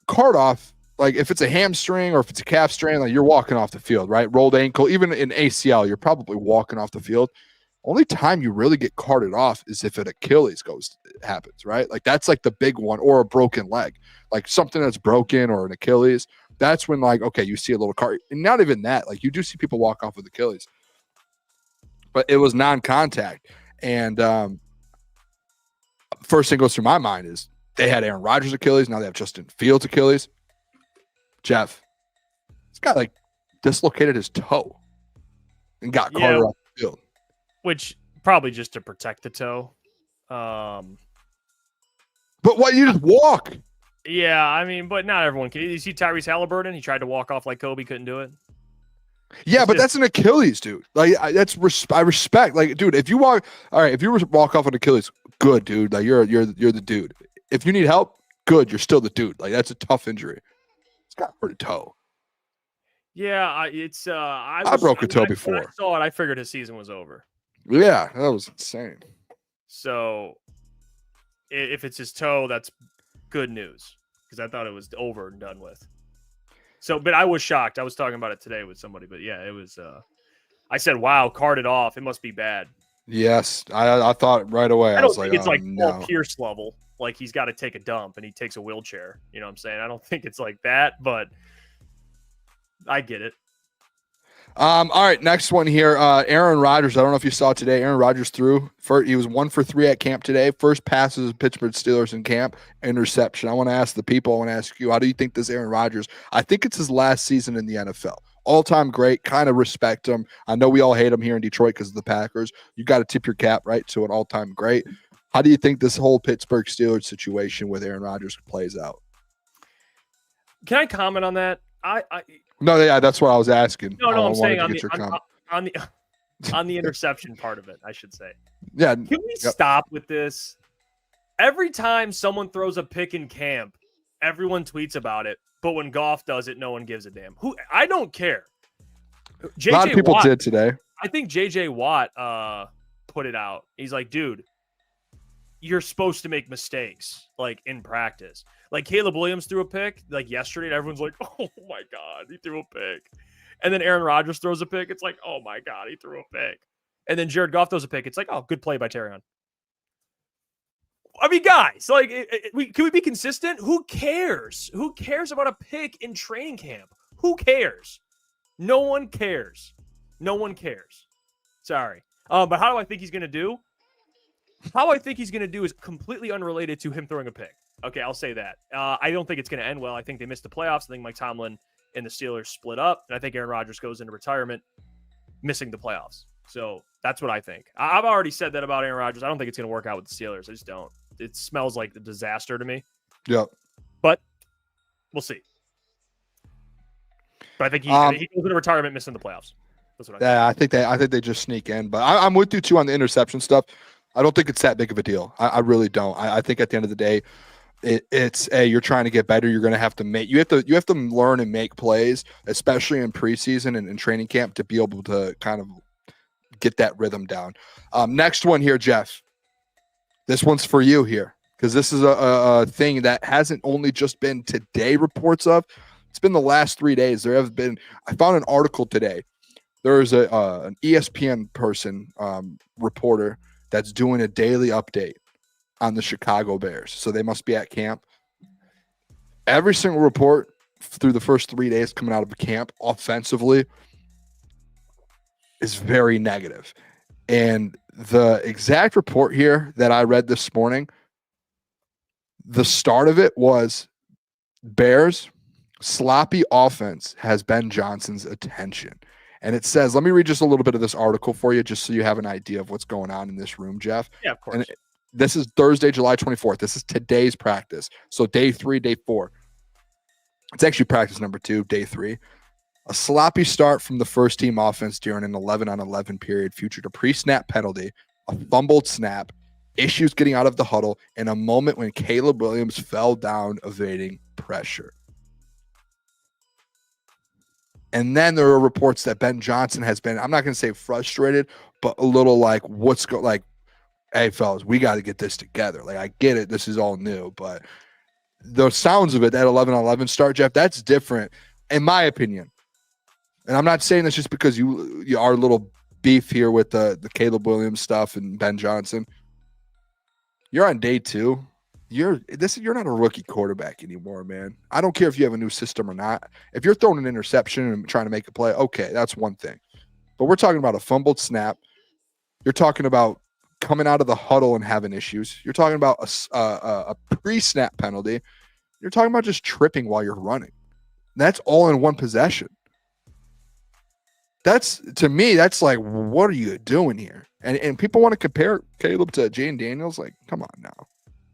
A: cart off. If it's a hamstring or if it's a calf strain, you're walking off the field, right? Rolled ankle, even in ACL, you're probably walking off the field. Only time you really get carted off is if an Achilles happens, right? That's the big one, or a broken leg, something that's broken or an Achilles. That's when okay, you see a little cart, and not even that. You do see people walk off with Achilles, but it was non-contact. And first thing goes through my mind is they had Aaron Rodgers' Achilles. Now they have Justin Fields' Achilles. Jeff, this guy dislocated his toe and got carted off the field.
B: Which probably just to protect the toe. But
A: what, you just walk?
B: Yeah, I mean, but not everyone can. You see Tyrese Halliburton? He tried to walk off like Kobe, couldn't do it.
A: Yeah, but that's an Achilles, dude. I respect. Dude, if you walk off an Achilles, good, dude. You're the dude. If you need help, good, you're still the dude. That's a tough injury. It's got hurt a toe.
B: Yeah,
A: I broke a toe before.
B: When I saw it, I figured his season was over.
A: Yeah, that was insane.
B: So, if it's his toe, that's good news because I thought it was over and done with. So, but I was shocked. I was talking about it today with somebody, but yeah, it was. I said, "Wow, carted off. It must be bad."
A: Yes, I thought right away.
B: I don't think it's
A: no.
B: Paul Pierce level. He's got to take a dump and he takes a wheelchair. You know what I'm saying? I don't think it's like that, but I get it.
A: All right, next one here. Aaron Rodgers. I don't know if you saw today. Aaron Rodgers threw. He was 1 for 3 at camp today. First passes of Pittsburgh Steelers in camp. Interception. I want to ask the people. I want to ask you. How do you think this Aaron Rodgers? I think it's his last season in the NFL. All-time great. Kind of respect him. I know we all hate him here in Detroit because of the Packers. You got to tip your cap, right, to an all-time great. How do you think this whole Pittsburgh Steelers situation with Aaron Rodgers plays out?
B: Can I comment on that?
A: No, yeah, that's what I was asking.
B: No, I'm saying on the interception part of it, I should say.
A: Yeah.
B: Can we stop with this? Every time someone throws a pick in camp, everyone tweets about it, but when Goff does it, no one gives a damn. I don't care.
A: A lot of people did today.
B: I think JJ Watt put it out. He's like, dude, you're supposed to make mistakes like in practice. Like Caleb Williams threw a pick like yesterday, and everyone's like, "Oh my god, he threw a pick." And then Aaron Rodgers throws a pick. It's like, "Oh my god, he threw a pick." And then Jared Goff throws a pick. It's like, "Oh, good play by Taran." I mean, guys, like, can we be consistent? Who cares? Who cares about a pick in training camp? Who cares? No one cares. No one cares. Sorry. But how do I think he's going to do? How I think he's going to do is completely unrelated to him throwing a pick. Okay, I'll say that. I don't think it's going to end well. I think they missed the playoffs. I think Mike Tomlin and the Steelers split up. And I think Aaron Rodgers goes into retirement missing the playoffs. So that's what I think. I've already said that about Aaron Rodgers. I don't think it's going to work out with the Steelers. I just don't. It smells like a disaster to me.
A: Yep.
B: But we'll see. But I think he goes into retirement missing the playoffs. That's what I think.
A: I think they just sneak in. But I'm with you too on the interception stuff. I don't think it's that big of a deal. I really don't. I think at the end of the day, it's you're trying to get better. You're going to have to you have to learn and make plays, especially in preseason and in training camp, to be able to kind of get that rhythm down. Next one here, Jeff. This one's for you here, because this is a thing that hasn't only just been today reports of. It's been the last 3 days. I found an article today. There is an ESPN person, reporter, that's doing a daily update on the Chicago Bears. So they must be at camp. Every single report through the first 3 days coming out of the camp offensively is very negative. And the exact report here that I read this morning, the start of it was Bears sloppy offense has Ben Johnson's attention. And it says, let me read just a little bit of this article for you, just so you have an idea of what's going on in this room, Jeff.
B: Yeah, of course.
A: And this is Thursday, July 24th. This is today's practice. So day 3, day 4. It's actually practice number 2, day 3. A sloppy start from the first team offense during an 11-on-11 period featured a pre-snap penalty, a fumbled snap, issues getting out of the huddle, and a moment when Caleb Williams fell down evading pressure. And then there are reports that Ben Johnson has been, I'm not going to say frustrated, but a little like, hey, fellas, we got to get this together. Like, I get it. This is all new. But the sounds of it, that 11-on-11 start, Jeff, that's different, in my opinion. And I'm not saying this just because you are a little beef here with the Caleb Williams stuff and Ben Johnson. You're on day 2. You're not a rookie quarterback anymore, man. I don't care if you have a new system or not. If you're throwing an interception and trying to make a play, okay, that's one thing. But we're talking about a fumbled snap. You're talking about coming out of the huddle and having issues. You're talking about a pre-snap penalty. You're talking about just tripping while you're running. That's all in one possession. To me, that's like, what are you doing here? And people want to compare Caleb to Jane Daniels. Like, come on now.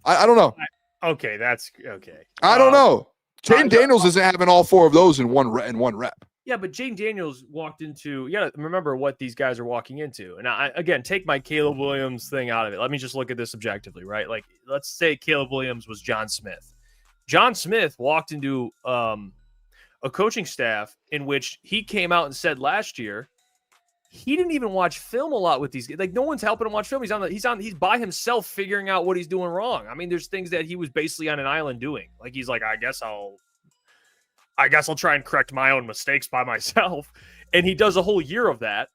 A: I don't know.
B: Okay, that's okay.
A: I don't know. Jane Daniels isn't having all 4 of those in one rep.
B: Yeah, but Jane Daniels walked into, you got to remember what these guys are walking into. And again, take my Caleb Williams thing out of it. Let me just look at this objectively, right? Like, let's say Caleb Williams was John Smith. John Smith walked into a coaching staff in which he came out and said last year he didn't even watch film a lot with these guys. Like, no one's helping him watch film. He's by himself figuring out what he's doing wrong. I mean, there's things that he was basically on an island doing. Like, he's like, I guess I'll try and correct my own mistakes by myself. And he does a whole year of that.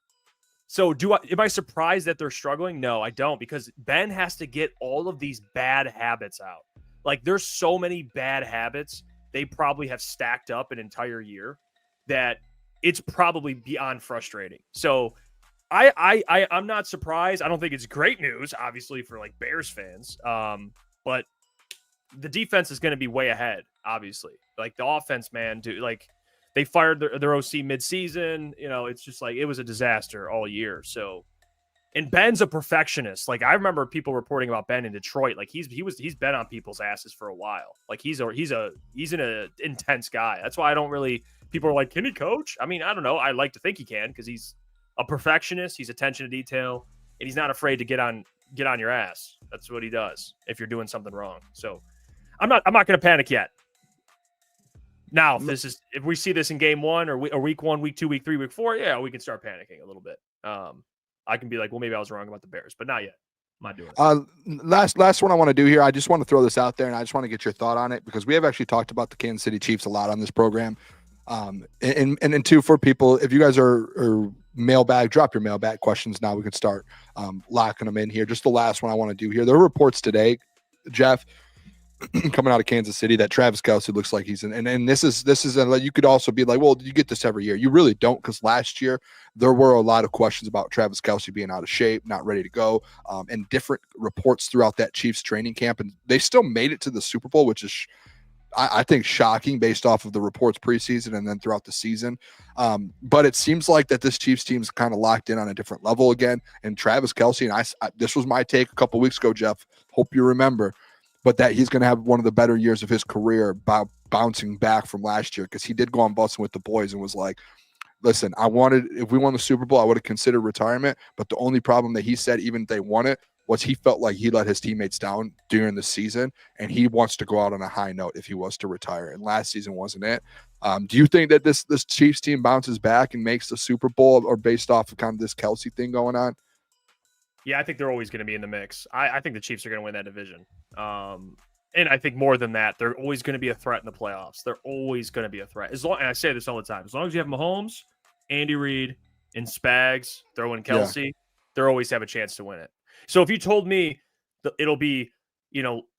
B: So am I surprised that they're struggling? No, I don't, because Ben has to get all of these bad habits out. Like, there's so many bad habits they probably have stacked up an entire year that it's probably beyond frustrating. So I'm not surprised. I don't think it's great news, obviously, for like Bears fans. But the defense is going to be way ahead, obviously. Like, the offense, man, they fired their OC midseason. You know, it's just like, it was a disaster all year. So, and Ben's a perfectionist. Like, I remember people reporting about Ben in Detroit. Like, he's been on people's asses for a while. Like, he's an intense guy. That's why I don't really. People are like, can he coach? I mean, I don't know. I like to think he can, because he's a perfectionist. He's attention to detail, and he's not afraid to get on your ass. That's what he does if you're doing something wrong. So I'm not going to panic yet. Now, if we see this in game 1 or week 1, week 2, week 3, week 4, yeah, we can start panicking a little bit. I can be like, well, maybe I was wrong about the Bears, but not yet.
K: I'm not doing it.
A: Last one I want to do here. I just want to throw this out there, and I just want to get your thought on it because we have actually talked about the Kansas City Chiefs a lot on this program. And two, for people, if you guys are mailbag, drop your mailbag questions now. We could start locking them in here. Just the last one I want to do here. There are reports today, Jeff, coming out of Kansas City that Travis Kelce looks like he's in. And this is you could also be like, well, you get this every year. You really don't, because last year there were a lot of questions about Travis Kelce being out of shape, not ready to go, and different reports throughout that Chiefs training camp. And they still made it to the Super Bowl, which is I think shocking based off of the reports preseason and then throughout the season. But it seems like that this Chiefs team's kind of locked in on a different level again. And Travis Kelce, and I this was my take a couple weeks ago, Jeff, hope you remember, but that he's going to have one of the better years of his career bouncing back from last year, because he did go on busting with the boys and was like, listen, if we won the Super Bowl, I would have considered retirement. But the only problem that he said, even if they won it, was he felt like he let his teammates down during the season, and he wants to go out on a high note if he was to retire. And last season wasn't it. Do you think that this Chiefs team bounces back and makes the Super Bowl, or based off of kind of this Kelce thing going on?
B: Yeah, I think they're always going to be in the mix. I think the Chiefs are going to win that division. And I think more than that, they're always going to be a threat in the playoffs. They're always going to be a threat. And I say this all the time, as long as you have Mahomes, Andy Reid, and Spags, throw in Kelce, they'll always have a chance to win it. So if you told me that it'll be,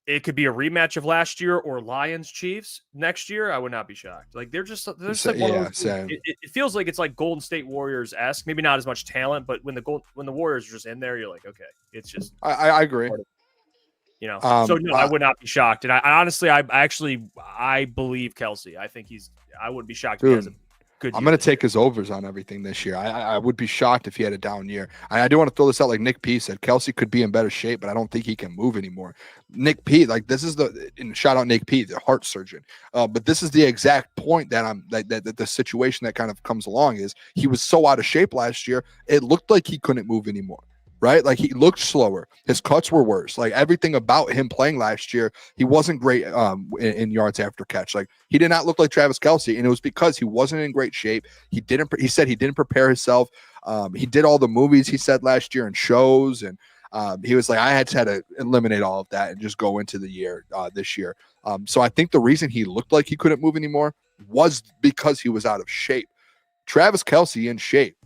B: it could be a rematch of last year or Lions Chiefs next year, I would not be shocked. Like they're just like one of those,
A: same.
B: It feels like it's like Golden State Warriors-esque. Maybe not as much talent, but when the Warriors are just in there, you're like, okay, it's just.
A: I agree.
B: So no, I would not be shocked. And I honestly, I believe Kelce. I think I wouldn't be shocked if he has a good year.
A: I'm going to take his overs on everything this year. I would be shocked if he had a down year. I do want to throw this out, like Nick P said, Kelce could be in better shape, but I don't think he can move anymore. Nick P, like this is and shout out Nick P, the heart surgeon. But this is the exact point that that the situation that kind of comes along is he was so out of shape last year, it looked like he couldn't move anymore. Right? Like he looked slower. His cuts were worse. Like everything about him playing last year, he wasn't great in yards after catch. Like he did not look like Travis Kelce, and it was because he wasn't in great shape. He said he didn't prepare himself. He did all the movies he said last year and shows, and he was like, I had to eliminate all of that and just go into the year this year. So I think the reason he looked like he couldn't move anymore was because he was out of shape. Travis Kelce in shape,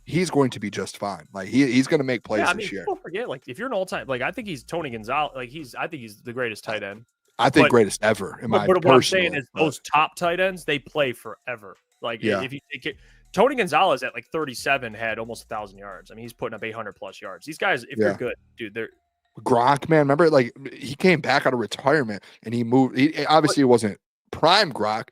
A: he's going to be just fine. Like he's going to make plays this year.
B: People forget, like if you're an all-time, like I think he's Tony Gonzalez. Like I think he's the greatest tight end.
A: I think greatest ever. But
B: what I'm saying is those top tight ends, they play forever. Like if you take it, Tony Gonzalez at like 37 had almost 1,000 yards. I mean, he's putting up 800 plus yards. These guys, if they're good, dude, they're.
A: Gronk, man, remember like he came back out of retirement and he moved. It wasn't prime Gronk,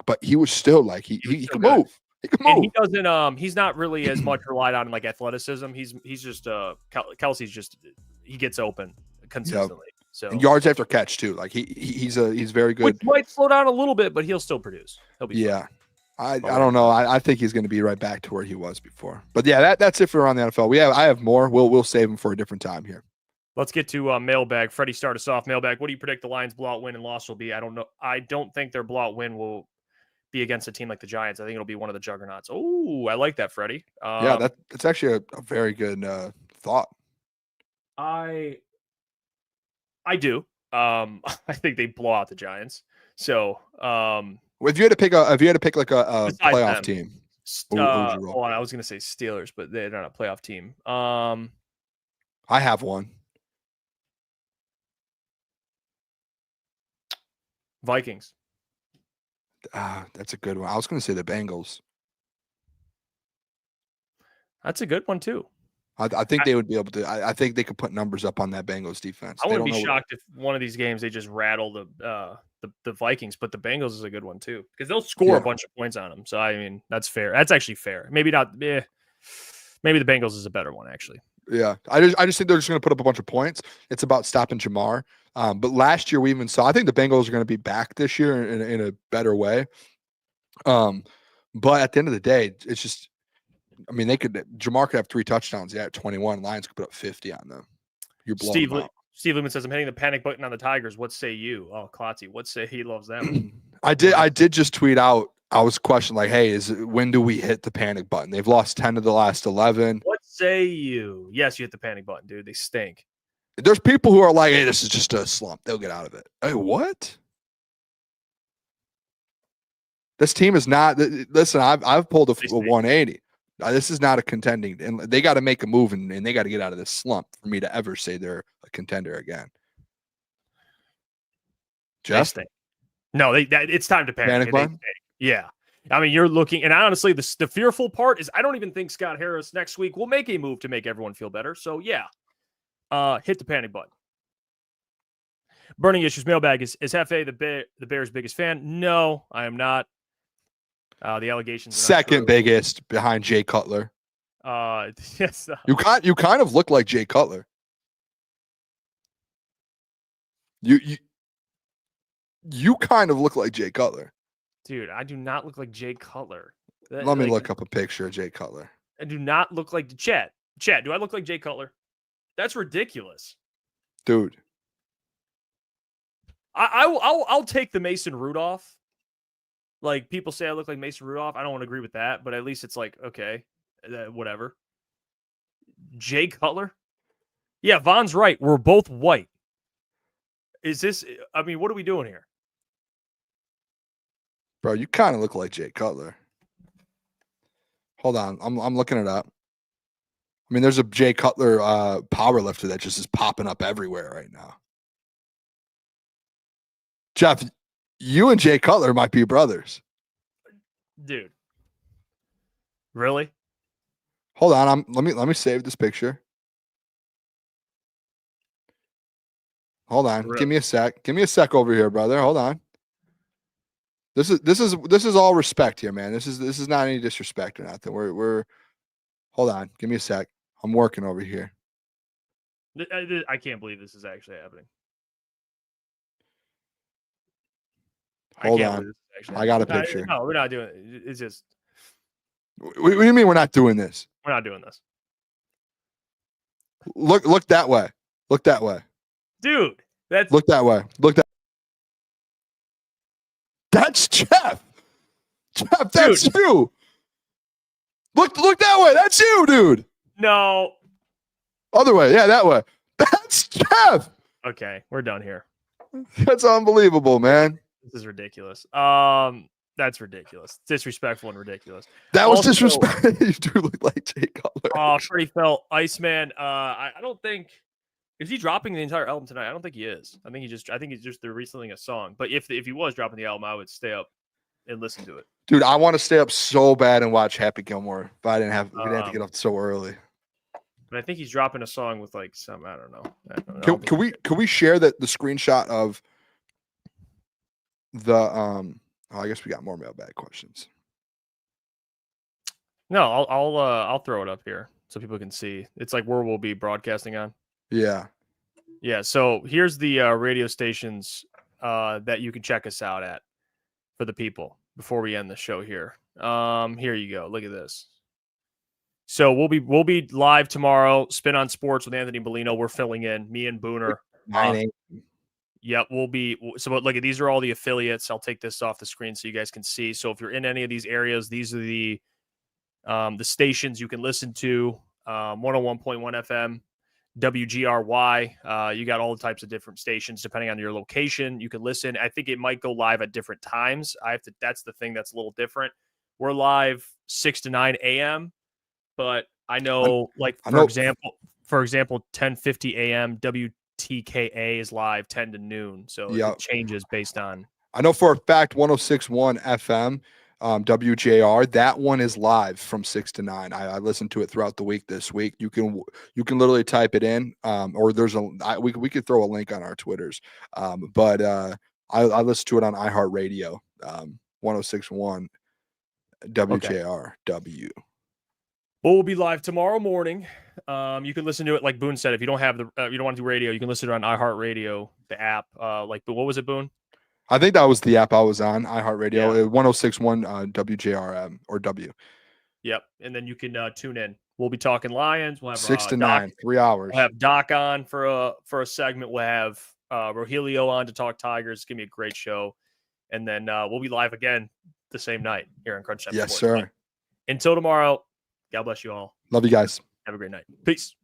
A: but he was still like he could move.
B: And he doesn't. He's not really as much relied on like athleticism. He's just Kelce's just he gets open consistently. Yep. So
A: and yards after catch too. Like he's very good.
B: Which might slow down a little bit, but he'll still produce. He'll be fine.
A: I don't know. I think he's going to be right back to where he was before. But yeah, that's it for around the NFL. I have more. We'll save them for a different time here.
B: Let's get to mailbag. Freddie, start us off. Mailbag. What do you predict the Lions' blowout win and loss will be? I don't know. I don't think their blowout win will be against a team like the Giants. I think it'll be one of the juggernauts. Oh, I like that, Freddie.
A: That's actually a very good thought.
B: I do. I think they blow out the Giants. So,
A: if you had to pick like a playoff team,
B: I was going to say Steelers, but they're not a playoff team.
A: I have one.
B: Vikings.
A: That's a good one. I was going to say the Bengals.
B: That's a good one too.
A: I think they would be able to. I think they could put numbers up on that Bengals defense.
B: I wouldn't be shocked if one of these games they just rattle the Vikings, but the Bengals is a good one too because they'll score a bunch of points on them. So I mean that's fair. That's actually fair. Maybe not. Maybe the Bengals is a better one actually.
A: Yeah, I just think they're just going to put up a bunch of points. It's about stopping Jamar. But last year we even saw. I think the Bengals are going to be back this year in a better way. But at the end of the day, it's just. I mean, Jamar could have 3 touchdowns. Yeah, at 21. Lions could put up 50 on them. You're blowing them out.
B: Steve Lehman says, I'm hitting the panic button on the Tigers. What say you? Oh, Klotzy, what say he loves them?
A: I did just tweet out. I was questioning like, hey, when do we hit the panic button? They've lost 10 of the last 11.
B: What say you? Yes, you hit the panic button, dude. They stink.
A: There's people who are like, hey, this is just a slump. They'll get out of it. Hey, what? This team is not. Listen, I've pulled a 180. This is not a contending, and they got to make a move, and they got to get out of this slump for me to ever say they're a contender again. Jeff?
B: No, it's time to panic. Yeah. I mean, you're looking, and honestly, the fearful part is I don't even think Scott Harris next week will make a move to make everyone feel better. So, yeah, hit the panic button. Burning Issues mailbag is Hefe the Bears' biggest fan? No, I am not. The allegations.
A: Second biggest behind Jay Cutler.
B: Yes.
A: You kind of look like Jay Cutler. You kind of look like Jay Cutler.
B: Dude, I do not look like Jay Cutler.
A: Let me look up a picture of Jay Cutler.
B: I do not look like Chad. Do I look like Jay Cutler? That's ridiculous.
A: Dude.
B: I'll take the Mason Rudolph. Like, people say I look like Mason Rudolph. I don't want to agree with that, but at least it's like, okay, whatever. Jay Cutler? Yeah, Von's right. We're both white. Is this, I mean, what are we doing here?
A: Bro, you kind of look like Jay Cutler. Hold on. I'm looking it up. I mean, there's a Jay Cutler power lifter that just is popping up everywhere right now. Jeff, you and Jay Cutler might be brothers.
B: Dude. Really?
A: Hold on. Let me save this picture. Hold on.
B: Really?
A: Give me a sec. Give me a sec over here, brother. Hold on. This is all respect here, man. This is not any disrespect or nothing. We're hold on. Give me a sec. I'm working over here.
B: I can't believe this is actually happening.
A: Hold on. I got a picture.
B: No, we're not doing it. It's just.
A: What do you mean we're not doing this?
B: We're not doing this.
A: Look that way. Look that way.
B: Dude, that's.
A: Look that way. Look that. That's Jeff. Jeff, that's
B: Dude.
A: you. Look that way. That's you, dude.
B: No.
A: Other way. Yeah, that way. That's Jeff.
B: Okay, we're done here.
A: That's unbelievable, man.
B: This is ridiculous. That's ridiculous. Disrespectful and ridiculous.
A: That was
B: Also,
A: disrespectful. You do look like Jay Cutler.
B: Oh, Freddie Felt, Iceman. I don't think is he dropping the entire album tonight? I don't think he is. I think he's just they're releasing a song. But if he was dropping the album, I would stay up and listen to it.
A: Dude, I want to stay up so bad and watch Happy Gilmore, but we didn't have to get up so early.
B: But I think he's dropping a song with like some I don't know.
A: Can we share the screenshot of the I guess we got more mailbag questions.
B: No, I'll throw it up here so people can see. It's like where we'll be broadcasting on.
A: Yeah.
B: Yeah. So here's the radio stations that you can check us out at for the people before we end the show here. Here you go. Look at this. So we'll be live tomorrow. Spin on Sports with Anthony Bellino. We're filling in. Me and Booner.
A: 9
B: Yep, we'll be. So look at these are all the affiliates. I'll take this off the screen so you guys can see. So if you're in any of these areas, these are the stations you can listen to. 101.1 FM, WGRY. You got all the types of different stations depending on your location. You can listen. I think it might go live at different times. That's the thing that's a little different. We're live 6 to 9 a.m. But I know, for example, 10:50 a.m. WTKA is live 10 to noon. So it changes based on.
A: I know for a fact 106.1 FM, WJR, that one is live from 6 to 9. I listened to it throughout the week this week. You can literally type it in, or we could throw a link on our Twitters. But I listened to it on iHeartRadio, 106.1 WJR W.
B: Well, we'll be live tomorrow morning. You can listen to it like Boone said. If you don't have you don't want to do radio, you can listen to it on iHeartRadio, the app. What was it, Boone?
A: I think that was the app I was on, iHeartRadio, 106.1 WJRM or W.
B: Yep, and then you can tune in. We'll be talking Lions. We'll have
A: 6 to 9, 3 hours.
B: We'll have Doc on for a segment. We'll have Rogelio on to talk Tigers. It's gonna be a great show, and then we'll be live again the same night here on Crunch Time
A: Yes,
B: Sports.
A: sir.
B: Until tomorrow. God bless you all.
A: Love you guys.
B: Have a great night. Peace.